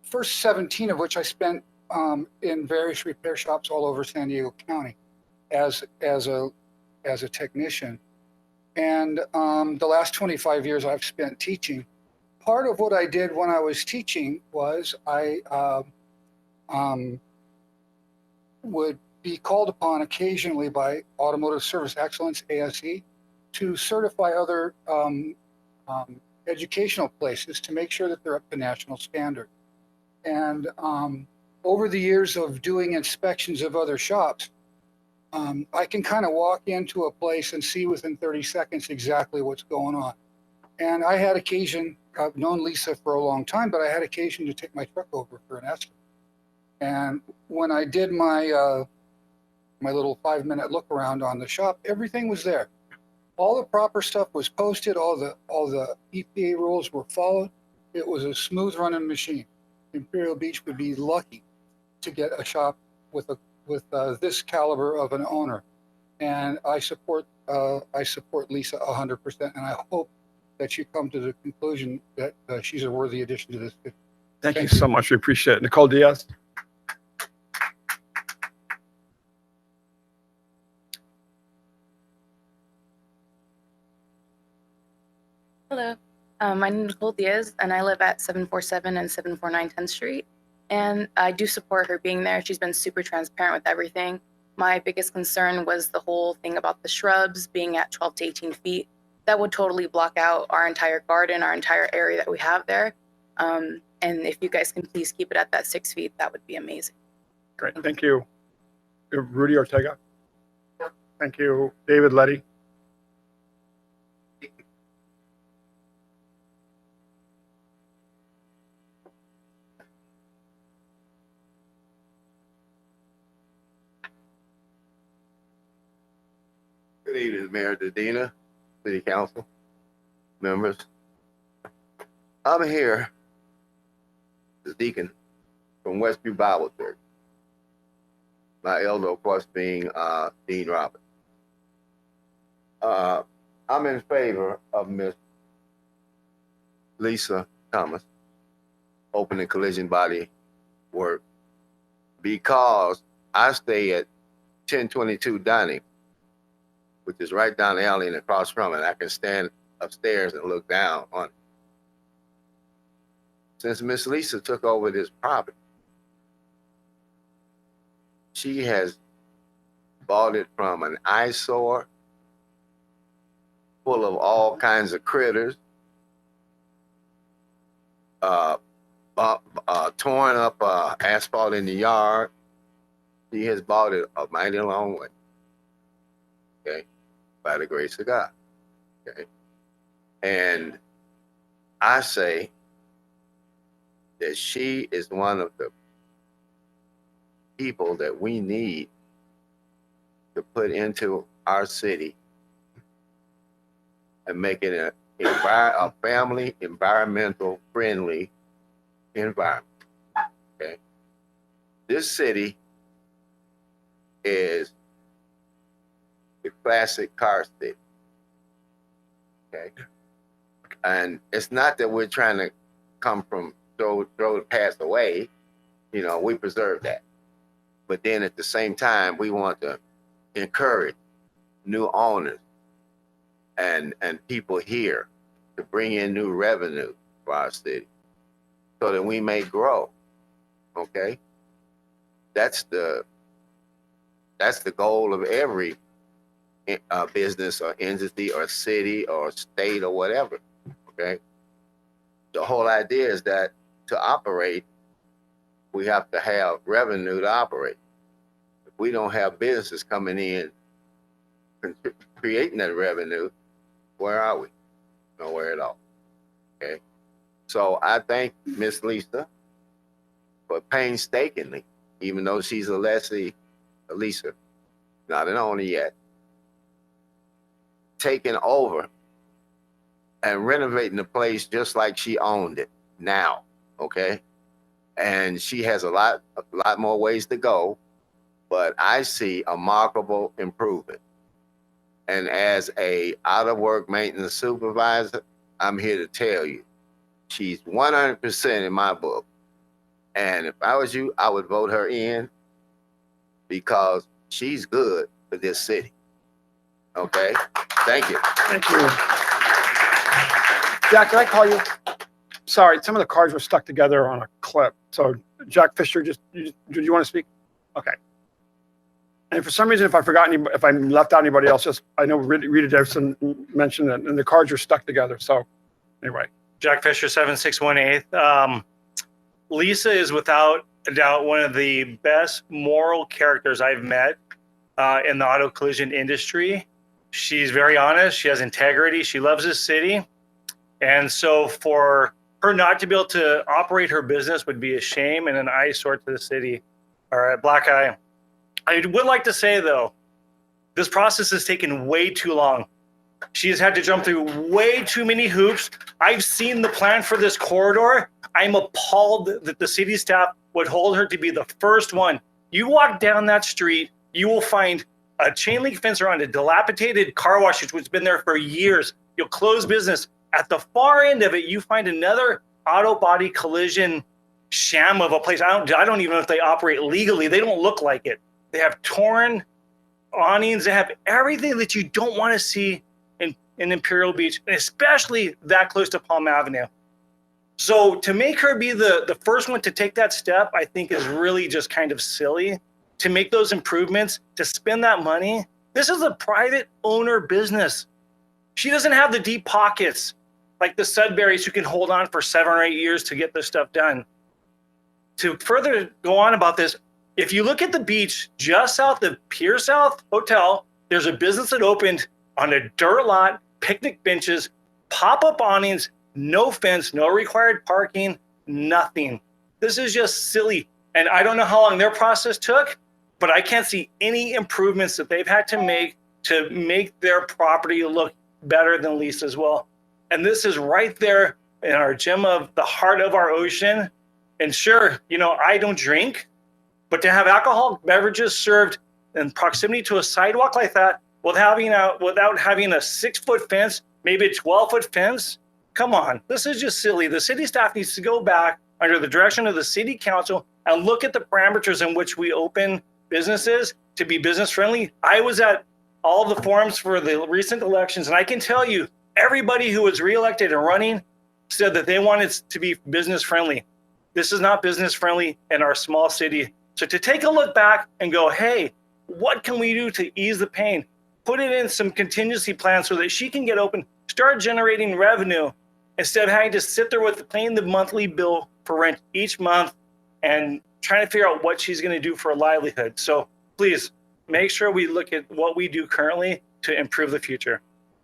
First 17 of which I spent in various repair shops all over San Diego County as a technician. And the last 25 years I've spent teaching. Part of what I did when I was teaching was I would be called upon occasionally by Automotive Service Excellence, ASE, to certify other educational places to make sure that they're up to national standard. And over the years of doing inspections of other shops, I can kind of walk into a place and see within 30 seconds exactly what's going on. And I had occasion, I've known Lisa for a long time, but I had occasion to take my truck over for an estimate. And when I did my my little 5-minute look around on the shop, everything was there. All the proper stuff was posted, all the EPA rules were followed. It was a smooth running machine. Imperial Beach would be lucky to get a shop with this caliber of an owner. And I support Lisa 100%, and I hope that you come to the conclusion that she's a worthy addition to this. Thank you so much. We appreciate it. Nicole Diaz. Hello, my name is Nicole Diaz, and I live at 747 and 749 10th Street. And I do support her being there. She's been super transparent with everything. My biggest concern was the whole thing about the shrubs being at 12 to 18 feet. That would totally block out our entire garden, our entire area that we have there. And if you guys can please keep it at that 6 feet, that would be amazing. Great, thank you. Rudy Ortega. Thank you. David Letty. Good evening, Mayor Dedina, City Council members. I'm here, the deacon from Westview Bible Church. My elder, of course, being Dean Roberts. I'm in favor of Miss Lisa Thomas opening collision body work because I stay at 1022 Dining, which is right down the alley and across from it. I can stand upstairs and look down on it. Since Miss Lisa took over this property, she has bought it from an eyesore full of all kinds of critters, torn up asphalt in the yard. She has bought it a mighty long way, okay, by the grace of God. Okay. And I say that she is one of the people that we need to put into our city and make it a family, environmental friendly environment. Okay. This city is the classic car city. Okay. And it's not that we're trying to come from throw the past away. You know, we preserve that. But then at the same time, we want to encourage new owners and people here to bring in new revenue for our city so that we may grow. Okay? That's the goal of every business or entity or city or state or whatever. Okay? The whole idea is that to operate, we have to have revenue to operate. If we don't have businesses coming in creating that revenue, where are we? Nowhere at all. Okay. So I thank Miss Lisa for painstakingly, even though she's a lessee, Lisa, not an owner yet, taking over and renovating the place just like she owned it now. Okay. And she has a lot more ways to go, but I see a remarkable improvement. And as a out-of-work maintenance supervisor, I'm here to tell you, she's 100% in my book. And if I was you, I would vote her in because she's good for this city. Okay? Thank you. Thank you. Jack, can I call you? Sorry, some of the cards were stuck together on a clip. So Jack Fisher, do you want to speak? Okay. And for some reason, if I forgot if I left out anybody else, just I know Rita Davidson mentioned that, and the cards are stuck together. So anyway, Jack Fisher, 7618. Lisa is without a doubt one of the best moral characters I've met in the auto collision industry. She's very honest. She has integrity. She loves this city. And so for her not to be able to operate her business would be a shame and an eyesore to the city, or a black eye. I would like to say, though, this process has taken way too long. She has had to jump through way too many hoops. I've seen the plan for this corridor. I'm appalled that the city staff would hold her to be the first one. You walk down that street, you will find a chain link fence around a dilapidated car wash, which has been there for years. You'll close business. At the far end of it, you find another auto body collision sham of a place. I don't even know if they operate legally. They don't look like it. They have torn awnings. They have everything that you don't want to see in Imperial Beach, and especially that close to Palm Avenue. So to make her be the first one to take that step, I think is really just kind of silly. To make those improvements, to spend that money. This is a private owner business. She doesn't have the deep pockets like the Sudburys who can hold on for 7 or 8 years to get this stuff done. To further go on about this, if you look at the beach just south of Pier South Hotel, there's a business that opened on a dirt lot, picnic benches, pop-up awnings, no fence, no required parking, nothing. This is just silly. And I don't know how long their process took, but I can't see any improvements that they've had to make their property look better than Lisa as well. And this is right there in our gem of the heart of our ocean. And sure, I don't drink, but to have alcoholic beverages served in proximity to a sidewalk like that without having a 6-foot fence, maybe a 12-foot fence, come on, this is just silly. The city staff needs to go back under the direction of the city council and look at the parameters in which we open businesses to be business friendly. I was at all the forums for the recent elections, and I can tell you, everybody who was reelected and running said that they wanted to be business friendly. This is not business friendly in our small city. So to take a look back and go, hey, what can we do to ease the pain? Put it in some contingency plans so that she can get open, start generating revenue instead of having to sit there with paying the monthly bill for rent each month and trying to figure out what she's going to do for a livelihood. So please make sure we look at what we do currently to improve the future.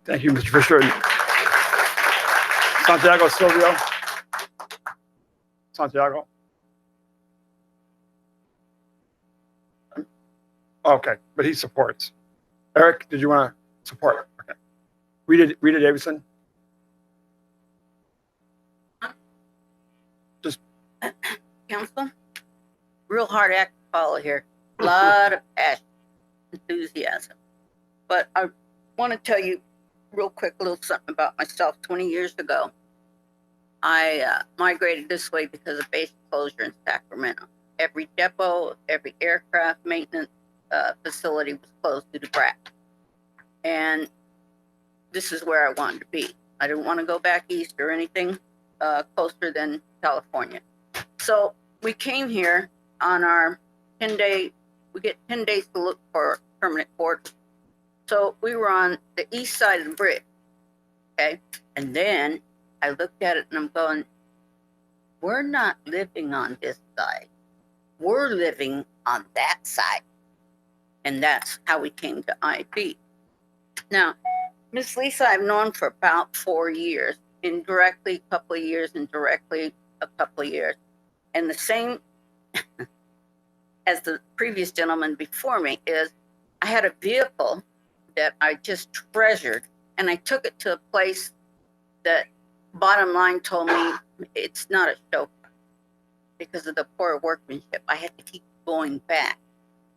Thank you, Mr. Fisher. Santiago Silvio. Santiago. Okay, but he supports. Eric, did you want to support? Okay. Rita Davidson. Just Council, real hard act to follow here. A lot of passion, enthusiasm. But I want to tell you real quick a little something about myself. 20 years ago, I migrated this way because of base closure in Sacramento. Every depot, every aircraft maintenance facility was closed due to BRAC. And this is where I wanted to be. I didn't want to go back east or anything closer than California. So we came here on our 10-day, we get 10 days to look for permanent quarters. So we were on the east side of the bridge, okay? And then I looked at it and I'm going, we're not living on this side. We're living on that side. And that's how we came to IB. Now, Miss Lisa, I've known for about 4 years, indirectly a couple of years and directly a couple of years. And the same as the previous gentleman before me is I had a vehicle that I just treasured, and I took it to a place that bottom line told me it's not a show because of the poor workmanship. I had to keep going back.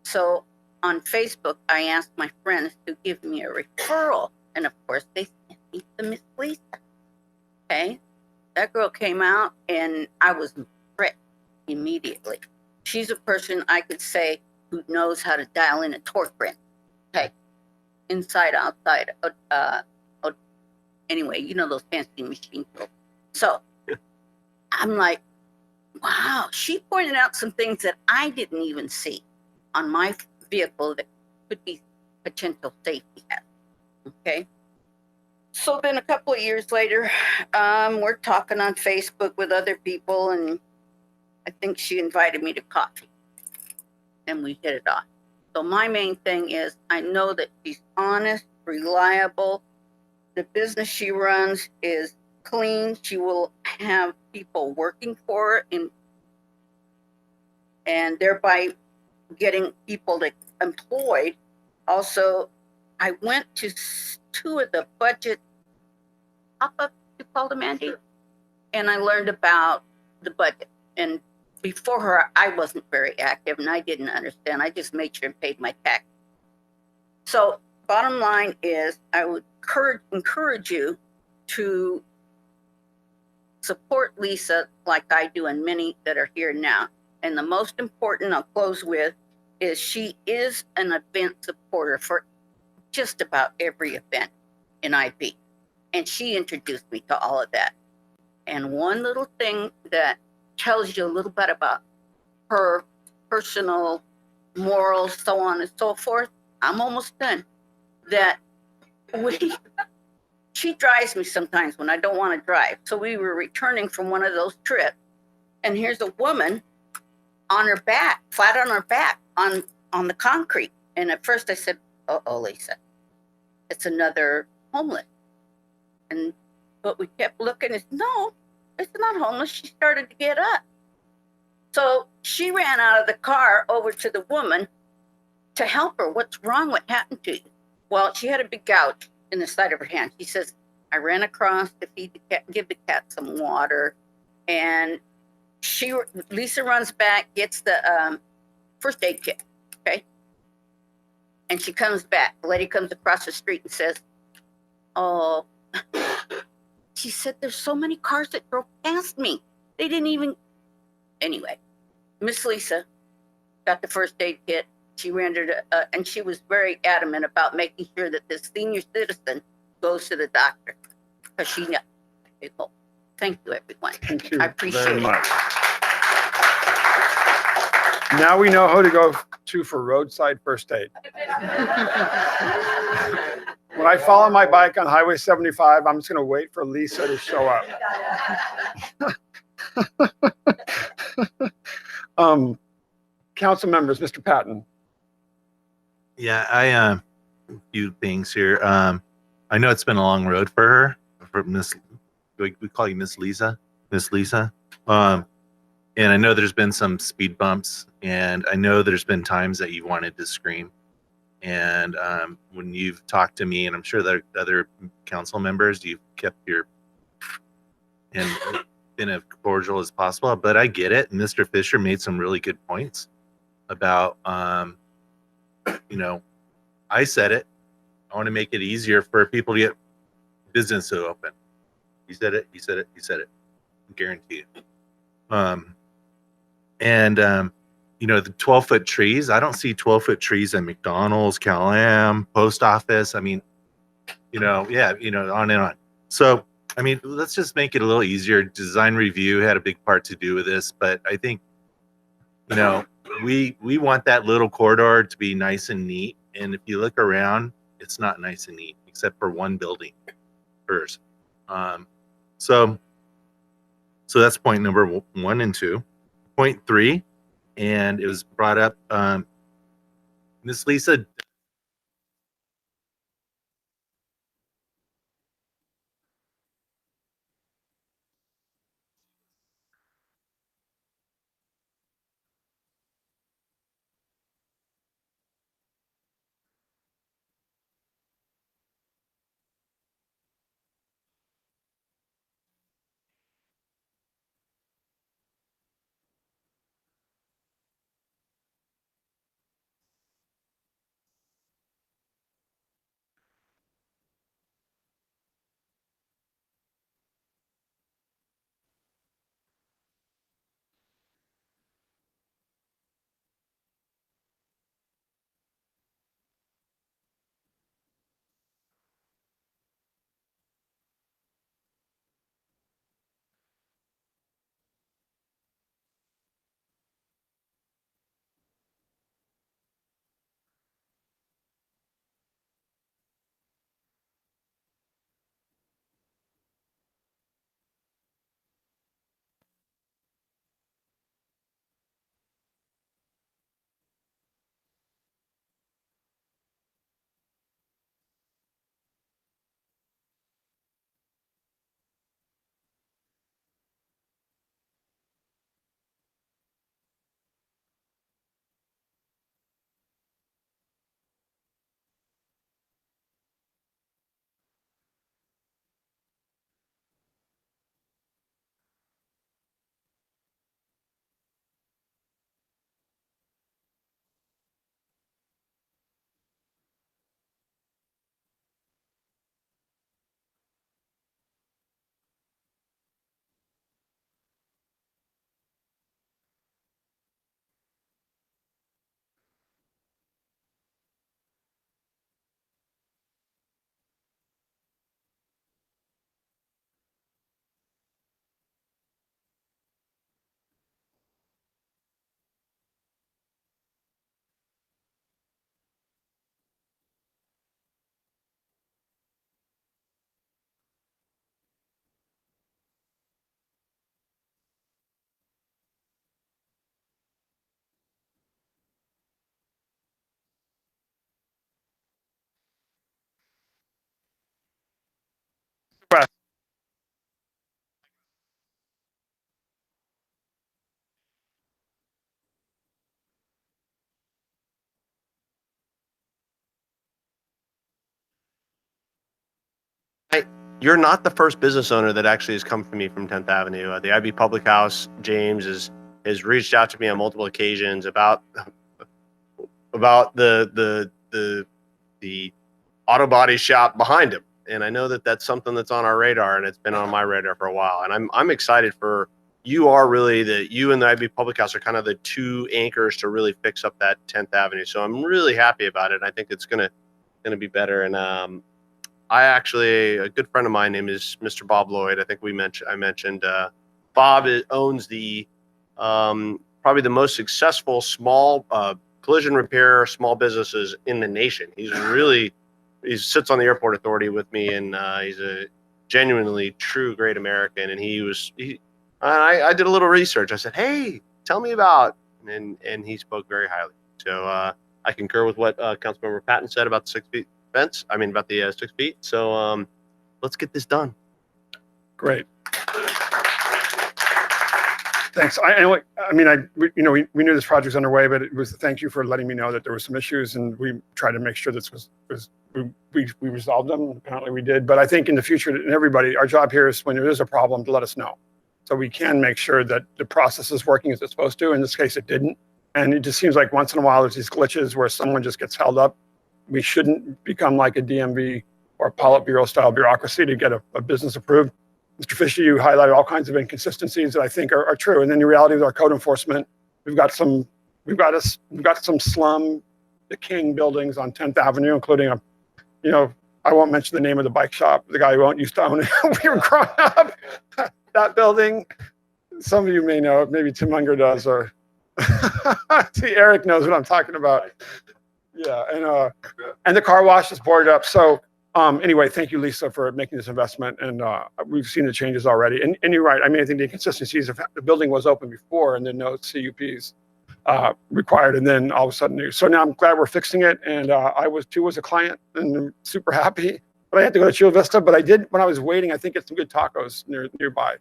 So on Facebook, I asked my friends to give me a referral. And of course, they sent me to Miss Lisa. Okay. That girl came out and I was impressed immediately. She's a person I could say who knows how to dial in a torque wrench. Okay. Inside, outside. Anyway, you know those fancy machines. So I'm like, wow, she pointed out some things that I didn't even see on my vehicle that could be potential safety hazards. Okay. So then a couple of years later, we're talking on Facebook with other people, and I think she invited me to coffee, and we hit it off. So my main thing is I know that she's honest, reliable. The business she runs is clean. She will have people working for her and thereby getting people employed. Also, I went to 2 of the budget pop-up, you call them, Andy, and I learned about the budget. And before her, I wasn't very active and I didn't understand. I just made sure and paid my tax. So bottom line is I would encourage you to support Lisa like I do and many that are here now. And the most important I'll close with is she is an event supporter for just about every event in IB. And she introduced me to all of that. And one little thing that tells you a little bit about her personal morals, so on and so forth, I'm almost done, that she drives me sometimes when I don't want to drive. So we were returning from one of those trips, and here's a woman on her back, flat on her back, on the concrete. And at first I said, uh-oh, Lisa, it's another homeless. But we kept looking, and no, it's not homeless. She started to get up. So she ran out of the car over to the woman to help her. What's wrong? What happened to you? Well, she had a big gouge in the side of her hand. She says, I ran across to feed the cat, give the cat some water. And Lisa runs back, gets the first aid kit, okay? And she comes back. The lady comes across the street and says, oh, she said, there's so many cars that drove past me. They didn't even, anyway, Miss Lisa got the first aid kit. She rendered, and she was very adamant about making sure that this senior citizen goes to the doctor because she knows. Thank you, everyone. Thank you I appreciate very it. much. Now we know who to go to for roadside first aid. When I follow my bike on Highway 75, I'm just going to wait for Lisa to show up. Council members, Mr. Patton. Yeah, a few things here. I know it's been a long road for her, for Miss, we call you Miss Lisa, Miss Lisa. And I know there's been some speed bumps, and I know there's been times that you wanted to scream. And when you've talked to me, and I'm sure that other council members, you've kept your and been as cordial as possible. But I get it. And Mr. Fisher made some really good points about, you know, I said it. I want to make it easier for people to get business to open. He said it. He said it. He said it. I guarantee you. You know, the 12-foot trees, I don't see 12-foot trees at McDonald's, Cal-Am, post office. I mean, you know, yeah, you know, on and on. So, I mean, let's just make it a little easier. Design review had a big part to do with this, but I think, you know, we want that little corridor to be nice and neat. And if you look around, it's not nice and neat, except for one building first. So that's point number 1 and 2. Point 3, and it was brought up, Miss Lisa. You're not the first business owner that actually has come to me from 10th Avenue. The IB Public House, James, has reached out to me on multiple occasions about the auto body shop behind him. And I know that that's something that's on our radar, and it's been on my radar for a while. And I'm excited for you and the IB Public House are kind of the two anchors to really fix up that 10th Avenue. So I'm really happy about it. I think it's gonna be better. And a good friend of mine name is Mr. Bob Lloyd. I think I mentioned Bob owns the probably the most successful small collision repair small businesses in the nation. He sits on the airport authority with me, and he's a genuinely true great American. And I did a little research. I said, hey, tell me about, and he spoke very highly. So I concur with what Councilmember Patton said about the fence. I mean, about the 6 feet. So let's get this done. Great. Thanks. We knew this project was underway, but it was thank you for letting me know that there were some issues, and we tried to make sure this was we resolved them. Apparently we did, but I think in the future, and everybody, our job here is when there is a problem to let us know, so we can make sure that the process is working as it's supposed to. In this case, it didn't, and it just seems like once in a while there's these glitches where someone just gets held up. We shouldn't become like a DMV or Politburo style bureaucracy to get a business approved. Mr. Fisher, you highlighted all kinds of inconsistencies that I think are true. And then the reality of our code enforcement, we've got some slum, the King buildings on 10th Avenue, including I won't mention the name of the bike shop, the guy who used to own it. We were growing up. That building, some of you may know it, maybe Tim Unger does, or see, Eric knows what I'm talking about. Yeah, and the car wash is boarded up. So anyway, thank you, Lisa, for making this investment, and we've seen the changes already. And you're right. I mean, I think the inconsistencies of the building was open before, and then no CUPs required, and then all of a sudden new. So now I'm glad we're fixing it, and I was a client, and I'm super happy. But I had to go to Chula Vista, but I did when I was waiting. I think get some good tacos nearby,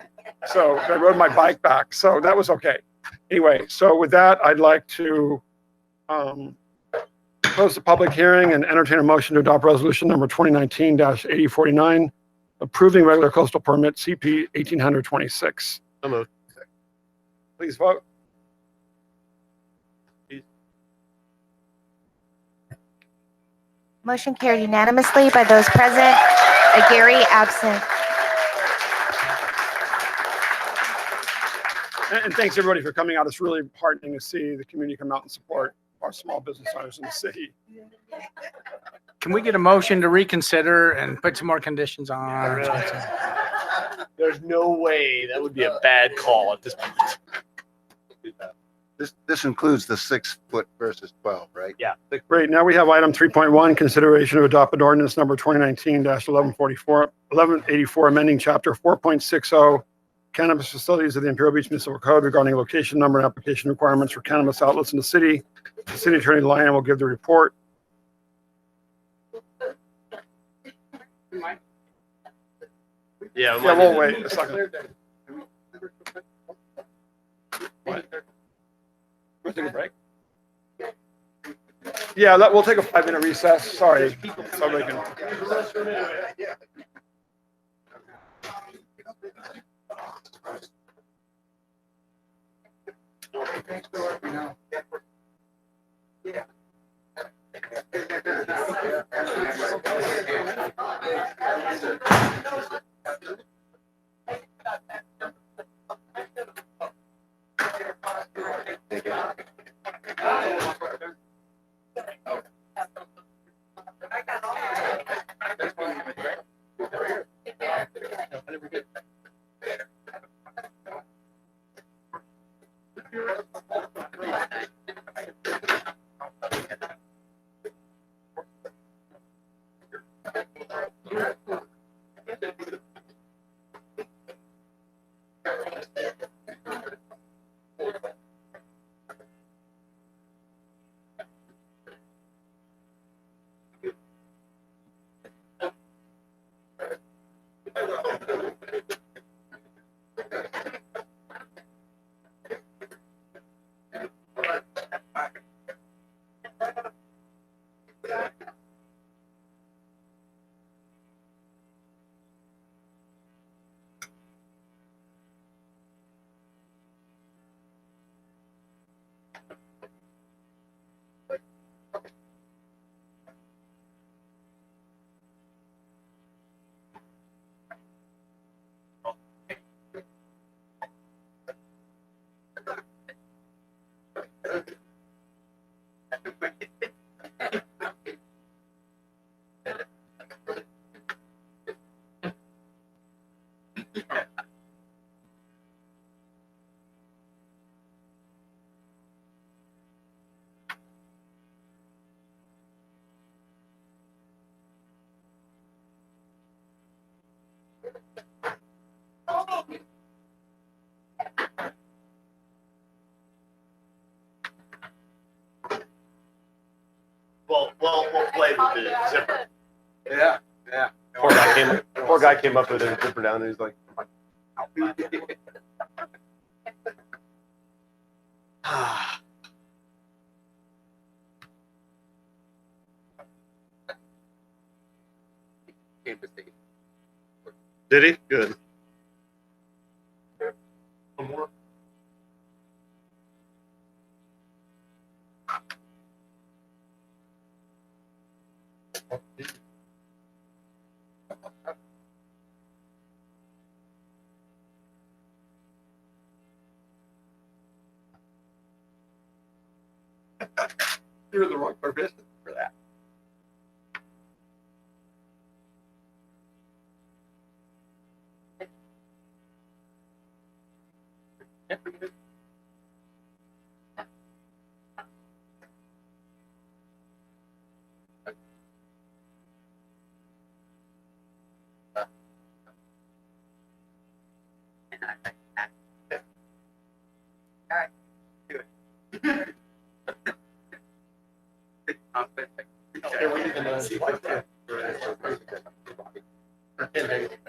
so I rode my bike back, so that was okay. Anyway, so with that, I'd like to close the public hearing and entertain a motion to adopt resolution number 2019-8049, approving regular coastal permit CP 1826. So moved. Please vote. Motion carried unanimously by those present, Gary absent. And thanks everybody for coming out. It's really heartening to see the community come out and support our small business owners in the city. Can we get a motion to reconsider and put some more conditions on? There's no way that would be a bad call at this point. This includes the 6 foot versus 12, right? Yeah. Great. Now we have item 3.1, consideration of adopted ordinance number 2019-1184, amending chapter 4.60 cannabis facilities of the Imperial Beach Municipal Code regarding location number and application requirements for cannabis outlets in the city. The city attorney Lyon will give the report. Yeah, we'll wait a second. What? We'll take a break. Yeah, we'll take a 5-minute recess. Sorry. Somebody can. Thanks for letting me know. Yeah. came up with it, zipper down, and he's like, did he? Good. One more. You're in the wrong profession for that.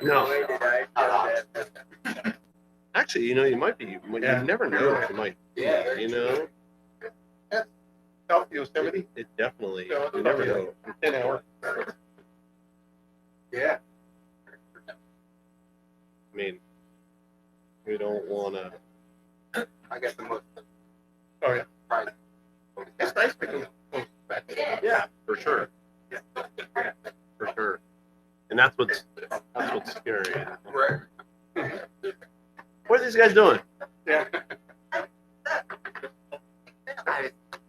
No. Actually, you know, you might be. You never know. You might. Yeah. You know. South Yosemite. It definitely. You never know. 10 hours. Yeah. I mean, we don't want to. I got the most. Oh yeah. Right. It's nice because. Yeah, for sure. For sure. And that's what's scary. Right. What are these guys doing? Yeah.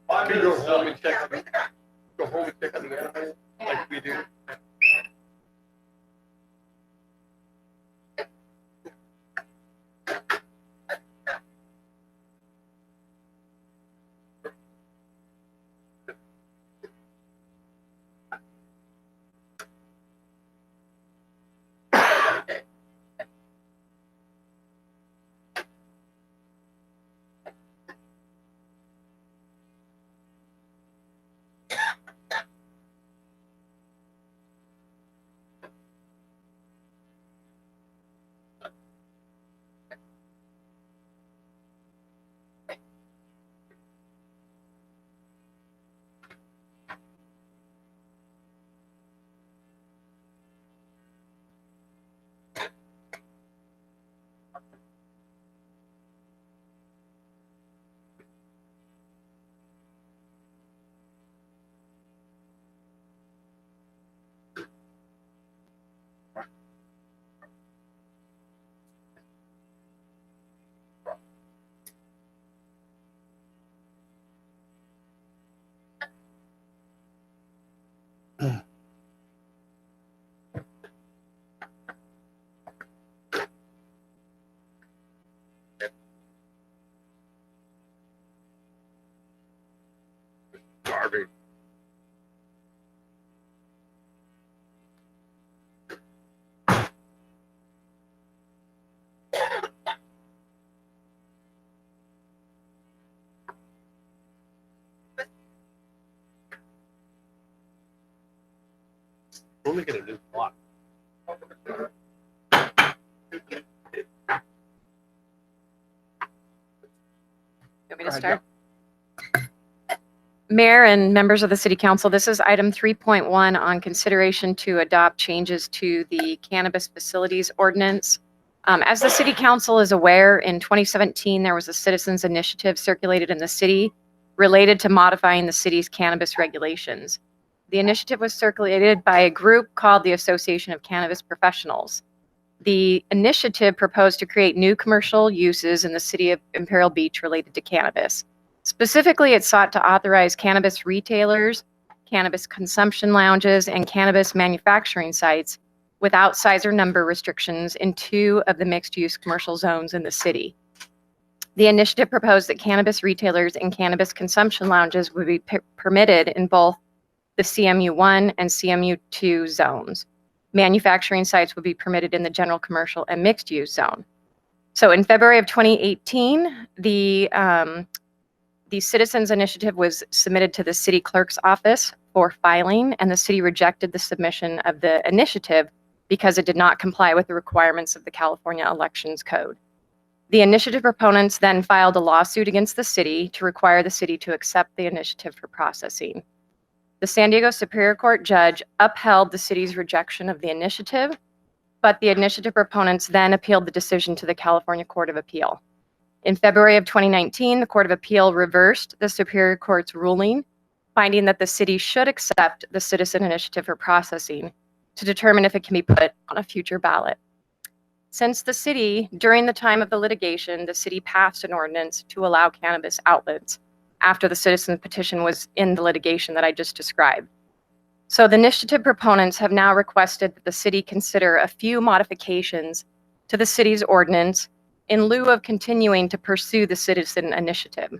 Can you go home and check? Go home and check on the animals like we do. Garbage. We're only gonna do a lot. Want me to start? Mayor and members of the City Council, this is item 3.1 on consideration to adopt changes to the Cannabis Facilities Ordinance. As the City Council is aware, in 2017, there was a citizens initiative circulated in the city related to modifying the city's cannabis regulations. The initiative was circulated by a group called the Association of Cannabis Professionals. The initiative proposed to create new commercial uses in the city of Imperial Beach related to cannabis. Specifically, it sought to authorize cannabis retailers, cannabis consumption lounges, and cannabis manufacturing sites without size or number restrictions in 2 of the mixed-use commercial zones in the city. The initiative proposed that cannabis retailers and cannabis consumption lounges would be permitted in both the CMU1 and CMU2 zones. Manufacturing sites would be permitted in the general commercial and mixed-use zone. So in February of 2018, the citizens initiative was submitted to the city clerk's office for filing, and the city rejected the submission of the initiative because it did not comply with the requirements of the California Elections Code. The initiative proponents then filed a lawsuit against the city to require the city to accept the initiative for processing. The San Diego Superior Court judge upheld the city's rejection of the initiative, but the initiative proponents then appealed the decision to the California Court of Appeal. In February of 2019, the Court of Appeal reversed the Superior Court's ruling, finding that the city should accept the citizen initiative for processing to determine if it can be put on a future ballot. Since the city, during the time of the litigation, the city passed an ordinance to allow cannabis outlets after the citizen petition was in the litigation that I just described. So the initiative proponents have now requested that the city consider a few modifications to the city's ordinance in lieu of continuing to pursue the citizen initiative.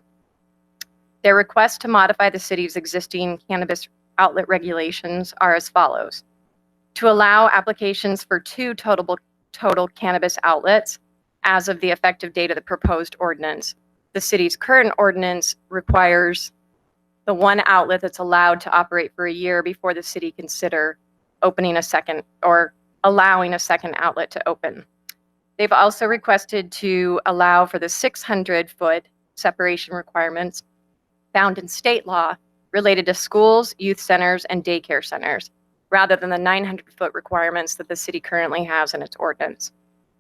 Their request to modify the city's existing cannabis outlet regulations are as follows: to allow applications for 2 total cannabis outlets as of the effective date of the proposed ordinance. The city's current ordinance requires the 1 outlet that's allowed to operate for a year before the city consider opening a second or allowing a second outlet to open. They've also requested to allow for the 600-foot separation requirements found in state law related to schools, youth centers, and daycare centers, rather than the 900-foot requirements that the city currently has in its ordinance.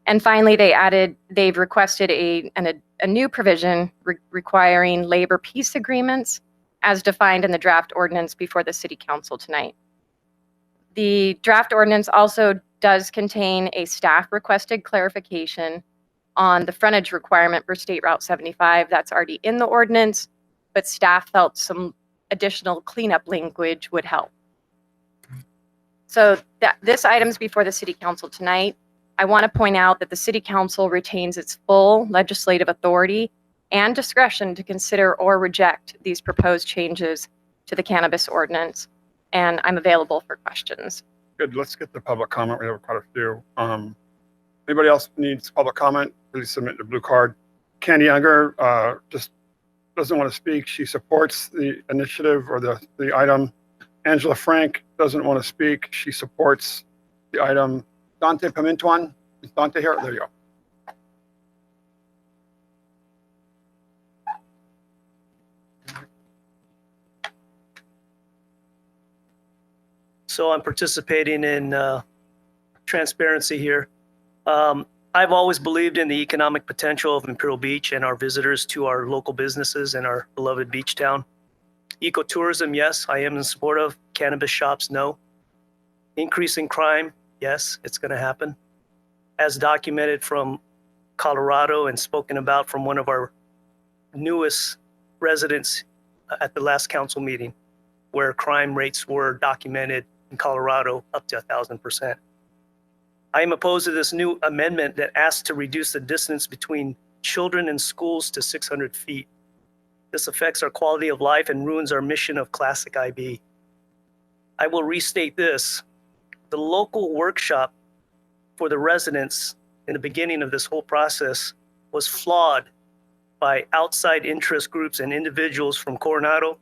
And finally, they've requested a new provision requiring labor peace agreements as defined in the draft ordinance before the city council tonight. The draft ordinance also does contain a staff requested clarification on the frontage requirement for State Route 75. That's already in the ordinance, but staff felt some additional cleanup language would help. So this item's before the city council tonight. I want to point out that the city council retains its full legislative authority and discretion to consider or reject these proposed changes to the cannabis ordinance, and I'm available for questions. Good, let's get the public comment. We have quite a few. Anybody else needs public comment, please submit the blue card. Candy Younger just doesn't want to speak. She supports the initiative or the item. Angela Frank doesn't want to speak. She supports the item. Dante Pimentuan, is Dante here? There you go. So I'm participating in transparency here. I've always believed in the economic potential of Imperial Beach and our visitors to our local businesses and our beloved beach town. Ecotourism, yes, I am in support of. Cannabis shops, no. Increasing crime, yes, it's going to happen. As documented from Colorado and spoken about from one of our newest residents at the last council meeting, where crime rates were documented in Colorado up to 1,000%. I am opposed to this new amendment that asks to reduce the distance between children and schools to 600 feet. This affects our quality of life and ruins our mission of Classic IB. I will restate this. The local workshop for the residents in the beginning of this whole process was flawed by outside interest groups and individuals from Coronado,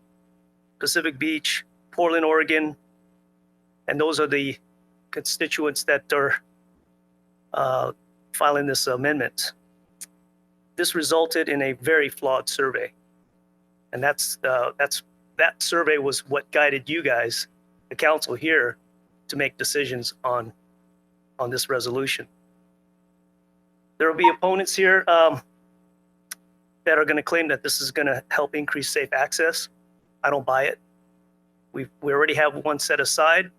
Pacific Beach, Portland, Oregon, and those are the constituents that are filing this amendment. This resulted in a very flawed survey. And that survey was what guided you guys, the council here, to make decisions on this resolution. There will be opponents here that are going to claim that this is going to help increase safe access. I don't buy it. We already have one set aside.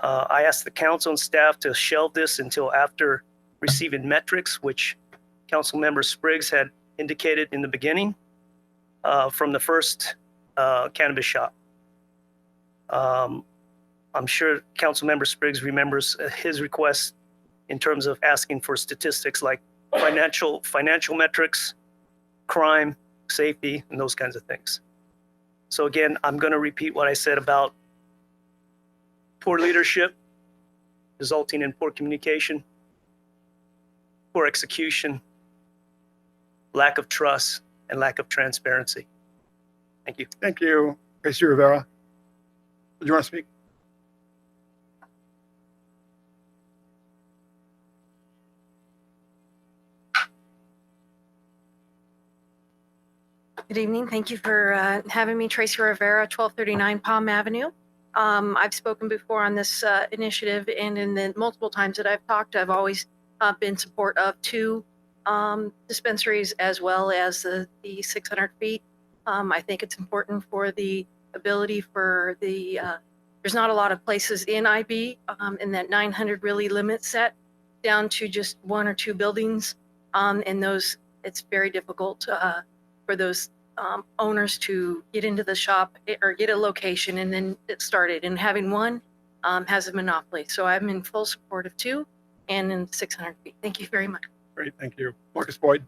I asked the council and staff to shelve this until after receiving metrics, which Councilmember Spriggs had indicated in the beginning from the first cannabis shop. I'm sure Councilmember Spriggs remembers his request in terms of asking for statistics like financial metrics, crime, safety, and those kinds of things. So again, I'm going to repeat what I said about poor leadership resulting in poor communication, poor execution, lack of trust, and lack of transparency. Thank you. Thank you. Casey Rivera, did you want to speak? Good evening. Thank you for having me. Tracy Rivera, 1239 Palm Avenue. I've spoken before on this initiative, and in the multiple times that I've talked, I've always been support of 2 dispensaries as well as the 600 feet. I think it's important for the ability for the, there's not a lot of places in IB, and that 900 really limits that down to just 1 or 2 buildings. And those, it's very difficult for those owners to get into the shop or get a location and then it started. And having one has a monopoly. So I'm in full support of 2 and in 600 feet. Thank you very much. Great, thank you. Marcus Boyd.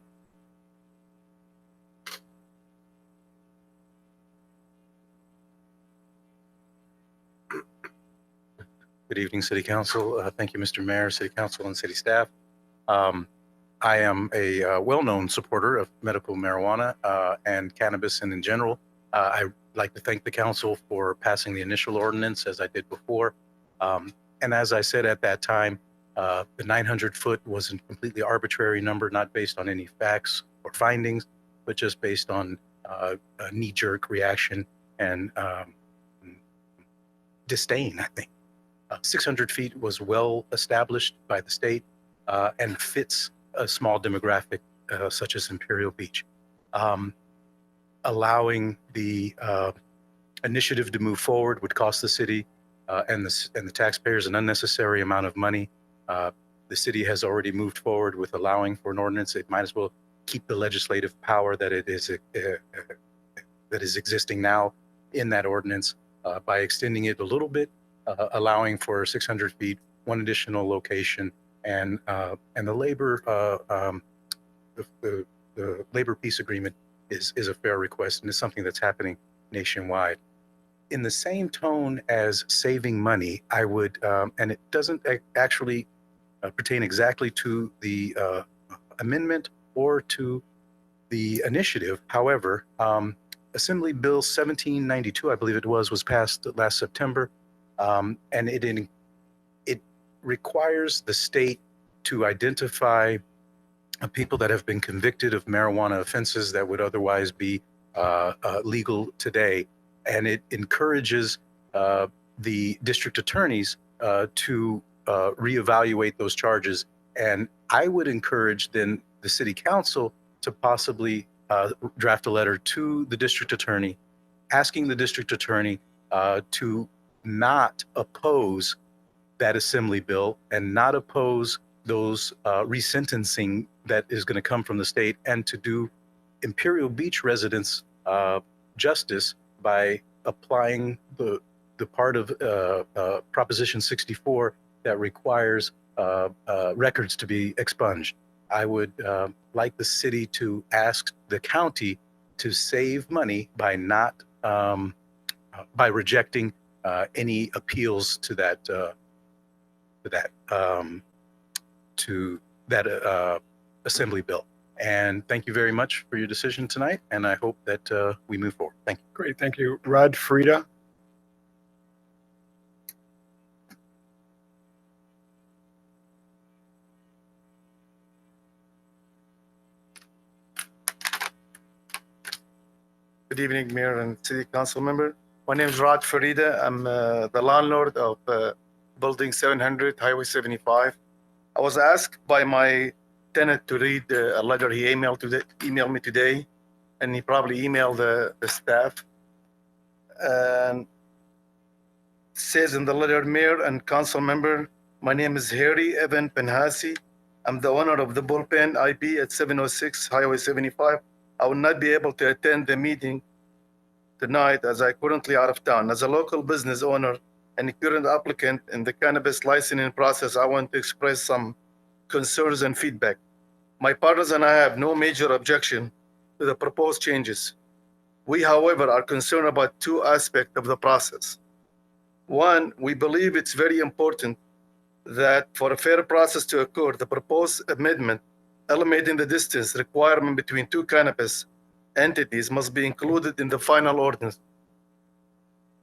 Good evening, City Council. Thank you, Mr. Mayor, City Council, and City staff. I am a well-known supporter of medical marijuana and cannabis and in general. I'd like to thank the council for passing the initial ordinance as I did before. And as I said at that time, the 900-foot was a completely arbitrary number, not based on any facts or findings, but just based on a knee-jerk reaction and disdain, I think. 600 feet was well established by the state and fits a small demographic such as Imperial Beach. Allowing the initiative to move forward would cost the city and the taxpayers an unnecessary amount of money. The city has already moved forward with allowing for an ordinance. It might as well keep the legislative power that it is that is existing now in that ordinance by extending it a little bit, allowing for 600 feet, 1 additional location, and the labor the labor peace agreement is a fair request, and it's something that's happening nationwide. In the same tone as saving money, I would, and it doesn't actually pertain exactly to the amendment or to the initiative. However, Assembly Bill 1792, I believe it was passed last September, and it requires the state to identify people that have been convicted of marijuana offenses that would otherwise be legal today. And it encourages the district attorneys to reevaluate those charges. And I would encourage then the city council to possibly draft a letter to the district attorney, asking the district attorney to not oppose that assembly bill and not oppose those resentencing that is going to come from the state, and to do Imperial Beach residents justice by applying the part of Proposition 64 that requires records to be expunged. I would like the city to ask the county to save money by not by rejecting any appeals to that assembly bill. And thank you very much for your decision tonight, and I hope that we move forward. Thank you. Great, thank you. Rod Frida. Good evening, Mayor and City Council member. My name is Rod Farida. I'm the landlord of Building 700, Highway 75. I was asked by my tenant to read a letter he emailed me today, and he probably emailed the staff. And it says in the letter, Mayor and Council member, my name is Harry Evan Penhasi. I'm the owner of the Bullpen IP at 706 Highway 75. I will not be able to attend the meeting tonight as I currently out of town. As a local business owner and a current applicant in the cannabis licensing process, I want to express some concerns and feedback. My partners and I have no major objection to the proposed changes. We, however, are concerned about 2 aspects of the process. One, we believe it's very important that for a fair process to occur, the proposed amendment eliminating the distance requirement between 2 cannabis entities must be included in the final ordinance.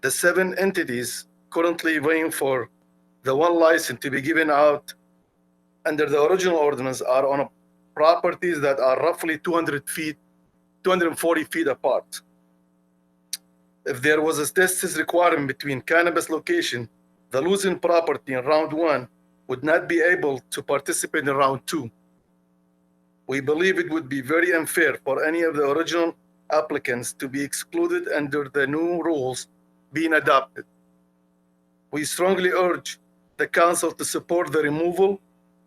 The 7 entities currently waiting for the 1 license to be given out under the original ordinance are on properties that are roughly 200 feet 240 feet apart. If there was a distance requirement between cannabis location, the losing property in round 1 would not be able to participate in round 2. We believe it would be very unfair for any of the original applicants to be excluded under the new rules being adopted. We strongly urge the council to support the removal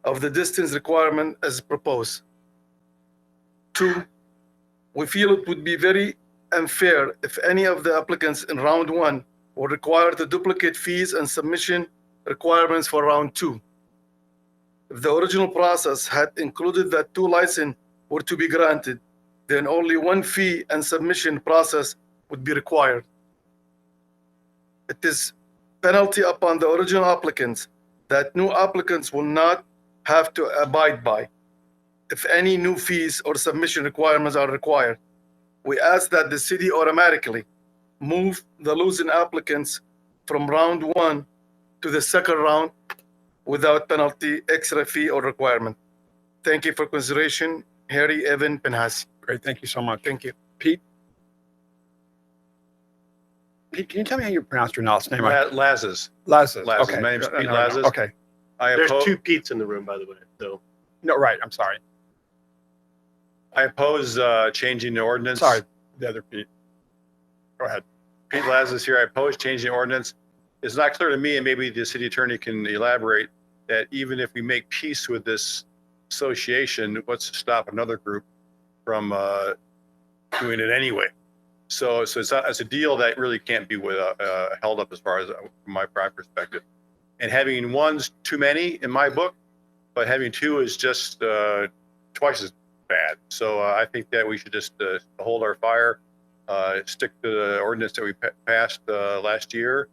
of the distance requirement as proposed. 2, we feel it would be very unfair if any of the applicants in round 1 were required to duplicate fees and submission requirements for round 2. If the original process had included that 2 licenses were to be granted, then only 1 fee and submission process would be required. It is penalty upon the original applicants that new applicants will not have to abide by if any new fees or submission requirements are required. We ask that the city automatically move the losing applicants from round 1 to the second round without penalty, extra fee, or requirement. Thank you for consideration. Harry Evan Penhasi. Great, thank you so much. Thank you. Pete? Pete, can you tell me how you pronounce your last name? Lazes. Lazes. Lazes. Okay. My name's No, Pete no, no. Lazes. Okay. There's 2 Pete's in the room, by the way. So No, right. I'm sorry. I oppose changing the ordinance. Sorry, the other Pete. Go ahead. Pete Lazes here. I oppose changing the ordinance. It's not clear to me, and maybe the city attorney can elaborate, that even if we make peace with this association, what's to stop another group from doing it anyway? So it's a deal that really can't be held up as far as from my private perspective. And having one's too many in my book, but having 2 is just twice as bad. So I think that we should just hold our fire, stick to the ordinance that we passed last year.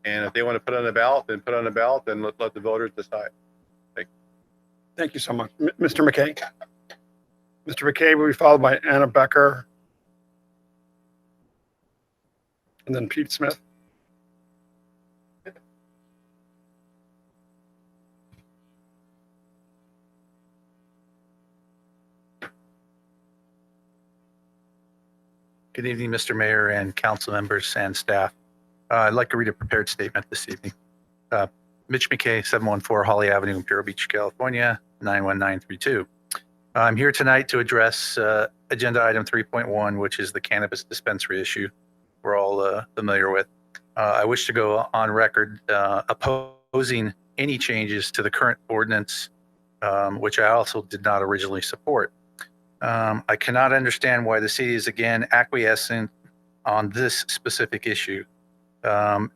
And if they want to put it on the ballot, then put it on the ballot, and let the voters decide. Thank you so much. Mr. McKay? Mr. McKay will be followed by Anna Becker. And then Pete Smith. Good evening, Mr. Mayor and council members and staff. I'd like to read a prepared statement this evening. Mitch McKay, 714 Holly Avenue, Imperial Beach, California, 91932. I'm here tonight to address agenda item 3.1, which is the cannabis dispensary issue we're all familiar with. I wish to go on record opposing any changes to the current ordinance, which I also did not originally support. I cannot understand why the city is again acquiescing on this specific issue.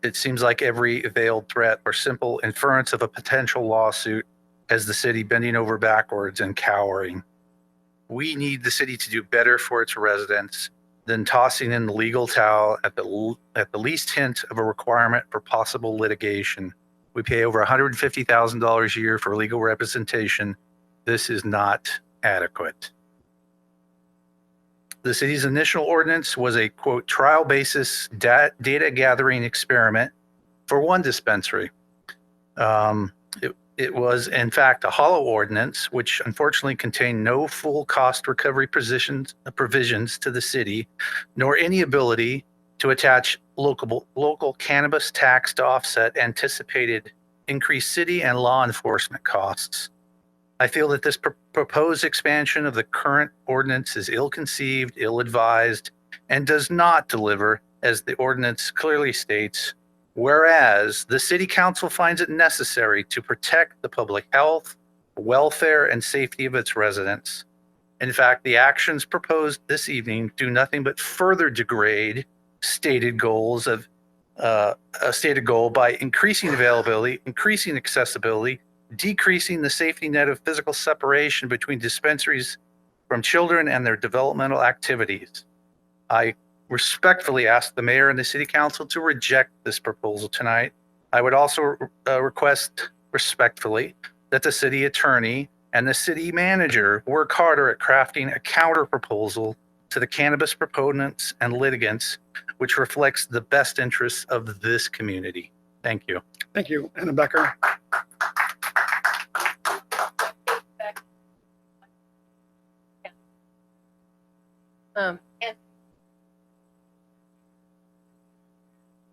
It seems like every veiled threat or simple inference of a potential lawsuit has the city bending over backwards and cowering. We need the city to do better for its residents than tossing in the legal towel at the least hint of a requirement for possible litigation. We pay over $150,000 a year for legal representation. This is not adequate. The city's initial ordinance was a, quote, trial basis data gathering experiment for one dispensary. It was, in fact, a hollow ordinance, which unfortunately contained no full cost recovery provisions to the city, nor any ability to attach local cannabis tax to offset anticipated increased city and law enforcement costs. I feel that this proposed expansion of the current ordinance is ill-conceived, ill-advised, and does not deliver, as the ordinance clearly states, whereas the city council finds it necessary to protect the public health, welfare, and safety of its residents. In fact, the actions proposed this evening do nothing but further degrade stated goals of a stated goal by increasing availability, increasing accessibility, decreasing the safety net of physical separation between dispensaries from children and their developmental activities. I respectfully ask the mayor and the city council to reject this proposal tonight. I would also request respectfully that the city attorney and the city manager work harder at crafting a counter proposal to the cannabis proponents and litigants, which reflects the best interests of this community. Thank you. Thank you. Anna Becker.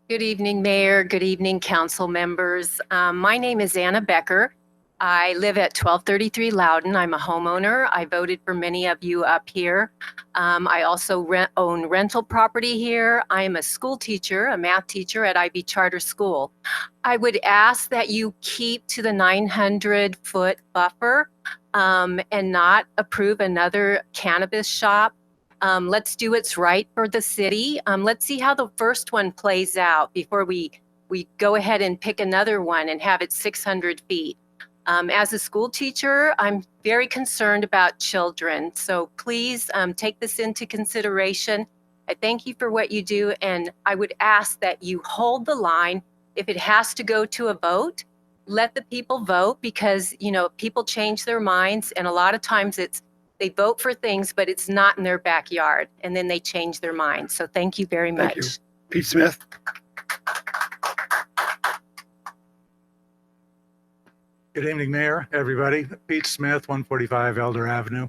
Good evening, Mayor. Good evening, council members. My name is Anna Becker. I live at 1233 Loudon. I'm a homeowner. I voted for many of you up here. I also own rental property here. I am a school teacher, a math teacher at IB Charter School. I would ask that you keep to the 900-foot buffer and not approve another cannabis shop. Let's do what's right for the city. Let's see how the first one plays out before we go ahead and pick another one and have it 600 feet. As a school teacher, I'm very concerned about children. So please take this into consideration. I thank you for what you do. And I would ask that you hold the line. If it has to go to a vote, let the people vote, because, you know, people change their minds. And a lot of times they vote for things, but it's not in their backyard. And then they change their minds. So thank you very much. Thank you. Pete Smith. Good evening, Mayor, everybody. Pete Smith, 145 Elder Avenue.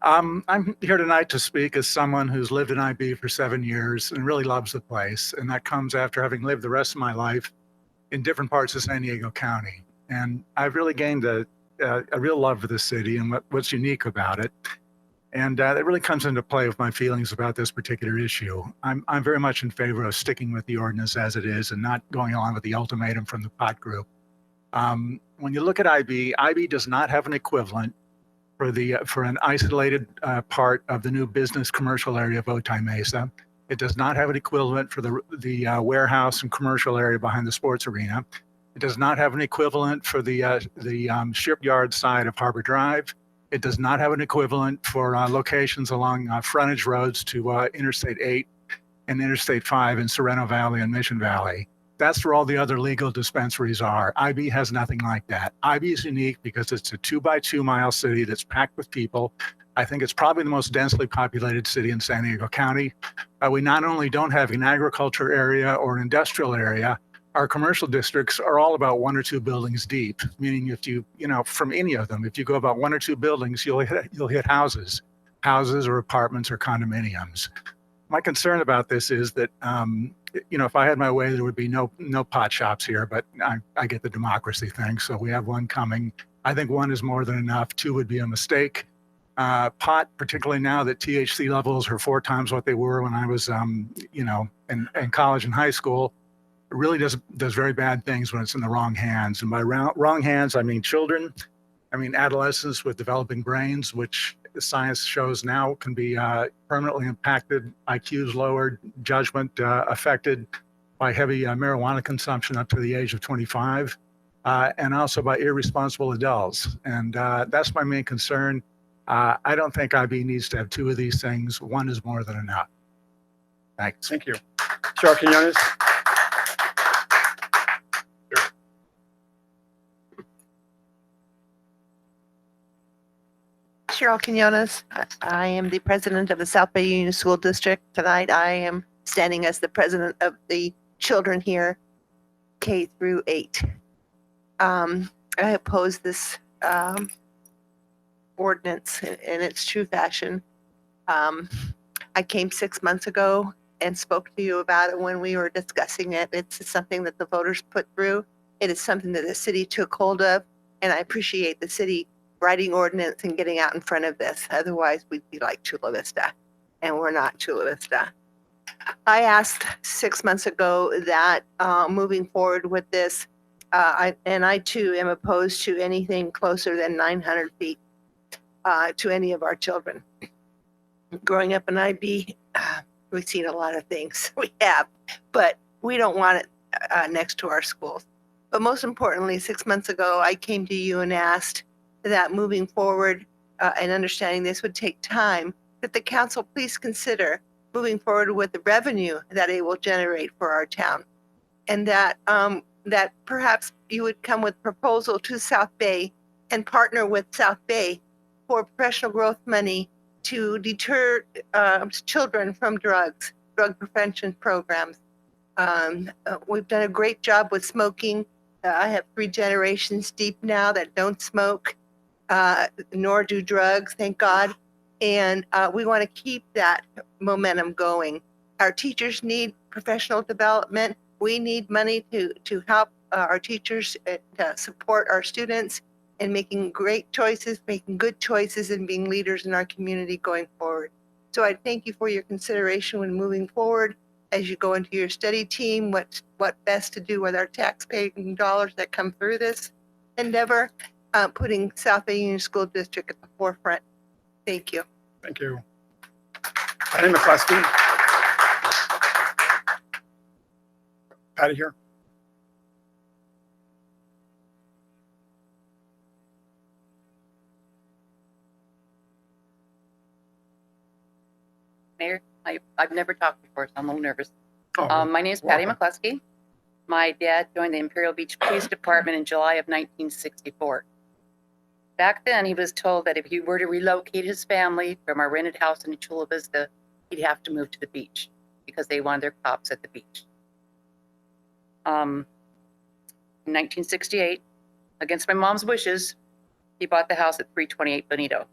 I'm here tonight to speak as someone who's lived in IB for 7 years and really loves the place. And that comes after having lived the rest of my life in different parts of San Diego County. And I've really gained a real love for the city and what's unique about it. And that really comes into play with my feelings about this particular issue. I'm very much in favor of sticking with the ordinance as it is and not going along with the ultimatum from the pot group. When you look at IB does not have an equivalent for an isolated part of the new business commercial area of Otay Mesa. It does not have an equivalent for the warehouse and commercial area behind the sports arena. It does not have an equivalent for the shipyard side of Harbor Drive. It does not have an equivalent for locations along frontage roads to Interstate 8 and Interstate 5 in Sereno Valley and Mission Valley. That's where all the other legal dispensaries are. IB has nothing like that. IB is unique because it's a 2-by-2 mile city that's packed with people. I think it's probably the most densely populated city in San Diego County. We not only don't have an agriculture area or an industrial area, our commercial districts are all about 1 or 2 buildings deep, meaning if you from any of them, if you go about 1 or 2 buildings, you'll hit houses or apartments or condominiums. My concern about this is that, if I had my way, there would be no pot shops here, but I get the democracy thing. So we have one coming. I think 1 is more than enough. 2 would be a mistake. Pot, particularly now that THC levels are 4 times what they were when I was, in college and high school, it really does very bad things when it's in the wrong hands. And by wrong hands, I mean children. I mean adolescents with developing brains, which science shows now can be permanently impacted, IQs lowered, judgment affected by heavy marijuana consumption up to the age of 25, and also by irresponsible adults. And that's my main concern. I don't think IB needs to have 2 of these things. 1 is more than enough. Thanks. Thank you. Cheryl Quinones. Cheryl Quinones. I am the president of the South Bay Union School District. Tonight, I am standing as the president of the children here, K through 8. I oppose this ordinance in its true fashion. I came 6 months ago and spoke to you about it when we were discussing it. It's something that the voters put through. It is something that the city took hold of, and I appreciate the city writing ordinance and getting out in front of this. Otherwise, we'd be like Chula Vista, and we're not Chula Vista. I asked 6 months ago that moving forward with this, I too am opposed to anything closer than 900 feet to any of our children. Growing up in IB, we've seen a lot of things. We have, but we don't want it next to our schools. But most importantly, 6 months ago, I came to you and asked that moving forward and understanding this would take time, that the council please consider moving forward with the revenue that it will generate for our town. And that that perhaps you would come with proposal to South Bay and partner with South Bay for professional growth money to deter children from drug prevention programs. We've done a great job with smoking. I have 3 generations deep now that don't smoke, nor do drugs, thank God. And we want to keep that momentum going. Our teachers need professional development. We need money to help our teachers support our students in making great choices, making good choices, and being leaders in our community going forward. So I thank you for your consideration when moving forward as you go into your study team, what best to do with our taxpaying dollars that come through this endeavor, putting South Bay Union School District at the forefront. Thank you. Thank you. Patty McCluskey. Patty here. Mayor, I've never talked before, so I'm a little nervous. Oh, My name is Patty welcome. McCluskey. My dad joined the Imperial Beach Police Department in July of 1964. Back then, he was told that if he were to relocate his family from our rented house in Chula Vista, he'd have to move to the beach because they wanted their cops at the beach. In 1968, against my mom's wishes, he bought the house at 328 Bonito.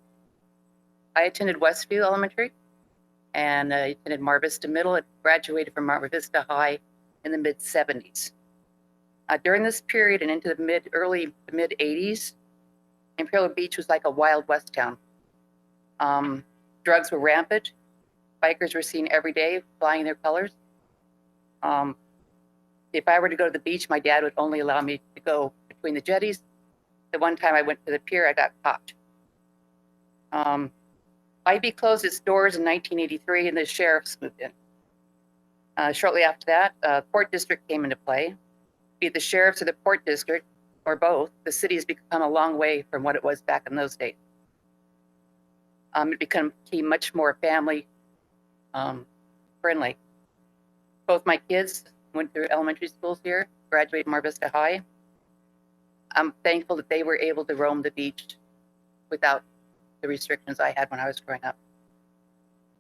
I attended Westview Elementary, and I attended Mar Vista Middle and graduated from Mar Vista High in the mid-70s. During this period and into the early to mid-80s, Imperial Beach was like a Wild West town. Drugs were rampant. Bikers were seen every day flying their colors. If I were to go to the beach, my dad would only allow me to go between the jetties. The one time I went to the pier, I got caught. IB closed its doors in 1983 and the sheriffs moved in. Shortly after that, Port District came into play. Be it the sheriffs or the Port District, or both, the city has become a long way from what it was back in those days. It became much more family friendly. Both my kids went through elementary schools here, graduated Mar Vista High. I'm thankful that they were able to roam the beach without the restrictions I had when I was growing up.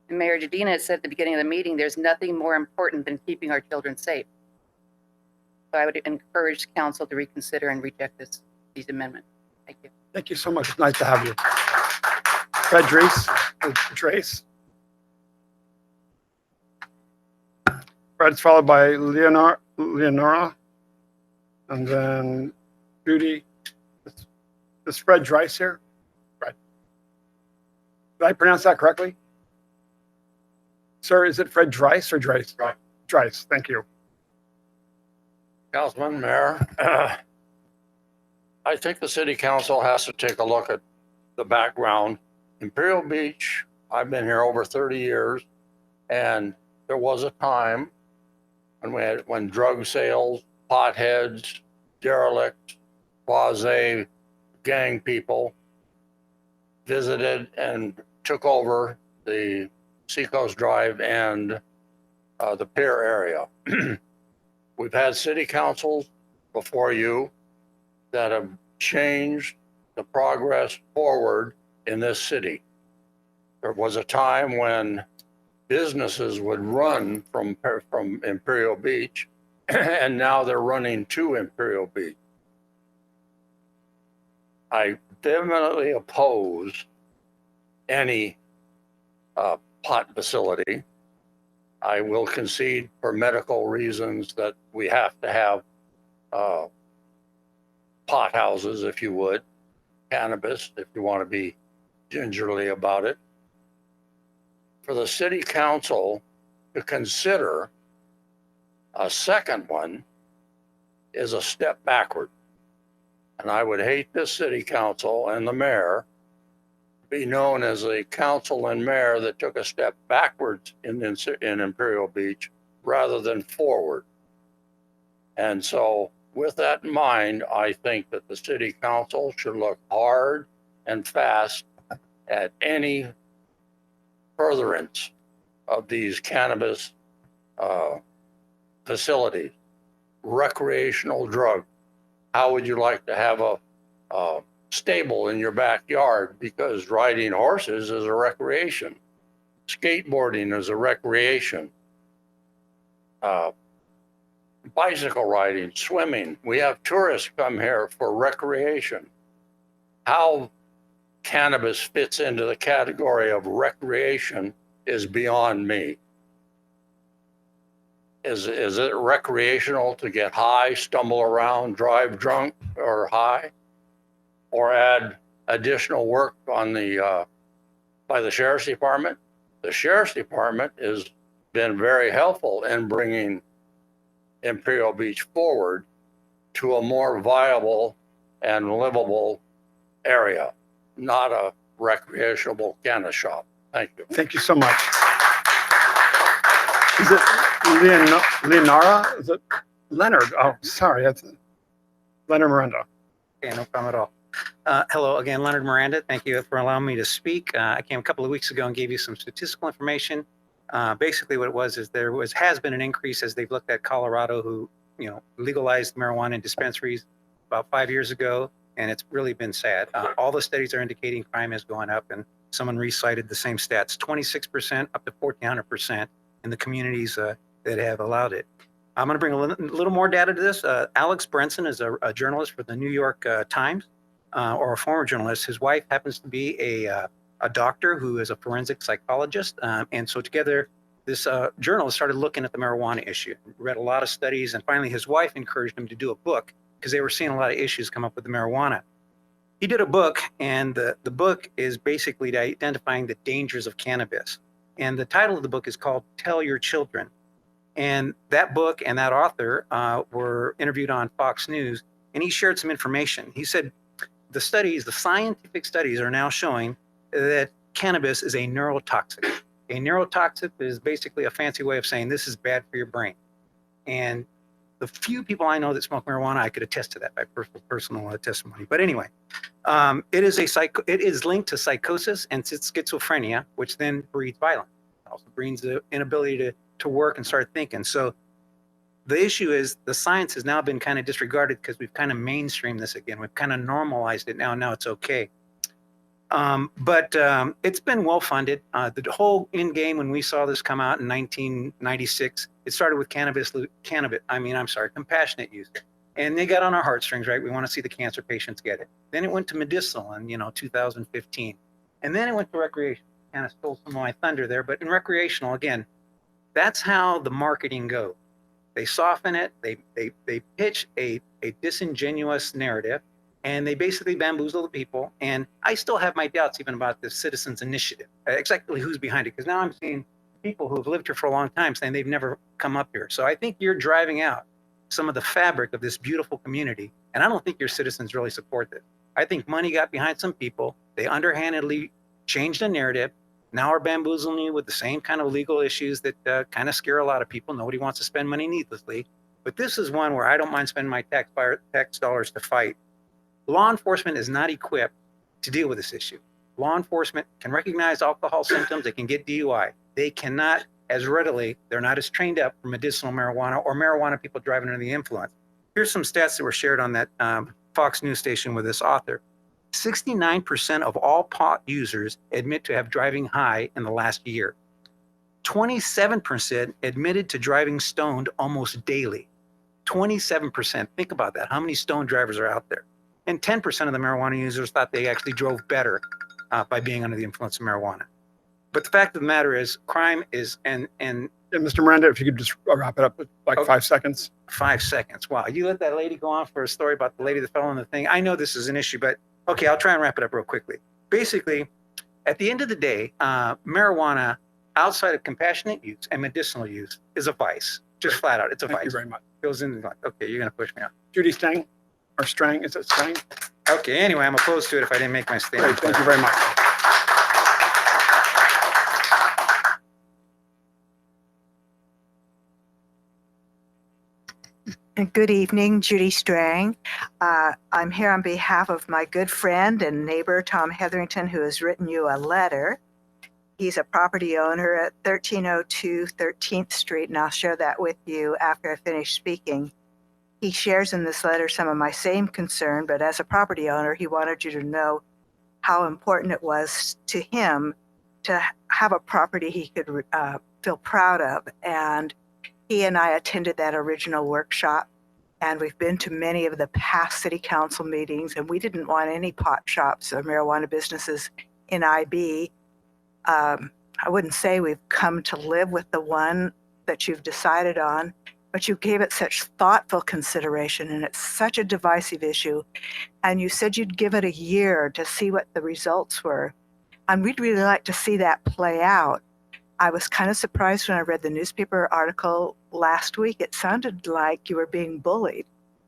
And Mayor Jadina said at the beginning of the meeting, there's nothing more important than keeping our children safe. So I would encourage council to reconsider and reject these amendments. Thank you. Thank you so much. It's nice to have you. Fred Drees. Trace. Fred's followed by Leonora, and then Judy. Is Fred Dreiss here? Fred. Did I pronounce that correctly? Sir, is it Fred Dreiss or Dreiss? Dreiss, thank you. Councilman, Mayor, I think the city council has to take a look at the background. Imperial Beach, I've been here over 30 years, and there was a time when drug sales, potheads, derelicts, quasi gang people visited and took over the Seacoast Drive and the pier area. We've had city councils before you that have changed the progress forward in this city. There was a time when businesses would run from Imperial Beach, and now they're running to Imperial Beach. I vehemently oppose any pot facility. I will concede for medical reasons that we have to have pot houses, if you would, cannabis, if you want to be gingerly about it. For the city council to consider a second one is a step backward. And I would hate this city council and the mayor be known as a council and mayor that took a step backwards in Imperial Beach rather than forward. And so with that in mind, I think that the city council should look hard and fast at any furtherance of these cannabis facilities. Recreational drug. How would you like to have a stable in your backyard? Because riding horses is a recreation. Skateboarding is a recreation. Bicycle riding, swimming. We have tourists come here for recreation. How cannabis fits into the category of recreation is beyond me. Is it recreational to get high, stumble around, drive drunk or high? Or add additional work on the, by the sheriff's department? The sheriff's department has been very helpful in bringing Imperial Beach forward to a more viable and livable area, not a recreational cannabis shop. Thank you. Thank you so much. Is it Leonara? Is it Leonard? Oh, sorry. That's Leonard Miranda. Okay, no problem at all. Hello again, Leonard Miranda. Thank you for allowing me to speak. I came a couple of weeks ago and gave you some statistical information. Basically, what it was is has been an increase as they've looked at Colorado, who legalized marijuana in dispensaries about 5 years ago, and it's really been sad. All the studies are indicating crime is going up, and someone recited the same stats: 26% up to 1,400% in the communities that have allowed it. I'm going to bring a little more data to this. Alex Brenson is a journalist for the New York Times. Or a former journalist. His wife happens to be a doctor who is a forensic psychologist. And so together, this journalist started looking at the marijuana issue, read a lot of studies, and finally his wife encouraged him to do a book because they were seeing a lot of issues come up with the marijuana. He did a book, and the book is basically identifying the dangers of cannabis. And the title of the book is called Tell Your Children. And that book and that author were interviewed on Fox News, and he shared some information. He said, the scientific studies are now showing that cannabis is a neurotoxic. A neurotoxic is basically a fancy way of saying this is bad for your brain. And the few people I know that smoke marijuana, I could attest to that by personal testimony. But anyway, it is linked to psychosis and schizophrenia, which then breeds violence. It also breeds the inability to work and start thinking. So the issue is the science has now been kind of disregarded because we've kind of mainstreamed this again. We've kind of normalized it now. Now it's okay. But it's been well funded. The whole end game when we saw this come out in 1996, it started with compassionate use. And they got on our heartstrings, right? We want to see the cancer patients get it. Then it went to medicinal in 2015. And then it went to recreational. Kind of stole some of my thunder there. But in recreational, again, that's how the marketing goes. They soften it, they pitch a disingenuous narrative, and they basically bamboozle the people. And I still have my doubts even about this citizens initiative, exactly who's behind it, because now I'm seeing people who have lived here for a long time saying they've never come up here. So I think you're driving out some of the fabric of this beautiful community, and I don't think your citizens really support this. I think money got behind some people, they underhandedly changed the narrative, now are bamboozling you with the same kind of legal issues that kind of scare a lot of people. Nobody wants to spend money needlessly. But this is one where I don't mind spending my tax dollars to fight. Law enforcement is not equipped to deal with this issue. Law enforcement can recognize alcohol symptoms. They can get DUI. They cannot as readily, they're not as trained up for medicinal marijuana or marijuana people driving under the influence. Here's some stats that were shared on that Fox News station with this author. 69% of all pot users admit to have driving high in the last year. 27% admitted to driving stoned almost daily. 27%. Think about that. How many stoned drivers are out there? And 10% of the marijuana users thought they actually drove better by being under the influence of marijuana. But the fact of the matter is, crime is, and Mr. Miranda, if you could just wrap it up with like 5 seconds. 5 seconds. Wow. You let that lady go on for a story about the lady that fell on the thing. I know this is an issue, but okay, I'll try and wrap it up real quickly. Basically, at the end of the day, marijuana outside of compassionate use and medicinal use is a vice. Just flat out, it's a vice. Thank you very much. Goes in like, okay, you're going to push me out. Judy Stang, or Strang, is it Strang? Okay, anyway, I'm opposed to it if I didn't make my statement. Great, thank you very much. Good evening, Judy Strang. I'm here on behalf of my good friend and neighbor, Tom Hetherington, who has written you a letter. He's a property owner at 1302 13th Street, and I'll share that with you after I finish speaking. He shares in this letter some of my same concern, but as a property owner, he wanted you to know how important it was to him to have a property he could feel proud of. And he and I attended that original workshop, and we've been to many of the past city council meetings, and we didn't want any pot shops or marijuana businesses in IB. I wouldn't say we've come to live with the one that you've decided on, but you gave it such thoughtful consideration, and it's such a divisive issue. And you said you'd give it a year to see what the results were. And we'd really like to see that play out. I was kind of surprised when I read the newspaper article last week. It sounded like you were being bullied,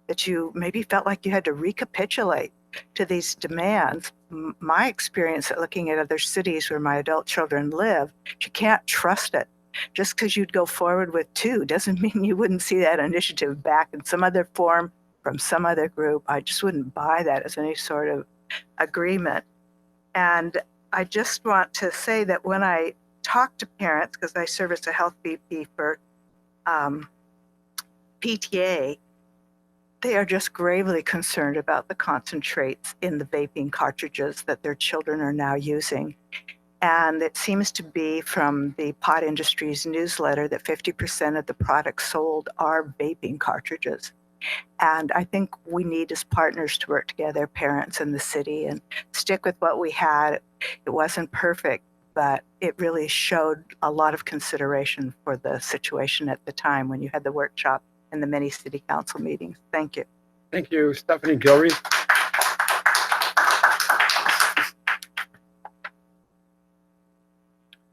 that you maybe felt like you had to recapitulate to these demands. My experience at looking at other cities where my adult children live, you can't trust it. Just because you'd go forward with 2 doesn't mean you wouldn't see that initiative back in some other form from some other group. I just wouldn't buy that as any sort of agreement. And I just want to say that when I talk to parents, because I serve as a health VP for PTA, they are just gravely concerned about the concentrates in the vaping cartridges that their children are now using. And it seems to be from the pot industry's newsletter that 50% of the products sold are vaping cartridges. And I think we need as partners to work together, parents and the city, and stick with what we had. It wasn't perfect, but it really showed a lot of consideration for the situation at the time when you had the workshop and the many city council meetings. Thank you. Thank you, Stephanie Gilreath.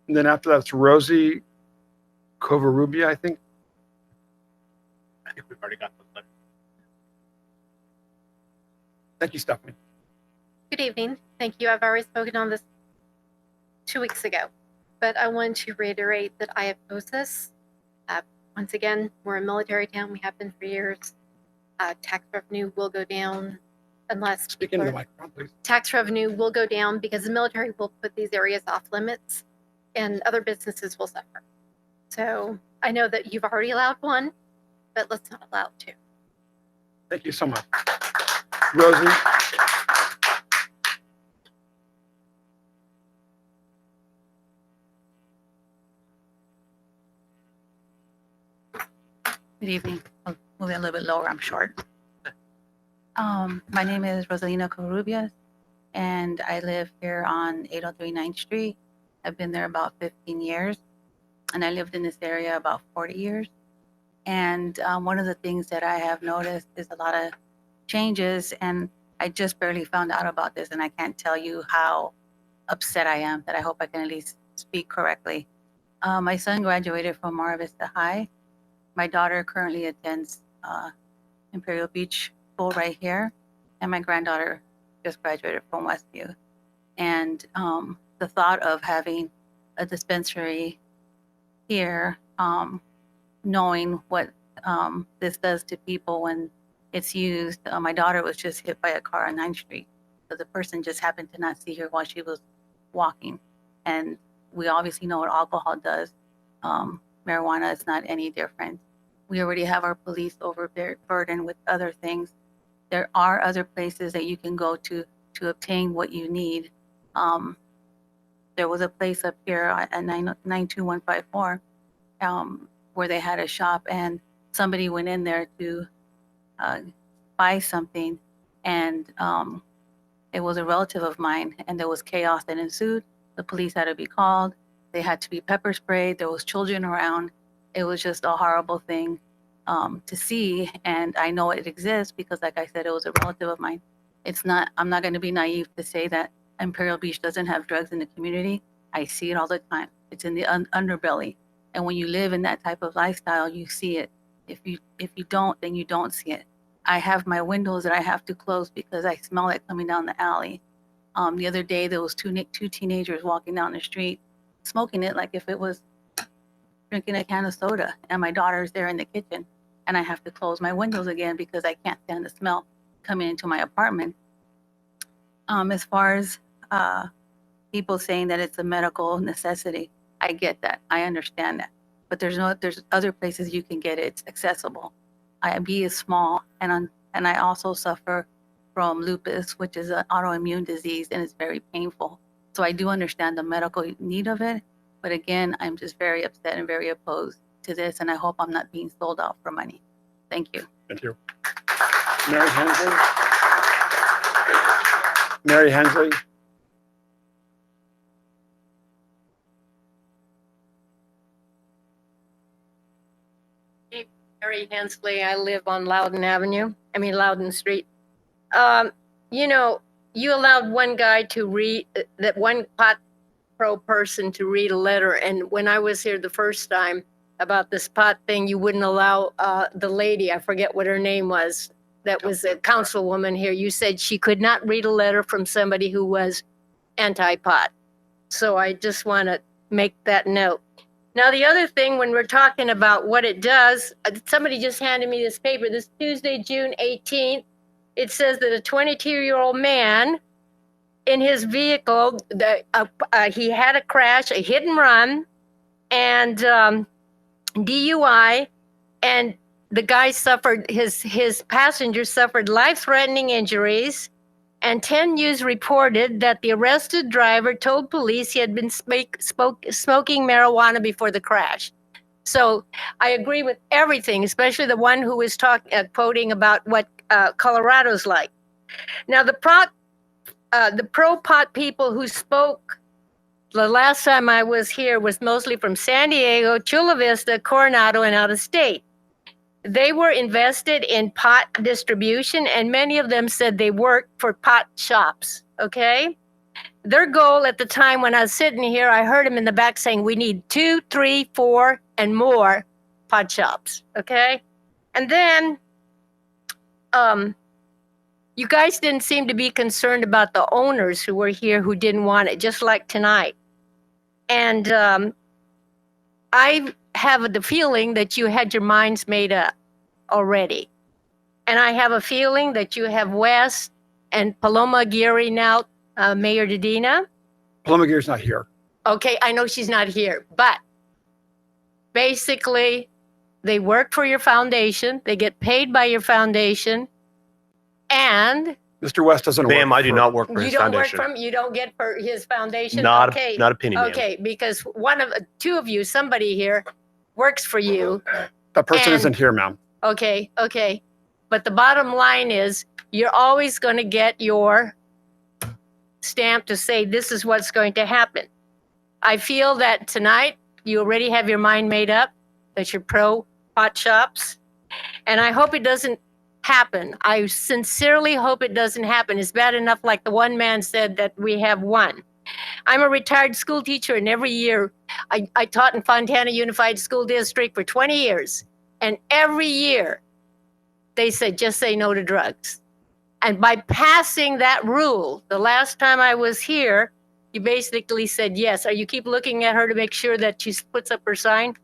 And then after that's Rosie Covarubia, I think. I think we've already got the letter. Thank you, Stephanie. Good evening. Thank you. I've already spoken on this 2 weeks ago, but I want to reiterate that I oppose this. Once again, we're a military town. We have been for years. Tax revenue will go down unless Speak into the microphone, please. tax revenue will go down because the military will put these areas off limits and other businesses will suffer. So I know that you've already allowed one, but let's not allow 2. Thank you so much. Rosie. Good evening. I'll move it a little bit lower. I'm short. My name is Rosalina Covarrubias, and I live here on 803 9th Street. I've been there about 15 years, and I lived in this area about 40 years. And one of the things that I have noticed is a lot of changes, and I just barely found out about this, and I can't tell you how upset I am, that I hope I can at least speak correctly. My son graduated from Mar Vista High. My daughter currently attends Imperial Beach School right here, and my granddaughter just graduated from Westview. And the thought of having a dispensary here, knowing what this does to people when it's used. My daughter was just hit by a car on 9th Street. So the person just happened to not see her while she was walking. And we obviously know what alcohol does. Marijuana is not any different. We already have our police overburdened with other things. There are other places that you can go to obtain what you need. There was a place up here at 92154 where they had a shop, and somebody went in there to buy something, and it was a relative of mine, and there was chaos that ensued. The police had to be called. They had to be pepper sprayed. There was children around. It was just a horrible thing to see, and I know it exists because, like I said, it was a relative of mine. I'm not going to be naive to say that Imperial Beach doesn't have drugs in the community. I see it all the time. It's in the underbelly, and when you live in that type of lifestyle, you see it. If you don't, then you don't see it. I have my windows that I have to close because I smell it coming down the alley. The other day, there was two teenagers walking down the street, smoking it like if it was drinking a can of soda, and my daughter's there in the kitchen, and I have to close my windows again because I can't stand the smell coming into my apartment. As far as people saying that it's a medical necessity, I get that. I understand that. But there's other places you can get it. It's accessible. IB is small, and I also suffer from lupus, which is an autoimmune disease, and it's very painful. So I do understand the medical need of it. But again, I'm just very upset and very opposed to this, and I hope I'm not being sold out for money. Thank you. Thank you. Mary Hensley. Mary Hensley. Mary Hensley. I live on Loudon Street. You know, you allowed one guy to read, that one pot pro person to read a letter. And when I was here the first time about this pot thing, you wouldn't allow the lady, I forget what her name was, that was a councilwoman here. You said she could not read a letter from somebody who was anti-pot. So I just want to make that note. Now, the other thing, when we're talking about what it does, somebody just handed me this paper, this Tuesday, June 18th. It says that a 22-year-old man in his vehicle, he had a crash, a hit and run, and DUI, and the guy suffered, his passenger suffered life-threatening injuries, and 10 News reported that the arrested driver told police he had been smoking marijuana before the crash. So I agree with everything, especially the one who was quoting about what Colorado's like. Now, the pro-pot people who spoke the last time I was here was mostly from San Diego, Chula Vista, Coronado, and out of state. They were invested in pot distribution, and many of them said they worked for pot shops, okay? Their goal at the time when I was sitting here, I heard them in the back saying, we need 2, 3, 4, and more pot shops, okay? And then you guys didn't seem to be concerned about the owners who were here who didn't want it, just like tonight. And I have the feeling that you had your minds made up already. And I have a feeling that you have Wes and Paloma Aguirre now, Mayor Dedina. Paloma Aguirre's not here. Okay, I know she's not here, but basically they work for your foundation, they get paid by your foundation, and Mr. West doesn't work. Ma'am, I do not work for you his don't foundation. work from, you don't get for his foundation? Not Okay. not a penny, ma'am. Okay, because two of you, somebody here works for you. That person And- isn't here, ma'am. Okay. But the bottom line is you're always going to get your stamp to say this is what's going to happen. I feel that tonight you already have your mind made up that you're pro pot shops. And I hope it doesn't happen. I sincerely hope it doesn't happen. It's bad enough, like the one man said, that we have one. I'm a retired school teacher, and every year I taught in Fontana Unified School District for 20 years. And every year they said, just say no to drugs. And by passing that rule, the last time I was here, you basically said yes. You keep looking at her to make sure that she puts up her sign?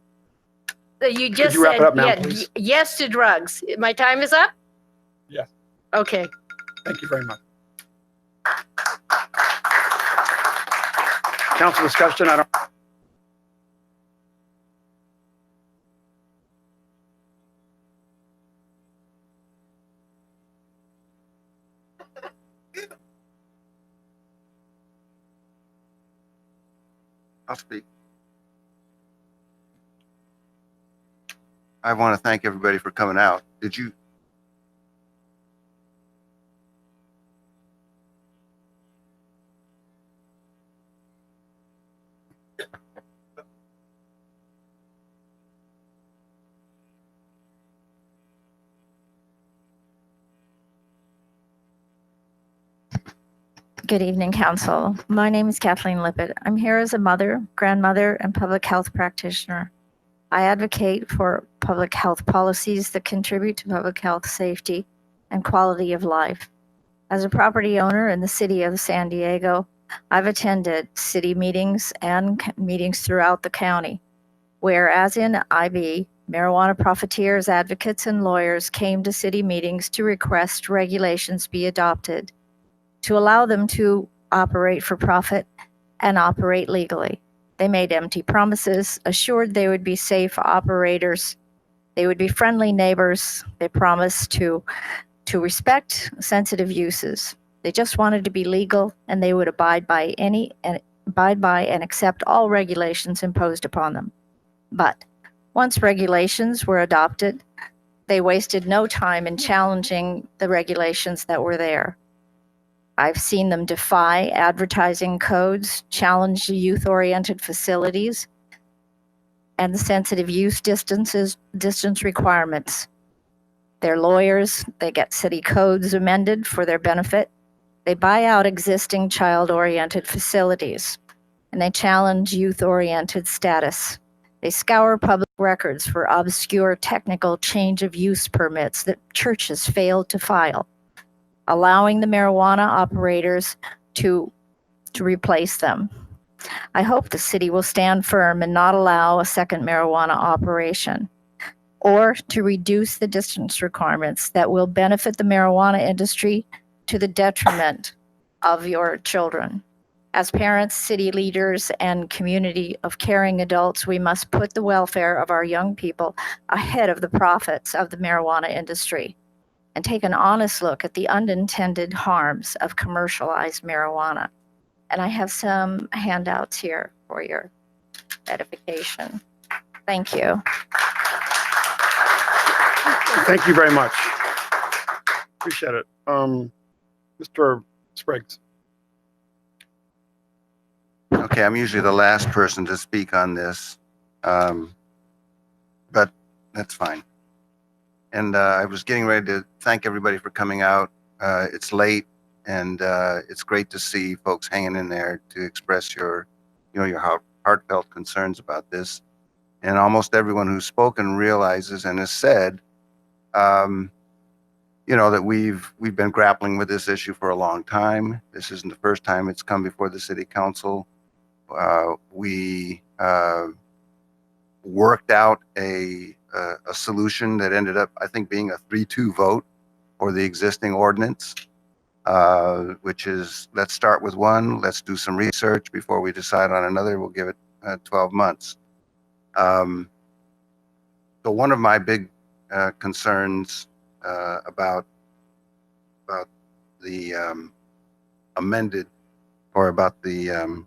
You just Could you wrap said it up now, please? yes to drugs. My time is up? Yes. Okay. Thank you very much. Council discussion, I don't. I'll speak. I want to thank everybody for coming out. Did you? Good evening, Council. My name is Kathleen Lippett. I'm here as a mother, grandmother, and public health practitioner. I advocate for public health policies that contribute to public health safety and quality of life. As a property owner in the city of San Diego, I've attended city meetings and meetings throughout the county, where, as in IB, marijuana profiteers, advocates, and lawyers came to city meetings to request regulations be adopted to allow them to operate for profit and operate legally. They made empty promises, assured they would be safe operators, they would be friendly neighbors. They promised to respect sensitive uses. They just wanted to be legal, and they would abide by and accept all regulations imposed upon them. But once regulations were adopted, they wasted no time in challenging the regulations that were there. I've seen them defy advertising codes, challenge youth-oriented facilities, and the sensitive use distance requirements. They're lawyers, they get city codes amended for their benefit. They buy out existing child-oriented facilities, and they challenge youth-oriented status. They scour public records for obscure technical change of use permits that churches failed to file, allowing the marijuana operators to replace them. I hope the city will stand firm and not allow a second marijuana operation, or to reduce the distance requirements that will benefit the marijuana industry to the detriment of your children. As parents, city leaders, and community of caring adults, we must put the welfare of our young people ahead of the profits of the marijuana industry and take an honest look at the unintended harms of commercialized marijuana. And I have some handouts here for your edification. Thank you. Thank you very much. Appreciate it. Mr. Spriggs. Okay, I'm usually the last person to speak on this, but that's fine. And I was getting ready to thank everybody for coming out. It's late, and it's great to see folks hanging in there to express your heartfelt concerns about this. And almost everyone who's spoken realizes and has said, that we've been grappling with this issue for a long time. This isn't the first time it's come before the city council. We worked out a solution that ended up, I think, being a 3-2 vote for the existing ordinance, which is, let's start with one, let's do some research before we decide on another. We'll give it 12 months. So one of my big concerns about the amended, or about the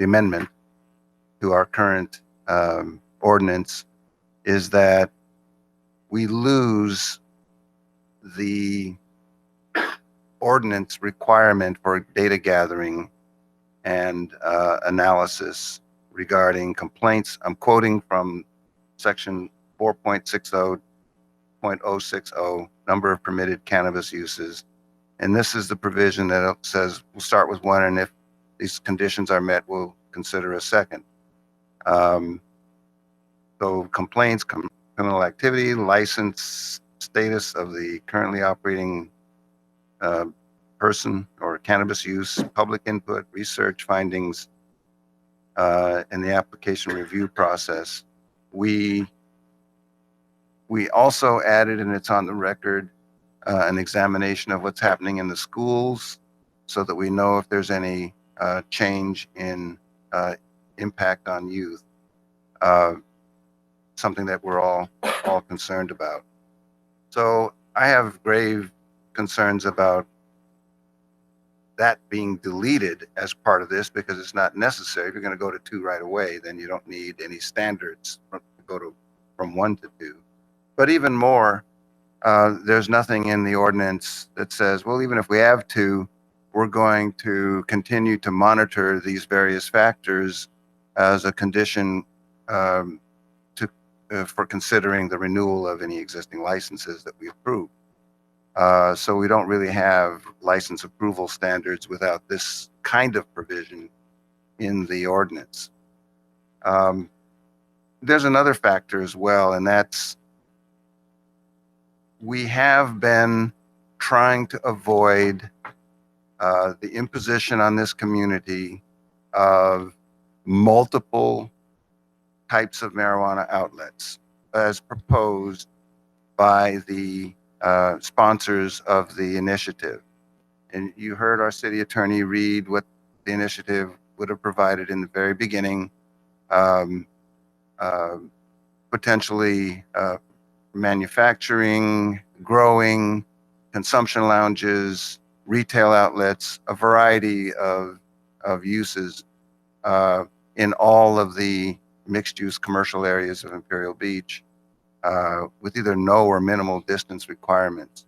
amendment to our current ordinance, is that we lose the ordinance requirement for data gathering and analysis regarding complaints. I'm quoting from section 4.60.060, number of permitted cannabis uses. And this is the provision that says we'll start with one, and if these conditions are met, we'll consider a second. So complaints, criminal activity, license status of the currently operating person or cannabis use, public input, research findings, and the application review process. We also added, and it's on the record, an examination of what's happening in the schools so that we know if there's any change in impact on youth, something that we're all concerned about. So I have grave concerns about that being deleted as part of this, because it's not necessary. If you're going to go to 2 right away, then you don't need any standards to go from 1 to 2. But even more, there's nothing in the ordinance that says, well, even if we have 2, we're going to continue to monitor these various factors as a condition for considering the renewal of any existing licenses that we approve. So we don't really have license approval standards without this kind of provision in the ordinance. There's another factor as well, and that's we have been trying to avoid the imposition on this community of multiple types of marijuana outlets as proposed by the sponsors of the initiative. And you heard our city attorney read what the initiative would have provided in the very beginning, potentially manufacturing, growing, consumption lounges, retail outlets, a variety of uses in all of the mixed-use commercial areas of Imperial Beach, with either no or minimal distance requirements.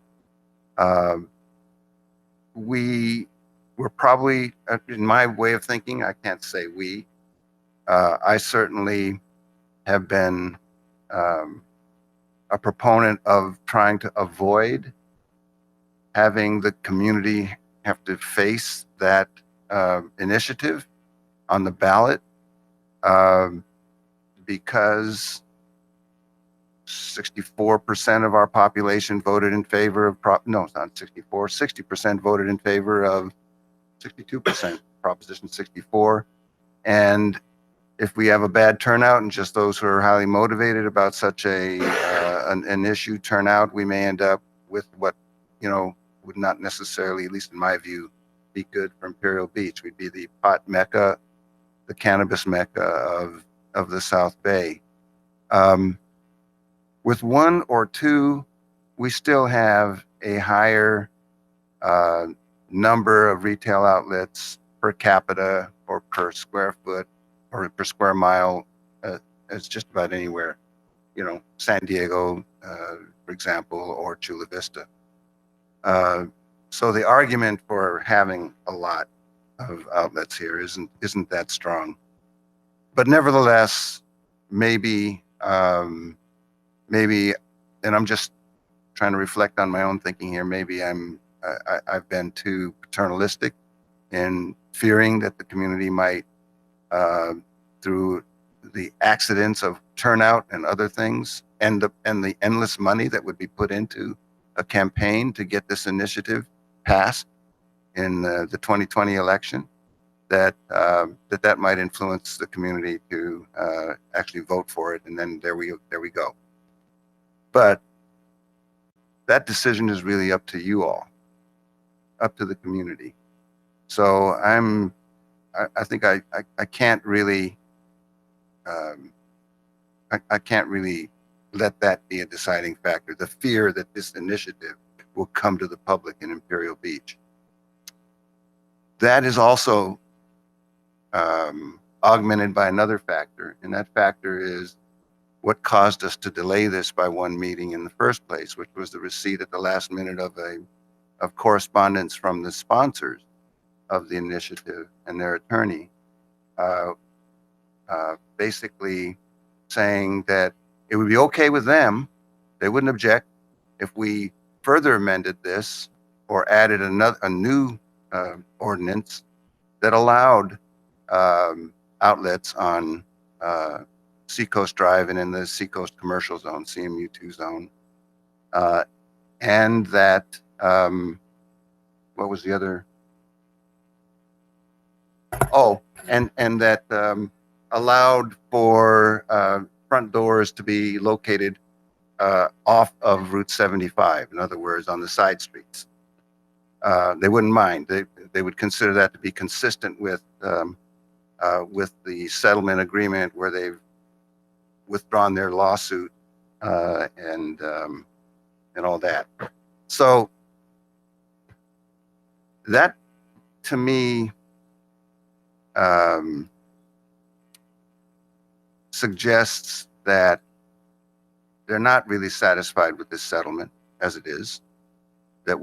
We were probably, in my way of thinking, I can't say we, I certainly have been a proponent of trying to avoid having the community have to face that initiative on the ballot because 64% of our population voted in favor of no, it's not 64, 60% voted in favor of 62% Proposition 64. And if we have a bad turnout and just those who are highly motivated about such an issue turn out, we may end up with what, would not necessarily, at least in my view, be good for Imperial Beach. We'd be the pot mecca, the cannabis mecca of the South Bay. With one or two, we still have a higher number of retail outlets per capita or per square foot or per square mile as just about anywhere, San Diego, for example, or Chula Vista. So the argument for having a lot of outlets here isn't that strong. But nevertheless, maybe, and I'm just trying to reflect on my own thinking here, maybe I've been too paternalistic in fearing that the community might, through the accidents of turnout and other things, and the endless money that would be put into a campaign to get this initiative passed in the 2020 election, that might influence the community to actually vote for it, and then there we go. But that decision is really up to you all, up to the community. So I think I can't really I can't really let that be a deciding factor. The fear that this initiative will come to the public in Imperial Beach. That is also augmented by another factor, and that factor is what caused us to delay this by one meeting in the first place, which was the receipt at the last minute of correspondence from the sponsors of the initiative and their attorney, basically saying that it would be okay with them, they wouldn't object if we further amended this or added a new ordinance that allowed outlets on Seacoast Drive and in the Seacoast Commercial Zone, CMU2 zone, and that, what was the other? Oh, and that allowed for front doors to be located off of Route 75, in other words, on the side streets. They wouldn't mind. They would consider that to be consistent with the settlement agreement where they've withdrawn their lawsuit and all that. So that, to me, suggests that they're not really satisfied with this settlement as it is, that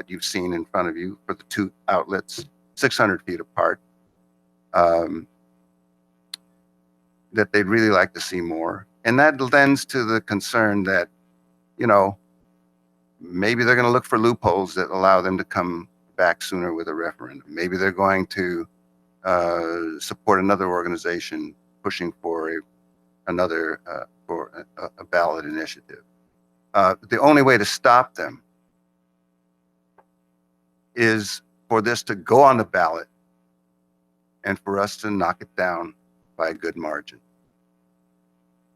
you've seen in front of you for the two outlets, 600 feet apart, that they'd really like to see more. And that lends to the concern that, maybe they're going to look for loopholes that allow them to come back sooner with a referendum. Maybe they're going to support another organization pushing for a ballot initiative. The only way to stop them is for this to go on the ballot and for us to knock it down by a good margin.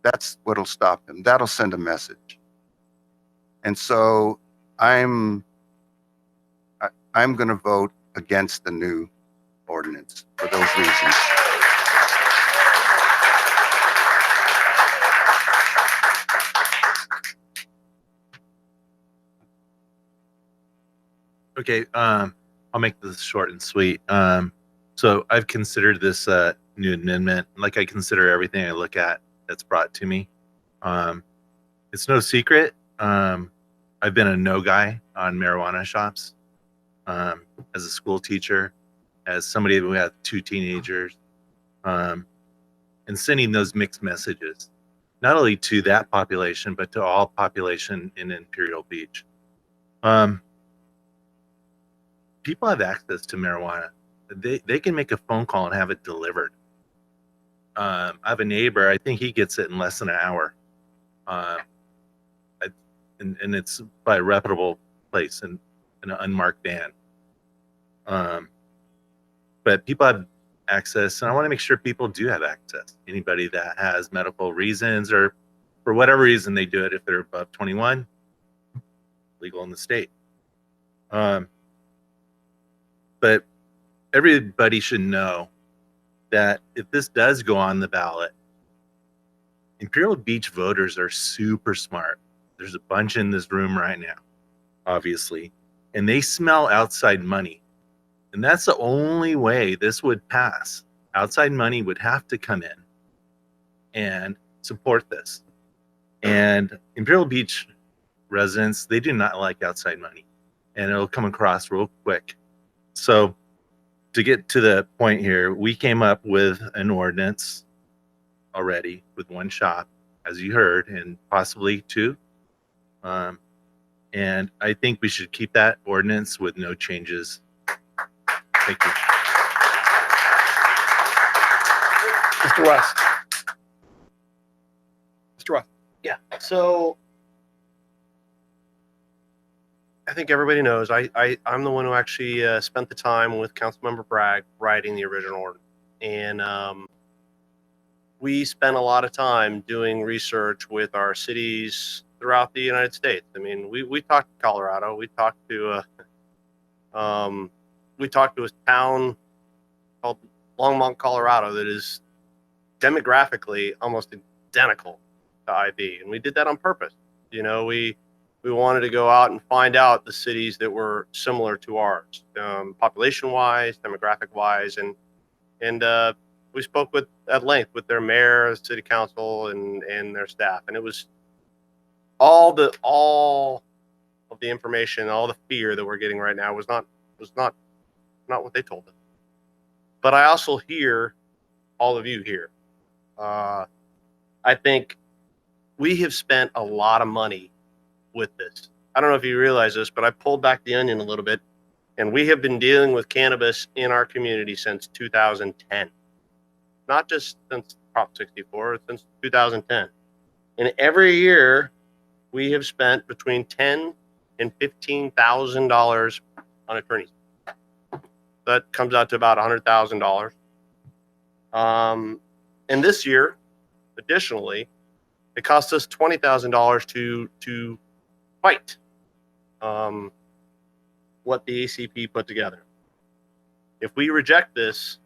That's what'll stop them. That'll send a message. And so I'm going to vote against the new ordinance for those reasons. Okay, I'll make this short and sweet. So I've considered this new amendment, like I consider everything I look at that's brought to me. It's no secret. I've been a no guy on marijuana shops as a school teacher, as somebody who had two teenagers. and sending those mixed messages, not only to that population, but to all population in Imperial Beach. People have access to marijuana. They can make a phone call and have it delivered. I have a neighbor, I think he gets it in less than an hour. And it's by a reputable place in an unmarked van. But people have access, and I want to make sure people do have access. Anybody that has medical reasons or for whatever reason they do it, if they're above 21, legal in the state. But everybody should know that if this does go on the ballot, Imperial Beach voters are super smart. There's a bunch in this room right now, obviously, and they smell outside money. And that's the only way this would pass. Outside money would have to come in and support this. And Imperial Beach residents, they do not like outside money, and it'll come across real quick. So to get to the point here, we came up with an ordinance already with one shop, as you heard, and possibly two. And I think we should keep that ordinance with no changes. Thank you. Mr. West. Mr. West. Yeah. So I think everybody knows I'm the one who actually spent the time with Councilmember Bragg writing the original ordinance. And we spent a lot of time doing research with our cities throughout the United States. I mean, we talked to Colorado. We talked to a town called Longmont, Colorado, that is demographically almost identical to IB, and we did that on purpose. You know, we wanted to go out and find out the cities that were similar to ours, population-wise, demographic-wise, and we spoke at length with their mayor, city council, and their staff, and it was all of the information, all the fear that we're getting right now was not what they told us. But I also hear all of you here. I think we have spent a lot of money with this. I don't know if you realize this, but I pulled back the onion a little bit, and we have been dealing with cannabis in our community since 2010. Not just since Prop 64, since 2010. And every year we have spent between $10,000 and $15,000 on attorneys. That comes out to about $100,000. And this year, additionally, it cost us $20,000 to fight what the ACP put together. If we reject this,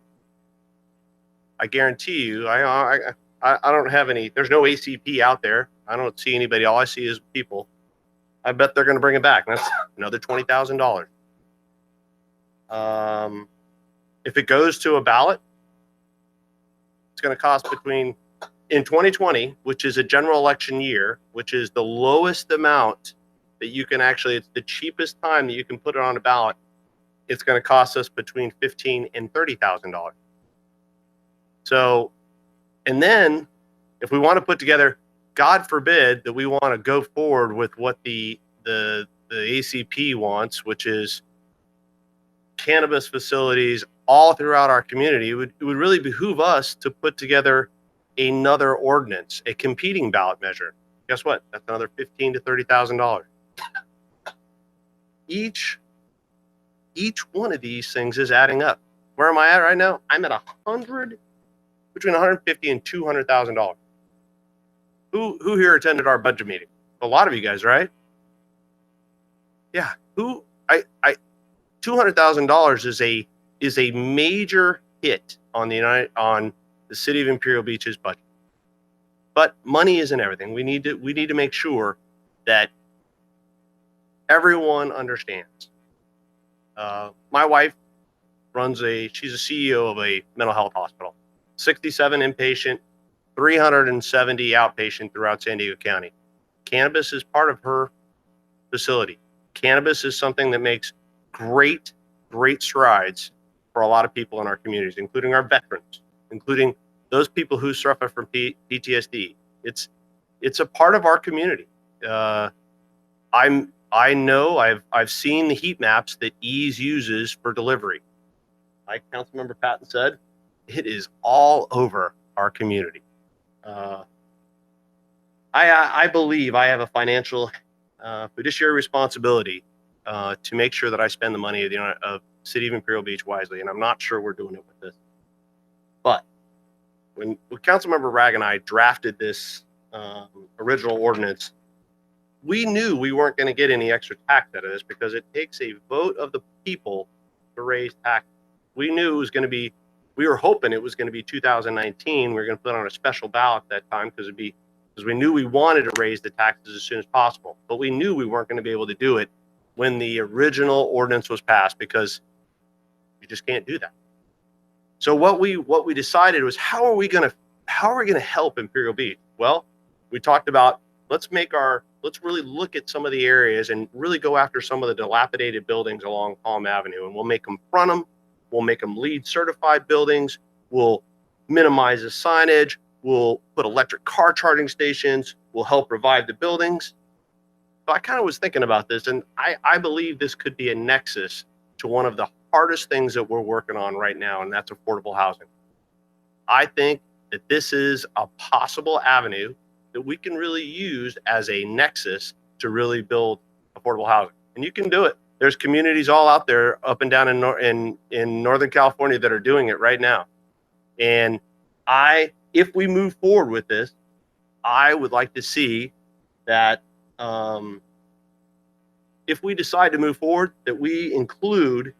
I guarantee you, I don't have any. There's no ACP out there. I don't see anybody. All I see is people. I bet they're going to bring it back. That's another $20,000. If it goes to a ballot, it's going to cost in 2020, which is a general election year, which is the lowest amount that you can it's the cheapest time that you can put it on a ballot. It's going to cost us between $15,000 and $30,000. So, and then if we want to put together, God forbid that we want to go forward with what the ACP wants, which is cannabis facilities all throughout our community, it would really behoove us to put together another ordinance, a competing ballot measure. Guess what? That's another $15,000 to $30,000. Each one of these things is adding up. Where am I at right now? I'm at between $150,000 and $200,000. Who here attended our budget meeting? A lot of you guys, right? Yeah. $200,000 is a major hit on the city of Imperial Beach's budget. But money isn't everything. We need to make sure that everyone understands. My wife she's a CEO of a mental health hospital. 67 inpatient, 370 outpatient throughout San Diego County. Cannabis is part of her facility. Cannabis is something that makes great strides for a lot of people in our communities, including our veterans, including those people who suffer from PTSD. It's a part of our community. I know I've seen the heat maps that Ease uses for delivery. Like Councilmember Patton said, it is all over our community. I believe I have a financial fiduciary responsibility to make sure that I spend the money of City of Imperial Beach wisely, and I'm not sure we're doing it with this. But when Councilmember Ragg and I drafted this original ordinance, we knew we weren't going to get any extra tax out of this because it takes a vote of the people to raise taxes. We knew it was going to be, we were hoping it was going to be 2019. We were going to put it on a special ballot at that time because we knew we wanted to raise the taxes as soon as possible. But we knew we weren't going to be able to do it when the original ordinance was passed because you just can't do that. So what we decided was how are we going to help Imperial Beach? Well, we talked about let's really look at some of the areas and really go after some of the dilapidated buildings along Palm Avenue, and we'll make them front them. We'll make them LEED certified buildings. We'll minimize the signage. We'll put electric car charging stations. We'll help revive the buildings. So I kind of was thinking about this, and I believe this could be a nexus to one of the hardest things that we're working on right now, and that's affordable housing. I think that this is a possible avenue that we can really use as a nexus to really build affordable housing. And you can do it. There's communities all out there up and down in Northern California that are doing it right now. And if we move forward with this, I would like to see that if we decide to move forward, that we include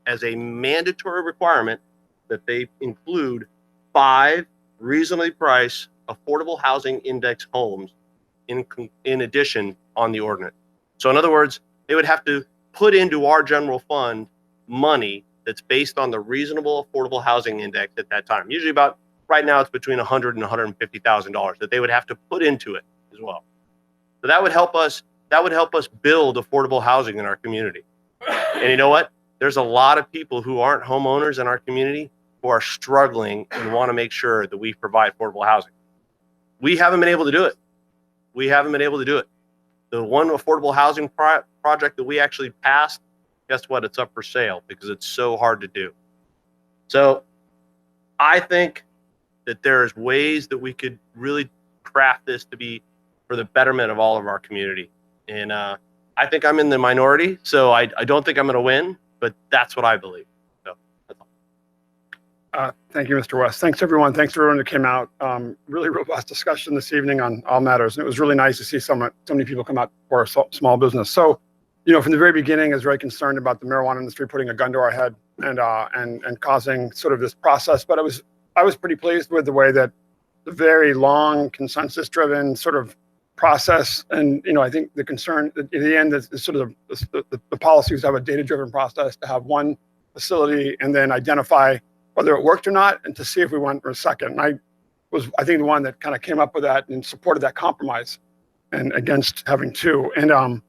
as a mandatory requirement that they include 5 reasonably priced affordable housing index homes in addition on the ordinance. So in other words, they would have to put into our general fund money that's based on the reasonable affordable housing index at that time. Usually about right now it's between $100,000 and $150,000 that they would have to put into it as well. So that would help us build affordable housing in our community. And you know what? There's a lot of people who aren't homeowners in our community who are struggling and want to make sure that we provide affordable housing. We haven't been able to do it. The one affordable housing project that we actually passed, guess what? It's up for sale because it's so hard to do. So I think that there's ways that we could really craft this to be for the betterment of all of our community. And I think I'm in the minority, so I don't think I'm going to win, but that's what I believe. So that's all. Thank you, Mr. West. Thanks, everyone. Thanks to everyone who came out. Really robust discussion this evening on all matters. And it was really nice to see so many people come out for a small business. So, from the very beginning, I was very concerned about the marijuana industry putting a gun to our head and causing sort of this process. But I was pretty pleased with the way that the very long consensus-driven sort of process, and I think the concern at the end is sort of the policies have a data-driven process to have one facility and then identify whether it worked or not, and to see if we went for a second. And I think the one that kind of came up with that and supported that compromise, and against having 2. And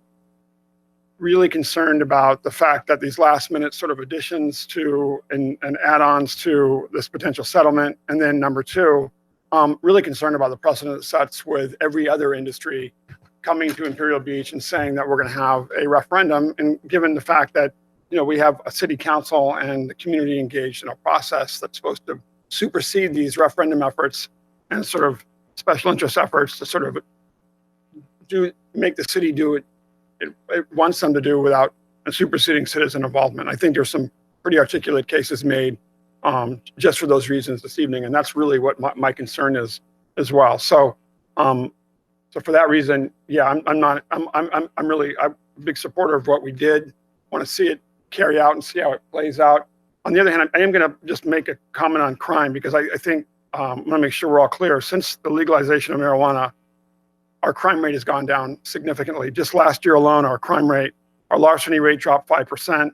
really concerned about the fact that these last-minute sort of additions to and add-ons to this potential settlement, and then number 2. Really concerned about the precedent it sets with every other industry coming to Imperial Beach and saying that we're going to have a referendum. And given the fact that, we have a city council and the community engaged in a process that's supposed to supersede these referendum efforts and sort of special interest efforts to sort of make the city do it wants them to do without superseding citizen involvement. I think there's some pretty articulate cases made just for those reasons this evening, and that's really what my concern is as well. So, so for that reason, yeah, I'm really a big supporter of what we did. Want to see it carry out and see how it plays out. On the other hand, I am going to just make a comment on crime because I think I want to make sure we're all clear. Since the legalization of marijuana, our crime rate has gone down significantly. Just last year alone, our larceny rate dropped 5%.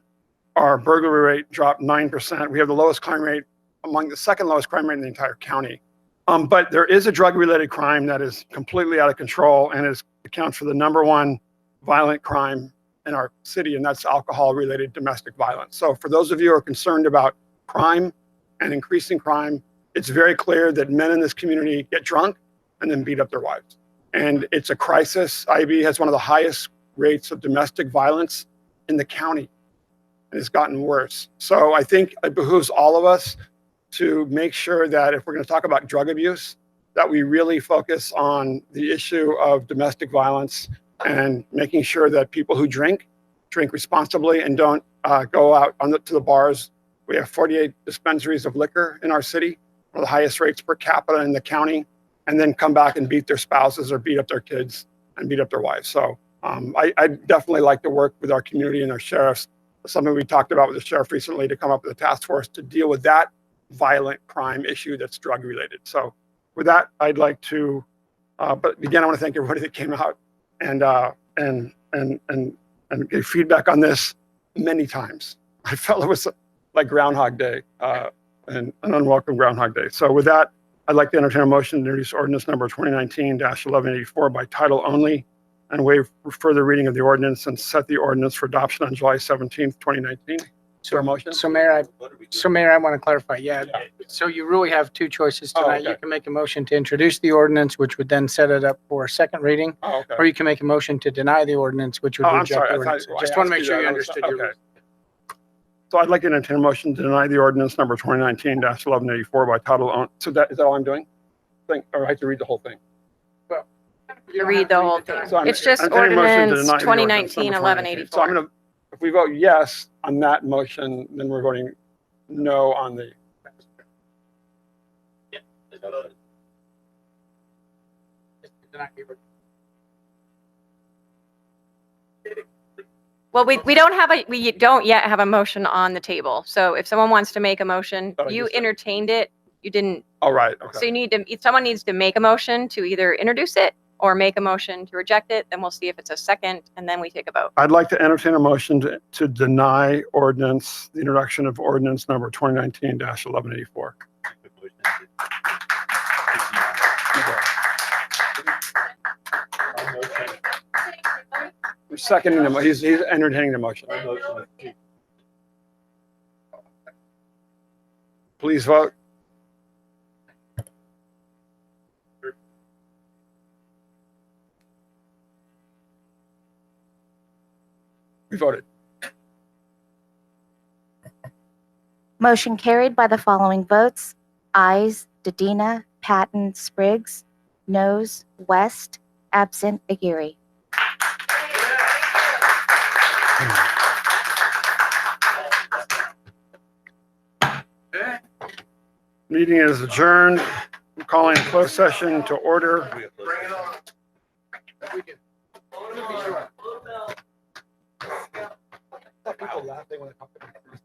Our burglary rate dropped 9%. We have the second lowest crime rate in the entire county. But there is a drug-related crime that is completely out of control and accounts for the #1 violent crime in our city, and that's alcohol-related domestic violence. So for those of you who are concerned about crime and increasing crime, it's very clear that men in this community get drunk and then beat up their wives. And it's a crisis. IB has one of the highest rates of domestic violence in the county, and it's gotten worse. So I think it behooves all of us to make sure that if we're going to talk about drug abuse, that we really focus on the issue of domestic violence and making sure that people who drink responsibly and don't go out to the bars. We have 48 dispensaries of liquor in our city, one of the highest rates per capita in the county, and then come back and beat their spouses or beat up their kids and beat up their wives. So I definitely like to work with our community and our sheriffs. Something we talked about with the sheriff recently, to come up with a task force to deal with that violent crime issue that's drug related. So with that, I'd like to, but again, I want to thank everybody that came out and gave feedback on this many times. I felt it was like Groundhog Day, and an unwelcome Groundhog Day. So with that, I'd like to entertain a motion to introduce ordinance number 2019-1184 by title only, and waive further reading of the ordinance and set the ordinance for adoption on July 17th, 2019. So, motion? So Mayor, I want to clarify. Yeah. So you really have two choices tonight. okay. You can make a motion to introduce the ordinance, which would then set it up for a second reading, or you can make a motion to deny the ordinance, which would I'm reject sorry. the I thought- ordinance. well, I Just want to asked make sure that. you I was- understood your. okay. So I'd like to entertain a motion to deny the ordinance number 2019-1184 by title only. So is that all I'm doing? Or I have to read the whole thing? You read the whole thing. So It's just entertaining a motion to ordinance deny the ordinance 2019 number 2019. So 1184. I'm gonna, if we vote yes on that motion, then we're voting no on the. Well, we don't yet have a motion on the table. So if someone wants to make a motion, Thought I you just did. entertained it, you didn't. All right, So okay. you need to, if someone needs to make a motion to either introduce it or make a motion to reject it, then we'll see if it's a second and then we take a vote. I'd like to entertain a motion to deny ordinance, the introduction of ordinance number 2019-1184. We're seconding him. He's entertaining the motion. Please vote. We voted. Motion carried by the following votes: ayes, Dedina, Patton, Spriggs; noes, West; absent, Aguirre. Meeting is adjourned. I'm calling a closed session to order. People laugh, they want to talk about it.